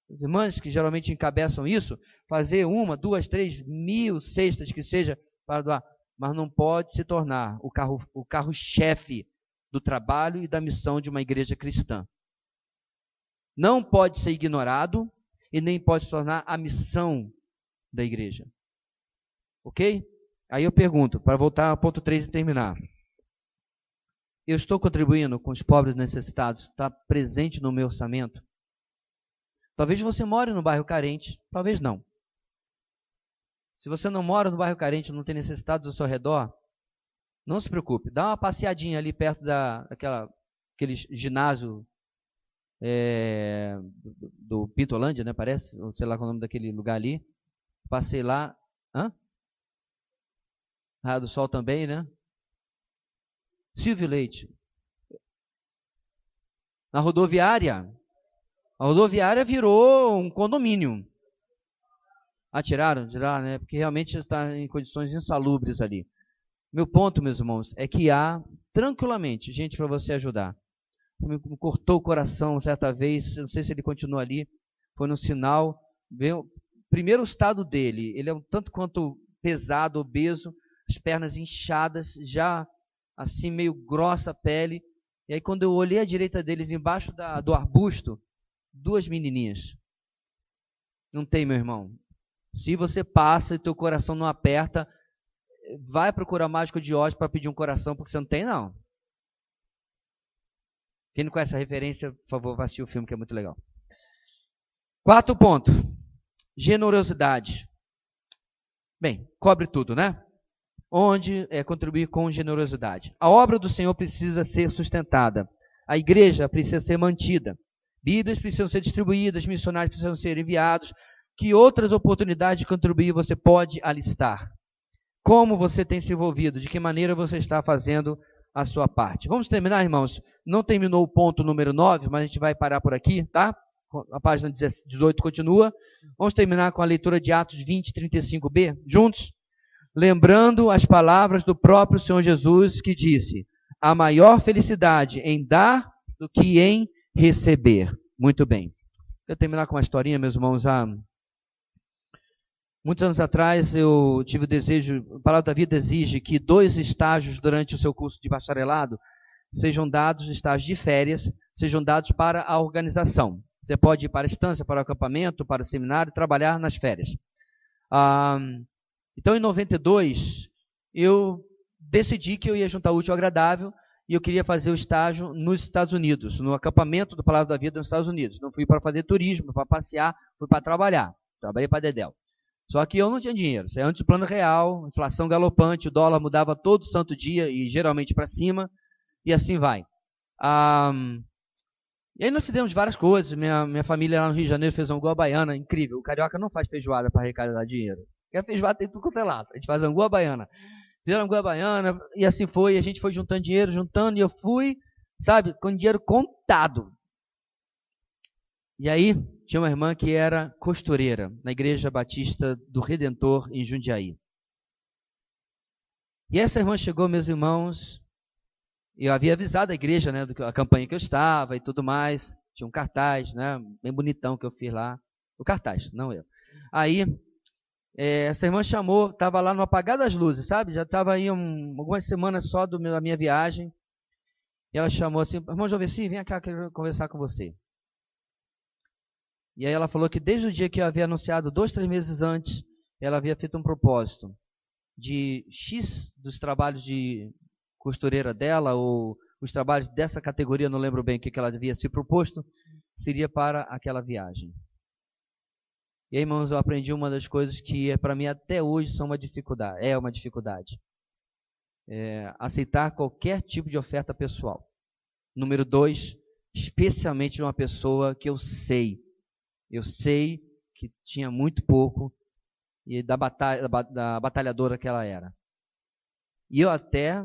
As irmãs que geralmente encabeçam isso, fazer 1, 2, 3 mil cestas que seja para doar, mas não pode se tornar o carro-chefe do trabalho e da missão de uma igreja cristã. Não pode ser ignorado e nem pode se tornar a missão da igreja. Ok? Aí eu pergunto, para voltar ao ponto 3 e terminar. Eu estou contribuindo com os pobres necessitados? Está presente no meu orçamento? Talvez você more no bairro carente, talvez não. Se você não mora no bairro carente, não tem necessitados ao seu redor, não se preocupe. Dá uma passeadinha ali perto daquele ginásio do Pintolândia, né, parece? Ou sei lá qual é o nome daquele lugar ali. Passei lá. Raio do Sol também, né? Silvio Leite. Na rodoviária. A rodoviária virou um condomínio. Tiraram, né? Porque realmente está em condições insalubres ali. Meu ponto, meus irmãos, é que há, tranquilamente, gente para você ajudar. Me cortou o coração certa vez, não sei se ele continua ali, foi no sinal. Primeiro o estado dele, ele é um tanto quanto pesado, obeso, as pernas inchadas, já assim meio grossa a pele. E aí quando eu olhei à direita deles, embaixo do arbusto, 2 menininhas. Não tem, meu irmão. Se você passa e teu coração não aperta, vai procurar mágico de Oz para pedir um coração, porque você não tem, não. Quem não conhece a referência, por favor, vá assistir o filme, que é muito legal. 4 ponto. Generosidade. Bem, cobre tudo, né? Onde contribuir com generosidade. A obra do Senhor precisa ser sustentada. A igreja precisa ser mantida. Bíblias precisam ser distribuídas, missionários precisam ser enviados. Que outras oportunidades de contribuir você pode alistar? Como você tem se envolvido? De que maneira você está fazendo a sua parte? Vamos terminar, irmãos? Não terminou o ponto número 9, mas a gente vai parar por aqui, tá? A página 18 continua. Vamos terminar com a leitura de Atos 20, 35b, juntos? Lembrando as palavras do próprio Senhor Jesus, que disse: há maior felicidade em dar do que em receber. Muito bem. Eu terminar com uma historinha, meus irmãos. Muitos anos atrás eu tive o desejo, a Palavra da Vida exige que 2 estágios durante o seu curso de bacharelado sejam dados, estágios de férias, sejam dados para a organização. Você pode ir para a estância, para o acampamento, para o seminário, trabalhar nas férias. Então, em 92, eu decidi que eu ia juntar útil ao agradável e eu queria fazer o estágio nos Estados Unidos, no acampamento do Palavra da Vida nos Estados Unidos. Não fui para fazer turismo, para passear, fui para trabalhar. Trabalhei para Dedéu. Só que eu não tinha dinheiro. Isso é antes do plano real, inflação galopante, o dólar mudava todo santo dia e geralmente para cima, e assim vai. E aí nós fizemos várias coisas. Minha família lá no Rio de Janeiro fez uma angu baiana incrível. O carioca não faz feijoada para arrecadar dinheiro. Porque a feijoada tem tudo quanto é lado. A gente faz angu baiana. Fizeram angu baiana e assim foi. A gente foi juntando dinheiro, e eu fui, sabe, com dinheiro contado. E aí, tinha uma irmã que era costureira na Igreja Batista do Redentor, em Jundiaí. E essa irmã chegou, meus irmãos, e eu havia avisado a igreja, né, da campanha que eu estava e tudo mais. Tinha um cartaz, né, bem bonitão que eu fiz lá. O cartaz, não eu. Aí, essa irmã chamou, estava lá no apagar das luzes, sabe? Já estava aí algumas semanas só da minha viagem. E ela chamou assim, irmão Joveci, vem cá, quero conversar com você. E aí ela falou que desde o dia que eu havia anunciado, 2, 3 meses antes, ela havia feito um propósito de X dos trabalhos de costureira dela, ou os trabalhos dessa categoria, não lembro bem o que ela havia se proposto, seria para aquela viagem. E aí, irmãos, eu aprendi uma das coisas que para mim até hoje é uma dificuldade. Aceitar qualquer tipo de oferta pessoal. Número 2, especialmente de uma pessoa que eu sei que tinha muito pouco e da batalhadora que ela era. E eu até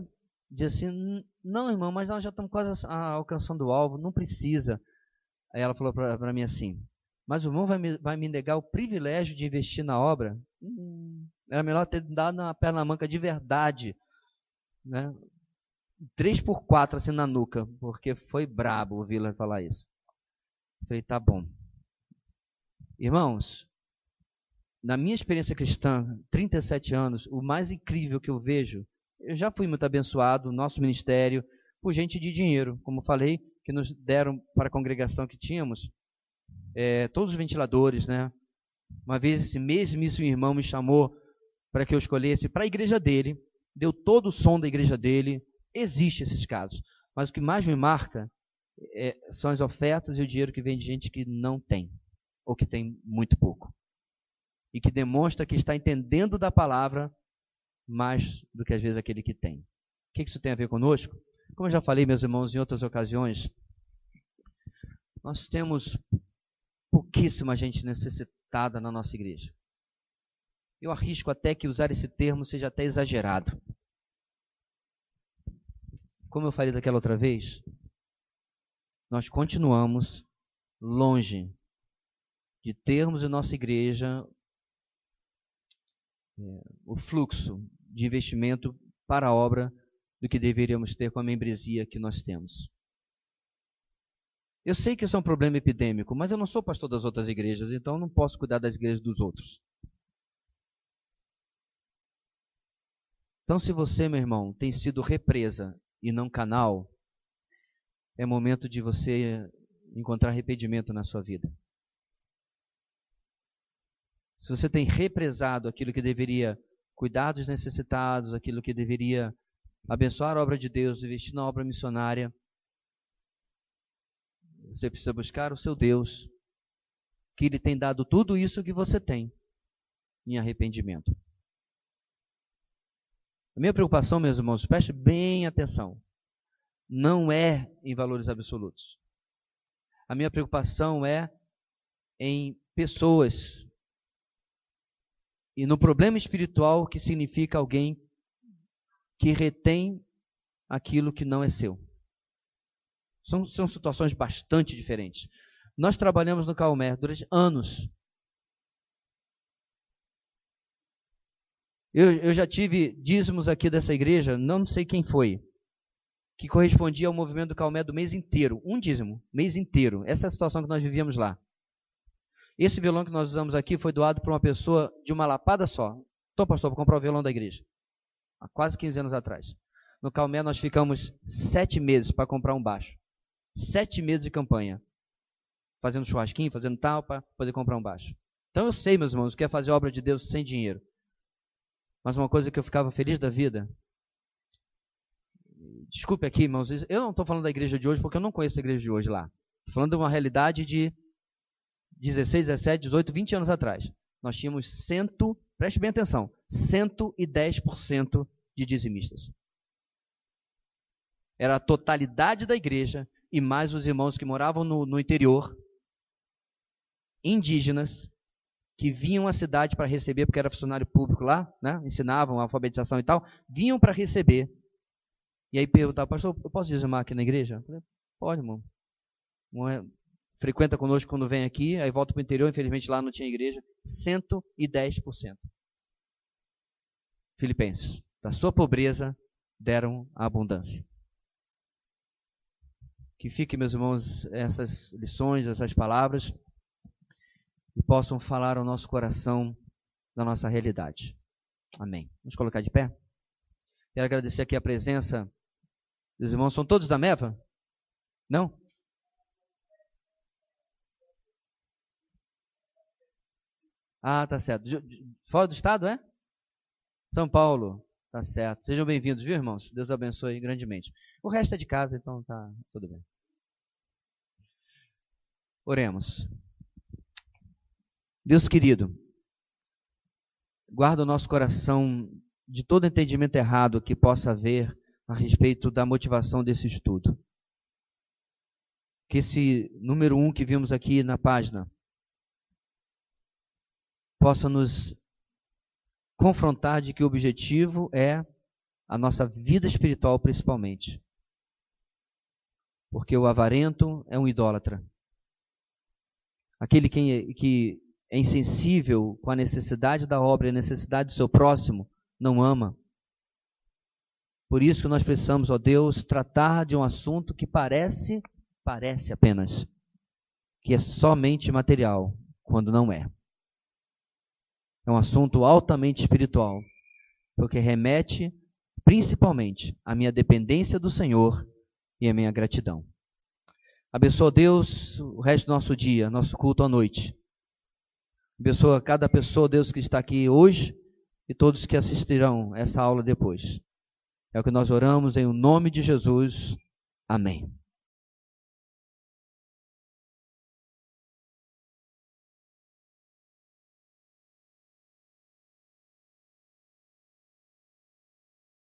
disse assim, não, irmão, mas nós já estamos quase alcançando o alvo, não precisa. Aí ela falou para mim assim, mas o irmão vai me negar o privilégio de investir na obra? Era melhor ter dado uma perna manca de verdade, né? 3x4 assim na nuca, porque foi brabo ouvi-la falar isso. Falei, tá bom. Irmãos, na minha experiência cristã, 37 anos, o mais incrível que eu vejo, eu já fui muito abençoado no nosso ministério por gente de dinheiro, como falei, que nos deram para a congregação que tínhamos, todos os ventiladores, né? Uma vez esse mesmíssimo irmão me chamou para que eu escolhesse para a igreja dele, deu todo o som da igreja dele. Existem esses casos, mas o que mais me marca são as ofertas e o dinheiro que vem de gente que não tem, ou que tem muito pouco, e que demonstra que está entendendo da palavra mais do que às vezes aquele que tem. O que isso tem a ver conosco? Como eu já falei, meus irmãos, em outras ocasiões, nós temos pouquíssima gente necessitada na nossa igreja. Eu arrisco até que usar esse termo seja até exagerado. Como eu falei daquela outra vez, nós continuamos longe de termos em nossa igreja o fluxo de investimento para a obra do que deveríamos ter com a membresia que nós temos. Eu sei que isso é um problema epidêmico, mas eu não sou pastor das outras igrejas, então não posso cuidar das igrejas dos outros. Então, se você, meu irmão, tem sido represa e não canal, é momento de você encontrar arrependimento na sua vida. Se você tem represado aquilo que deveria cuidar dos necessitados, aquilo que deveria abençoar a obra de Deus, investir na obra missionária, você precisa buscar o seu Deus, que Ele tem dado tudo isso que você tem, em arrependimento. A minha preocupação, meus irmãos, preste bem atenção, não é em valores absolutos. A minha preocupação é em pessoas e no problema espiritual que significa alguém que retém aquilo que não é seu. São situações bastante diferentes. Nós trabalhamos no Calmer durante anos. Eu já tive dízimos aqui dessa igreja, não sei quem foi, que correspondia ao movimento do Calmer do mês inteiro. Um dízimo, mês inteiro. Essa é a situação que nós vivíamos lá. Esse violão que nós usamos aqui foi doado por uma pessoa de uma lapada só. Então, pastor, vou comprar o violão da igreja. Há quase 15 anos atrás. No Calmer nós ficamos 7 meses para comprar um baixo. 7 meses de campanha. Fazendo churrasquinho, fazendo tal, para poder comprar um baixo. Então eu sei, meus irmãos, que é fazer a obra de Deus sem dinheiro. Mas uma coisa que eu ficava feliz da vida, desculpe aqui, irmãos, eu não estou falando da igreja de hoje porque eu não conheço a igreja de hoje lá. Estou falando de uma realidade de 16, 17, 18, 20 anos atrás. Nós tínhamos preste bem atenção, 110% de dizimistas. Era a totalidade da igreja e mais os irmãos que moravam no interior, indígenas, que vinham à cidade para receber, porque era funcionário público lá, né? Ensinavam alfabetização e tal, vinham para receber. E aí perguntavam, pastor, eu posso dizimar aqui na igreja? Eu falei, pode, irmão. frequenta conosco quando vem aqui, aí volta para o interior, infelizmente lá não tinha igreja, 110%. Filipenses, da sua pobreza deram a abundância. Que fiquem, meus irmãos, essas lições, essas palavras, e possam falar ao nosso coração da nossa realidade. Amém. Vamos colocar de pé? Quero agradecer aqui a presença dos irmãos. São todos da Meva? Não? Ah, tá certo. Fora do estado, é? São Paulo. Tá certo. Sejam bem-vindos, viu, irmãos? Deus abençoe grandemente. O resto é de casa, então tá tudo bem. Oremos. Deus querido, guarda o nosso coração de todo entendimento errado que possa haver a respeito da motivação desse estudo. Que esse número 1 que vimos aqui na página possa nos confrontar de que o objetivo é a nossa vida espiritual principalmente. Porque o avarento é um idólatra. Aquele que é insensível com a necessidade da obra e a necessidade do seu próximo, não ama. Por isso que nós precisamos, ó Deus, tratar de um assunto que parece apenas, que é somente material, quando não é. É um assunto altamente espiritual, porque remete principalmente à minha dependência do Senhor e à minha gratidão. Abençoa, Deus, o resto do nosso dia, nosso culto à noite. Abençoa cada pessoa, Deus, que está aqui hoje e todos que assistirão essa aula depois. É o que nós oramos em nome de Jesus. Amém.